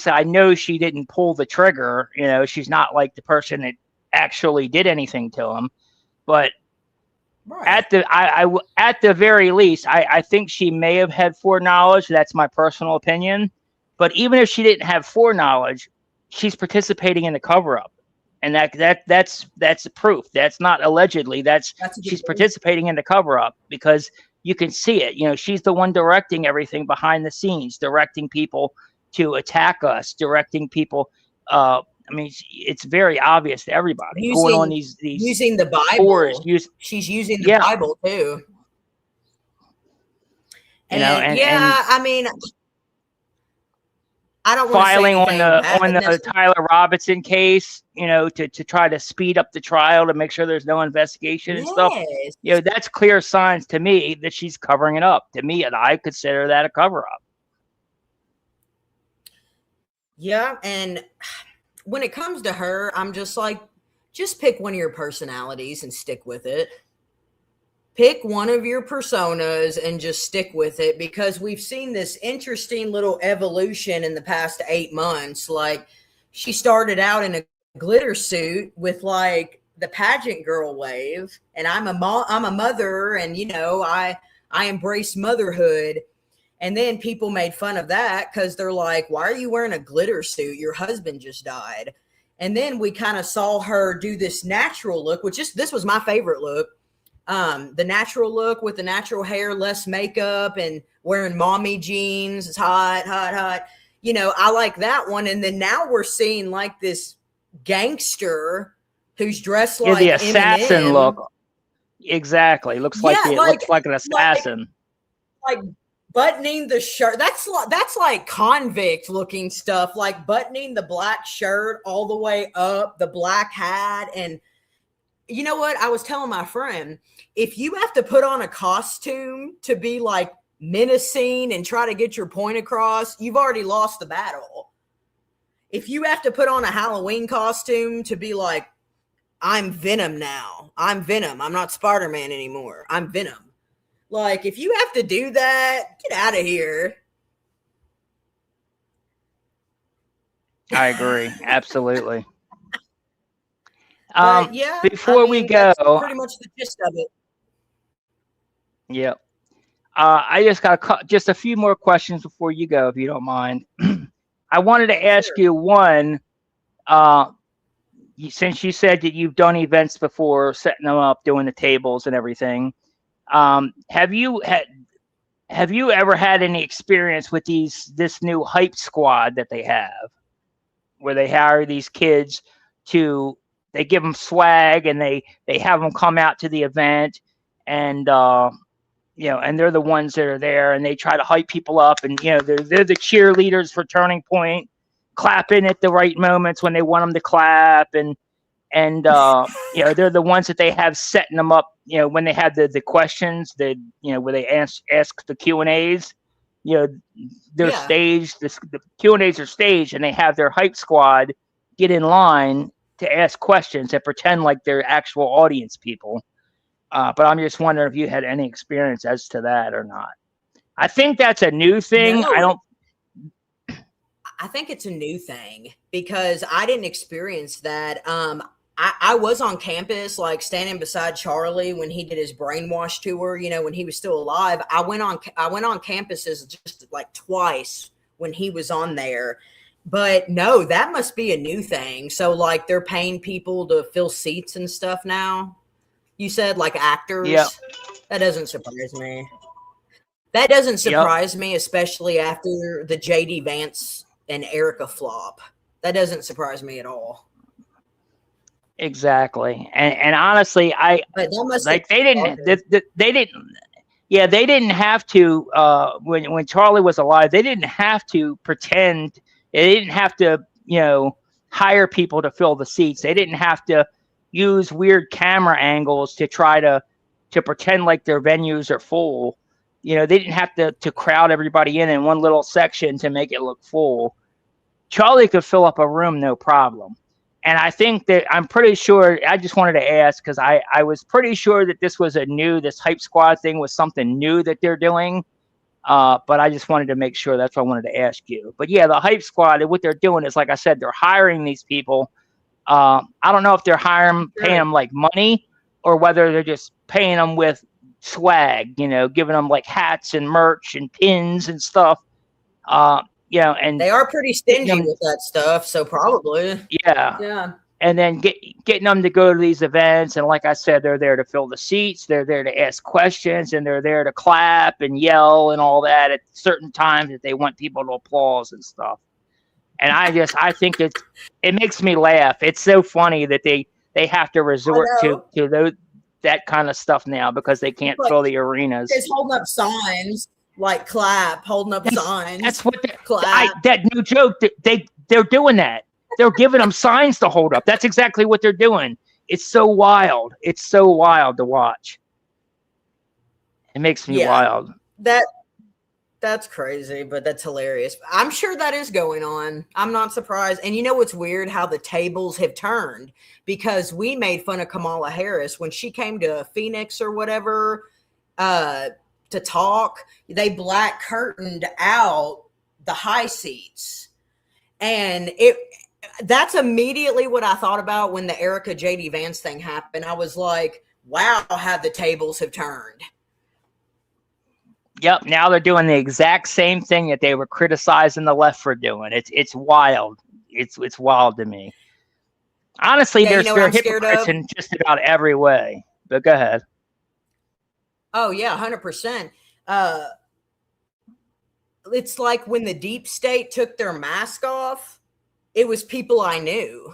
I know she didn't pull the trigger. She's not like the person that actually did anything to him. But right. At the very least, I think she may have had foreknowledge. That's my personal opinion. But even if she didn't have foreknowledge, she's participating in the cover-up. And that's proof. That's not allegedly. She's participating in the cover-up because you can see it. She's the one directing everything behind the scenes, directing people to attack us, directing people. It's very obvious to everybody going on these using the Bible. She's using the Bible too. I don't want filing on the Tyler Robinson case, to try to speed up the trial to make sure there's no investigation and stuff. That's clear signs to me that she's covering it up. To me, and I consider that a cover up. Yeah, and when it comes to her, I'm just like, just pick one of your personalities and stick with it. Pick one of your personas and just stick with it, because we've seen this interesting little evolution in the past 8 months. Like, she started out in a glitter suit with like the pageant girl wave, and I'm a mother, and I embrace motherhood. And then people made fun of that because they're like, why are you wearing a glitter suit? Your husband just died. And then we kind of saw her do this natural look, this was my favorite look. The natural look with the natural hair, less makeup, and wearing mommy jeans. It's hot, hot, hot. I like that one. And then now we're seeing like this gangster who's dressed like the assassin Eminem. Look. Exactly. Looks like an assassin. Like buttoning the shirt. That's like convict looking stuff, like buttoning the black shirt all the way up, the black hat. And you know what? I was telling my friend, if you have to put on a costume to be like menacing and try to get your point across, you've already lost the battle. If you have to put on a Halloween costume to be like, I'm Venom now. I'm Venom. I'm not Spider-Man anymore. I'm Venom. Like, if you have to do that, get out of here. I agree. Absolutely. Before we go, that's pretty much the gist of it. Yeah. I just got just a few more questions before you go, if you don't mind. I wanted to ask you one. Since you said that you've done events before, setting them up, doing the tables and everything, have you ever had any experience with this new hype squad that they have, where they hire these kids they give them swag and they have them come out to the event, and and they're the ones that are there and they try to hype people up, and they're the cheerleaders for Turning Point, clapping at the right moments when they want them to clap, and they're the ones that they have setting them up, when they have the questions that where they ask the Q&As, they're staged, the Q&As are staged, and they have their hype squad get in line to ask questions and pretend like they're actual audience people. But I'm just wondering if you had any experience as to that or not. I think that's a new thing. No. I think it's a new thing because I didn't experience that. I was on campus, like standing beside Charlie when he did his brainwash tour, when he was still alive. I went on campuses just like twice when he was on there. But no, that must be a new thing. So like they're paying people to fill seats and stuff now. You said like actors. Yep. That doesn't surprise me. That doesn't Yep. surprise me, especially after the JD Vance and Erica flop. That doesn't surprise me at all. Exactly. And honestly, I But that must like they didn't yeah, they didn't have to when Charlie was alive, they didn't have to pretend, they didn't have to, hire people to fill the seats. They didn't have to use weird camera angles to try to pretend like their venues are full. They didn't have to crowd everybody in one little section to make it look full. Charlie could fill up a room no problem. And I think that I'm pretty sure, I just wanted to ask, because I was pretty sure that this Hype Squad thing was something new that they're doing. But I just wanted to make sure. That's why I wanted to ask you. But yeah, the Hype Squad, what they're doing is, like I said, they're hiring these people. I don't know if they're paying them like money, or whether they're just paying them with swag, giving them like hats and merch and pins and stuff. And they are pretty stingy with that stuff, so probably. Yeah. And then getting them to go to these events, and like I said, they're there to fill the seats, they're there to ask questions, and they're there to clap and yell and all that at certain times that they want people to applause and stuff. And I think it makes me laugh. It's so funny that they have to resort to that kind of stuff now because they can't fill the arenas. Just holding up signs. Like clap, holding up signs. That's what that new joke. They're doing that. They're giving them signs to hold up. That's exactly what they're doing. It's so wild. It's so wild to watch. It makes me wild. That's crazy, but that's hilarious. I'm sure that is going on. I'm not surprised. And you know what's weird? How the tables have turned, because we made fun of Kamala Harris when she came to Phoenix or whatever. To talk, they black curtained out the high seats. And that's immediately what I thought about when the Erica JD Vance thing happened. I was like, wow, how the tables have turned. Yep. Now they're doing the exact same thing that they were criticizing the left for doing. It's wild. It's wild to me. Honestly, they're hypocrites in just about every way. But go ahead. Oh, yeah, 100%. It's like when the deep state took their mask off, it was people I knew.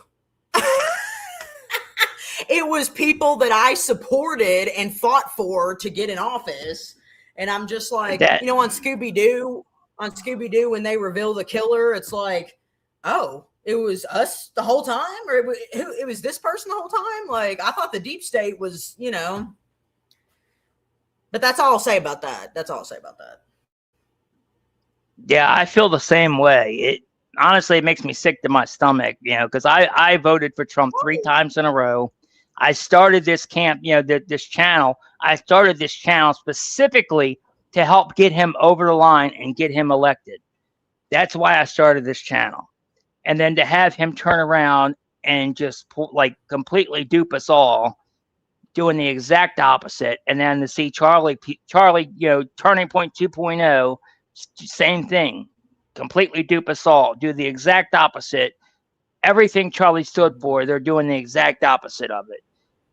It was people that I supported and fought for to get in office. And I'm just like, on Scooby-Doo, when they reveal the killer, it's like, oh, it was us the whole time? Or it was this person the whole time? Like, I thought the deep state was, But that's all I'll say about that. Yeah, I feel the same way. Honestly, it makes me sick to my stomach, because I voted for Trump 3 times in a row. I started this this channel. I started this channel specifically to help get him over the line and get him elected. That's why I started this channel. And then to have him turn around and just completely dupe us all, doing the exact opposite, and then to see Charlie, Turning Point 2.0, same thing, completely dupe us all, do the exact opposite. Everything Charlie stood for, they're doing the exact opposite of it,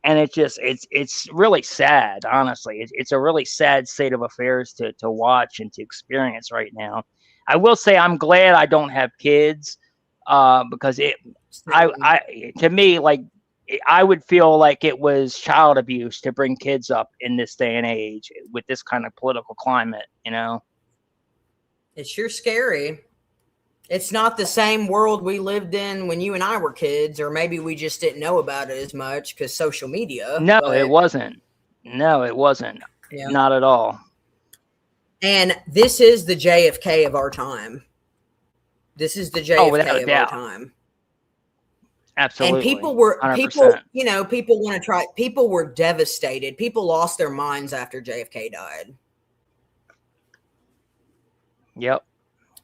and it's really sad. Honestly, it's a really sad state of affairs to watch and to experience right now. I will say I'm glad I don't have kids, because to me, like, I would feel like it was child abuse to bring kids up in this day and age with this kind of political climate, It's sure scary. It's not the same world we lived in when you and I were kids, or maybe we just didn't know about it as much because social media. No, it wasn't. No, it wasn't. Yeah. Not at all. And this is the JFK of our time. This is the JFK of our time. Absolutely. And people were 100%. People were devastated. People lost their minds after JFK died. Yep.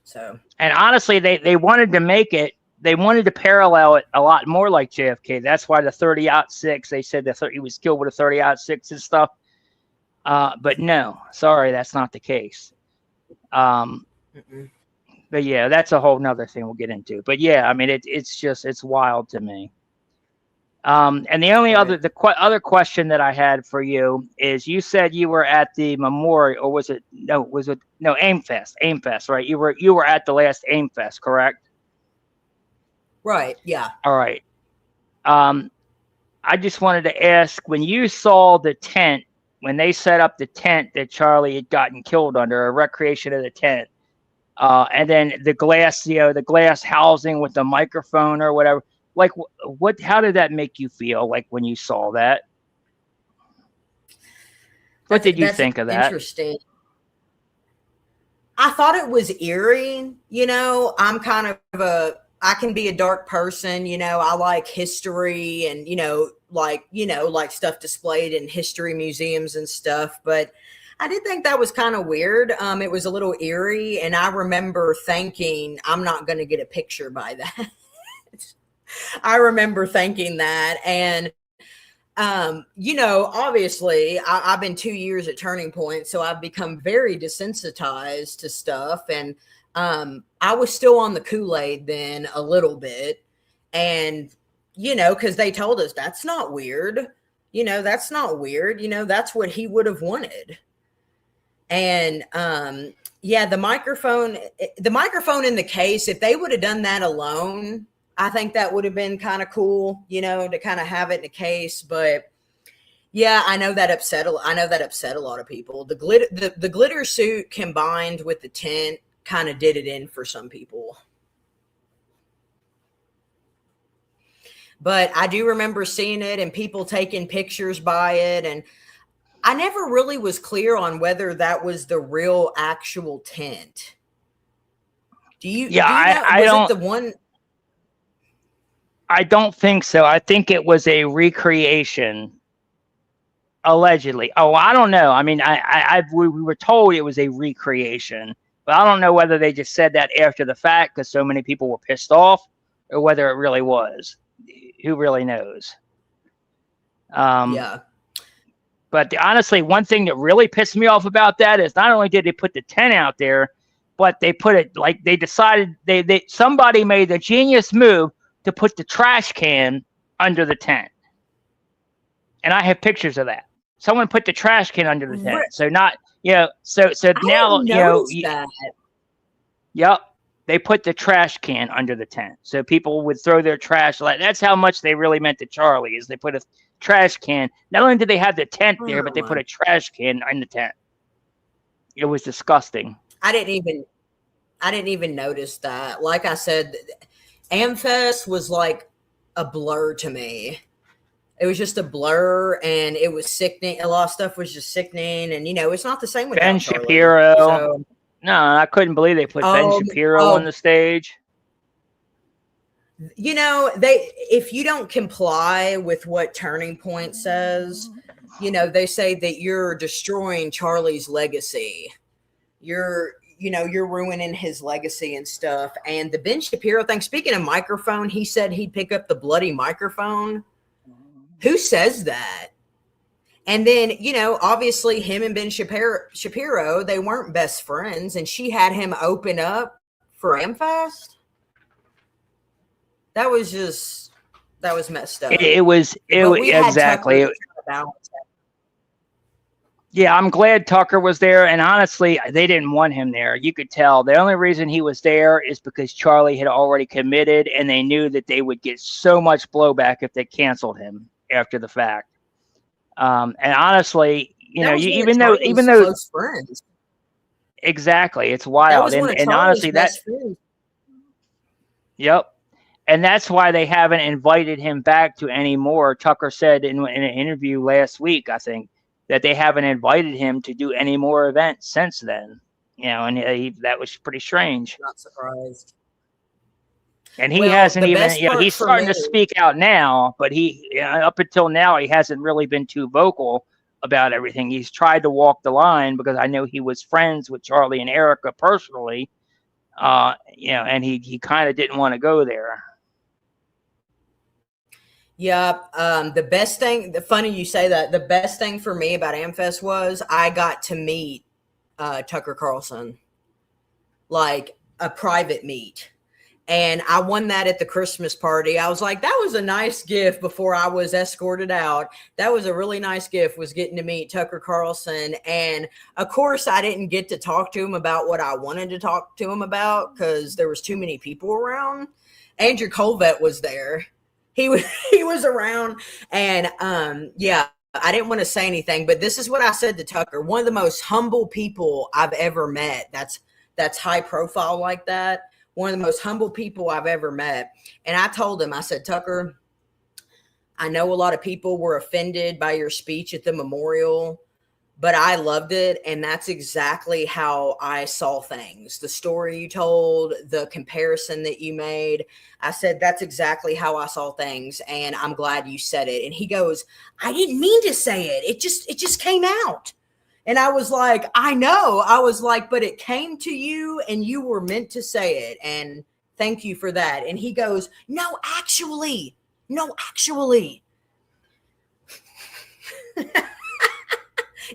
So, and honestly, they wanted to make it. They wanted to parallel it a lot more like JFK. That's why the 30-06. They said he was killed with a 30-06 and stuff. But no, sorry, that's not the case. But yeah, that's a whole nother thing we'll get into. But yeah, I mean, it's wild to me. And the only Right. other question that I had for you is, you said you were at the memorial, or was it no Aim Fest, right? You were at the last Aim Fest, correct? Right. Yeah. All right. Um, I just wanted to ask, when you saw the tent, when they set up the tent that Charlie had gotten killed under, a recreation of the tent, and then the glass, the glass housing with the microphone or whatever. Like, what? How did that make you feel? Like when you saw that, what did you That's think of that? interesting. I thought it was eerie. I'm kind of I can be a dark person. I like history and, like stuff displayed in history museums and stuff. But I did think that was kind of weird. It was a little eerie. And I remember thinking, I'm not going to get a picture by that. I remember thinking that. And obviously I've been 2 years at Turning Point, so I've become very desensitized to stuff. And I was still on the Kool-Aid then a little bit. And, because they told us that's not weird. That's not weird. That's what he would have wanted. And yeah, the microphone in the case, if they would have done that alone, I think that would have been kind of cool, to kind of have it in a case. But yeah, I know that upset a lot of people. The glitter suit combined with the tent kind of did it in for some people. But I do remember seeing it and people taking pictures by it, and I never really was clear on whether that was the real actual tent. Do you know? I Was don't. it the one? I don't think so. I think it was a recreation, allegedly. Oh, I don't know. I mean, we were told it was a recreation, but I don't know whether they just said that after the fact because so many people were pissed off, or whether it really was. Who really knows? Yeah. But honestly, one thing that really pissed me off about that is not only did they put the tent out there, but they put it like they decided somebody made the genius move to put the trash can under the tent. And I have pictures of that. Someone put the trash can under the tent. So not, so now, that. Yep. They put the trash can under the tent. So people would throw their trash. Like, that's how much they really meant to Charlie, is they put a trash can. Not only did they have the tent there, but they put a trash can in the tent. It was disgusting. I didn't even notice that. Like I said, AmFest was like a blur to me. It was just a blur, and it was sickening. A lot of stuff was just sickening, and it's not the same with Ben Charlie. Shapiro. So, no, I couldn't believe they put Ben Shapiro on the stage. If you don't comply with what Turning Point says, they say that you're destroying Charlie's legacy. You're ruining his legacy and stuff. And the Ben Shapiro thing, speaking of microphone, he said he'd pick up the bloody microphone. Who says that? And then, obviously him and Ben Shapiro, they weren't best friends, and she had him open up for AmFest. That was messed up. It was exactly. Yeah, I'm glad Tucker was there, and honestly, they didn't want him there. You could tell. The only reason he was there is because Charlie had already committed, and they knew that they would get so much blowback if they canceled him after the fact. And honestly, even though close friends. Exactly, it's wild, and honestly, yep, and that's why they haven't invited him back to any more. Tucker said in an interview last week, I think, that they haven't invited him to do any more events since then. And that was pretty strange. Not surprised. And he hasn't even, he's starting to speak out now, but up until now, he hasn't really been too vocal about everything. He's tried to walk the line because I know he was friends with Charlie and Erica personally, and he kind of didn't want to go there. Yeah. The best thing, funny you say that, the best thing for me about AmFest was I got to meet Tucker Carlson. Like, a private meet. And I won that at the Christmas party. I was like, that was a nice gift before I was escorted out. That was a really nice gift, was getting to meet Tucker Carlson. And of course, I didn't get to talk to him about what I wanted to talk to him about because there was too many people around. Andrew Colvett was there. He was around. And yeah, I didn't want to say anything, but this is what I said to Tucker. One of the most humble people I've ever met. That's high profile like that. One of the most humble people I've ever met. And I told him, I said, Tucker, I know a lot of people were offended by your speech at the memorial, but I loved it. And that's exactly how I saw things. The story you told, the comparison that you made, I said, that's exactly how I saw things. And I'm glad you said it. And he goes, I didn't mean to say it. It just came out. And I was like, I know. I was like, but it came to you and you were meant to say it. And thank you for that. And he goes, no, actually. No, actually.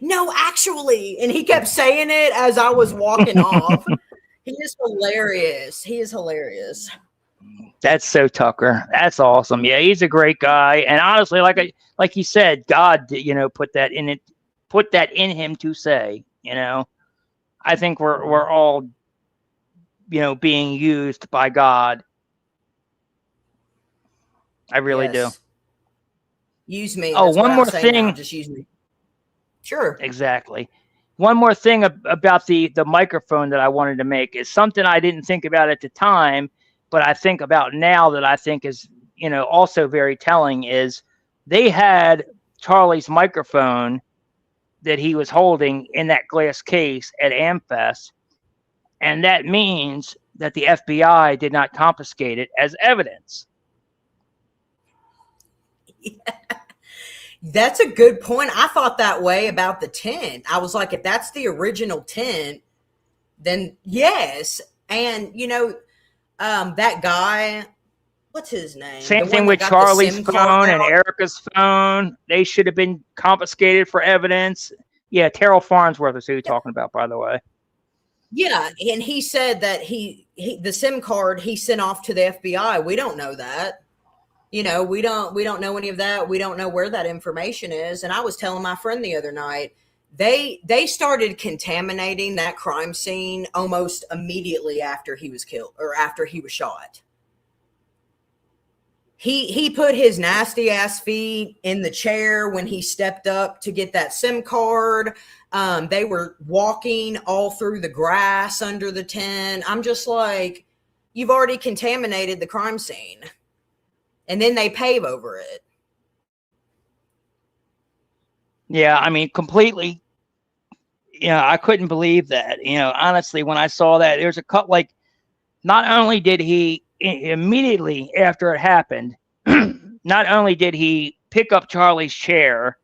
No, actually. And he kept saying it as I was walking off. He is hilarious. He is hilarious. That's so Tucker. That's awesome. Yeah, he's a great guy. And honestly, like you said, God, put that in it. Put that in him to say, I think we're all, being used by God. I really do. Use me. Oh, that's one more thing. Now. Just use me. Sure. Exactly. One more thing about the microphone that I wanted to make is something I didn't think about at the time, but I think about now that I think is, also very telling is they had Charlie's microphone that he was holding in that glass case at AmFest. And that means that the FBI did not confiscate it as evidence. Yeah. That's a good point. I thought that way about the tent. I was like, if that's the original tent, then yes. And, that guy, what's his name? Same thing with Charlie's phone and Erica's phone. They should have been confiscated for evidence. Yeah, Terrell Farnsworth is who you're talking about, by the way. Yeah, and he said that he the SIM card he sent off to the FBI. We don't know that. We don't know any of that. We don't know where that information is. And I was telling my friend the other night, they started contaminating that crime scene almost immediately after he was killed or after he was shot. He put his nasty ass feet in the chair when he stepped up to get that SIM card. They were walking all through the grass under the tent. I'm just like, you've already contaminated the crime scene. And then they pave over it. Yeah, I mean, completely. I couldn't believe that. Honestly, when I saw that, there's a cut like, not only did he immediately after it happened, not only did he pick up Charlie's chair,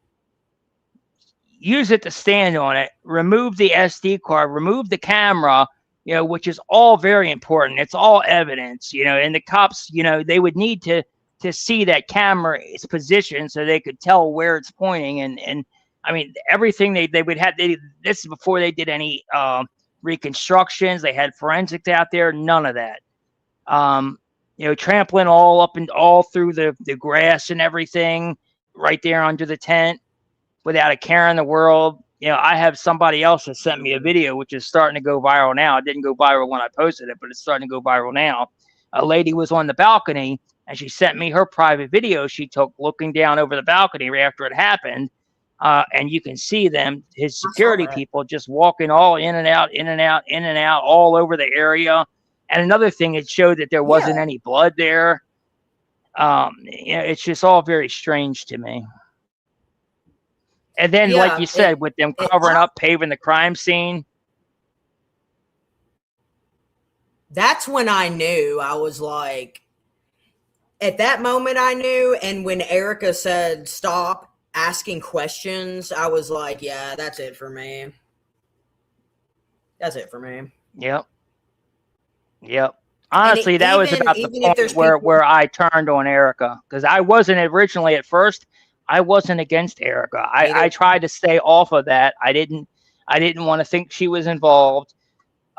use it to stand on it, remove the SD card, remove the camera, which is all very important. It's all evidence, and the cops, they would need to see that camera its position so they could tell where it's pointing. And I mean, everything they would have, this is before they did any reconstructions. They had forensics out there, none of that. Trampling all up and all through the grass and everything right there under the tent without a care in the world. I have somebody else that sent me a video, which is starting to go viral now. It didn't go viral when I posted it, but it's starting to go viral now. A lady was on the balcony and she sent me her private video she took looking down over the balcony right after it happened. And you can see them, his security people just walking all in and out, in and out, in and out, all over the area. And another thing, it showed that there wasn't any blood there. It's just all very strange to me. And then, like you said, with them covering up, paving the crime scene. That's when I knew. I was like, at that moment I knew. And when Erica said, stop asking questions, I was like, yeah, that's it for me. That's it for me. Yep. Honestly, that was about the point where I turned on Erica, because I wasn't originally at first. I wasn't against Erica. I tried to stay off of that. I didn't want to think she was involved.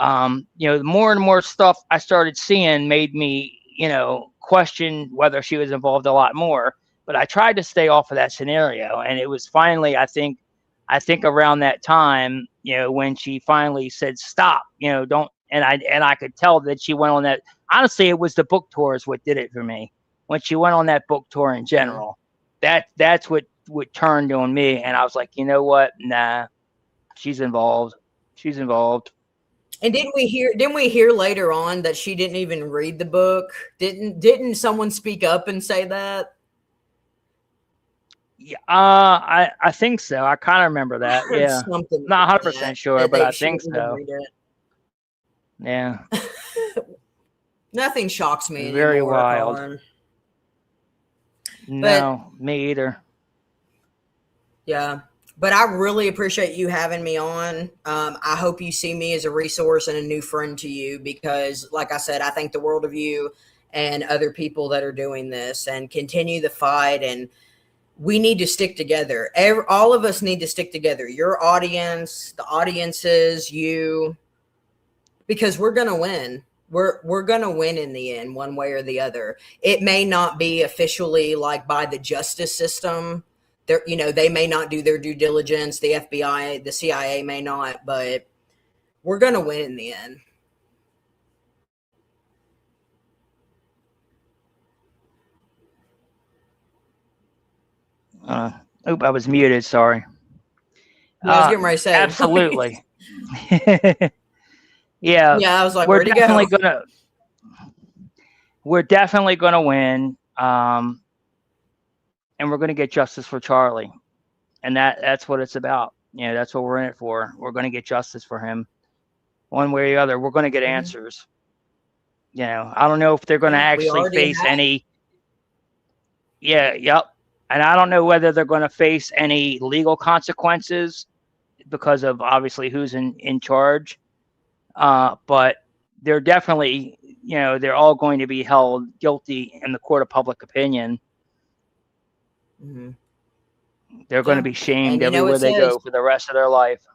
The more and more stuff I started seeing made me, question whether she was involved a lot more. But I tried to stay off of that scenario, and it was finally, I think around that time, when she finally said stop, don't, and I could tell that she went on that. Honestly, it was the book tour is what did it for me. When she went on that book tour in general, that's what turned on me, and I was like, you know what? Nah, she's involved. She's involved. And didn't we hear later on that she didn't even read the book? Didn't someone speak up and say that? Yeah, I think so. I kind of remember I that. heard Yeah, something not like 100% sure, that but I she think didn't even so. read it. Yeah, Nothing shocks me very anymore, wild. Colin. But No, me either. yeah, but I really appreciate you having me on. I hope you see me as a resource and a new friend to you because, like I said, I think the world of you and other people that are doing this and continue the fight. And we need to stick together. All of us need to stick together. Your audience, the audiences, you, because we're gonna win. We're gonna win in the end, one way or the other. It may not be officially like by the justice system. They may not do their due diligence. The FBI, the CIA may not, but we're gonna win in the end. I was muted. Sorry. Yeah, I was getting ready to say. Absolutely. Yeah, Yeah, I was like, we're where'd he go? definitely gonna win. And we're gonna get justice for Charlie, and that's what it's about. That's what we're in it for. We're gonna get justice for him, one way or the other. We're gonna get Mhm. answers. I don't know if they're gonna Yeah, we actually already face have. any. Yeah, yep. And I don't know whether they're going to face any legal consequences because of obviously who's in charge. But they're definitely, they're all going to be held guilty in the court of public opinion. Mhm. They're going to Yeah, be shamed and everywhere it they says, go for the rest of their life.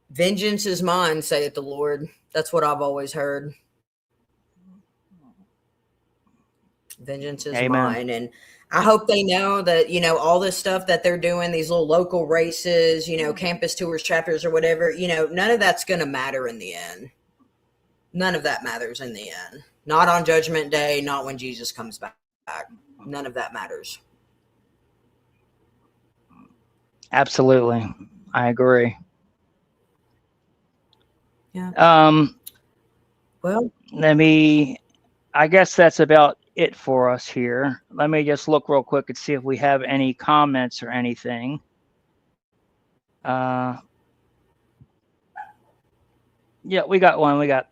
"Vengeance is mine," saith the Lord. That's what I've always heard. Vengeance is Amen. mine. And I hope they know that, all this stuff that they're doing, these little local races, campus tours, chapters, or whatever, none of that's going to matter in the end. None of that matters in the end. Not on Judgment Day, not when Jesus comes back. None of that matters. Absolutely. I agree. Yeah. Well, Well, I guess that's about it for us here. Let me just look real quick and see if we have any comments or anything. Yeah, we got one. We got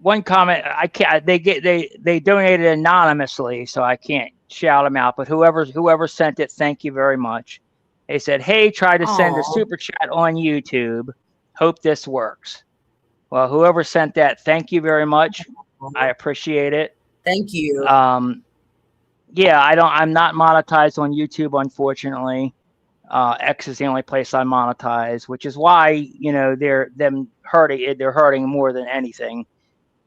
one comment. I can't. They donated anonymously, so I can't shout them out. But whoever sent it, thank you very much. They said, "Hey, try to send a aw, super chat on YouTube. Hope this works." Well, whoever sent that, thank you very much. I appreciate it. thank you. Yeah, I'm not monetized on YouTube, unfortunately. X is the only place I monetize, which is why they're hurting more than anything,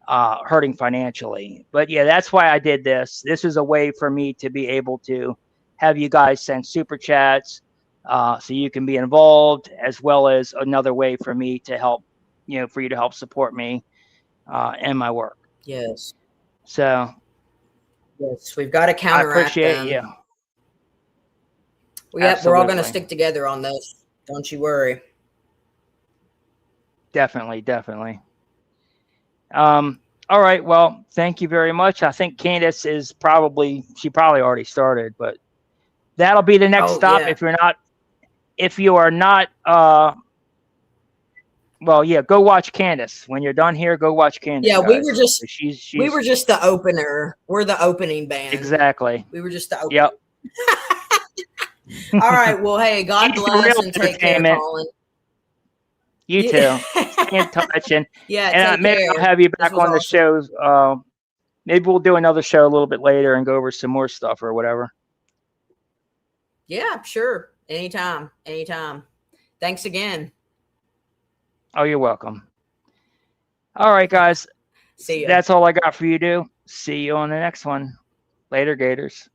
hurting financially. But yeah, that's why I did this. This is a way for me to be able to have you guys send super chats, so you can be involved, as well as another way for me to help, for you to help support me and my work. Yes. So Yes. We've got to I counteract appreciate them. you. Well, yep. We're all going to Absolutely. stick together on this. Don't you worry. Definitely. All right. Well, thank you very much. I think Candace she probably already started, but that'll be the next Oh, stop. yeah. If you are not, well, yeah, go watch Candace. When you're done here, go watch Candace, Yeah, we guys. were just we She's were just the opener. We're the opening band. exactly. We were just the opener. Yep. All right. Well, hey, God She's the bless real and take care, entertainment. Colin. You too. Stay in touch, and Yeah, take maybe care. I'll have you This back was on the awesome. show. Maybe we'll do another show a little bit later and go over some more stuff or whatever. Yeah, sure. Anytime. Anytime. Thanks again. Oh, you're welcome. All right, guys. See ya. That's all I got for you to do. See you on the next one. Later, Gators.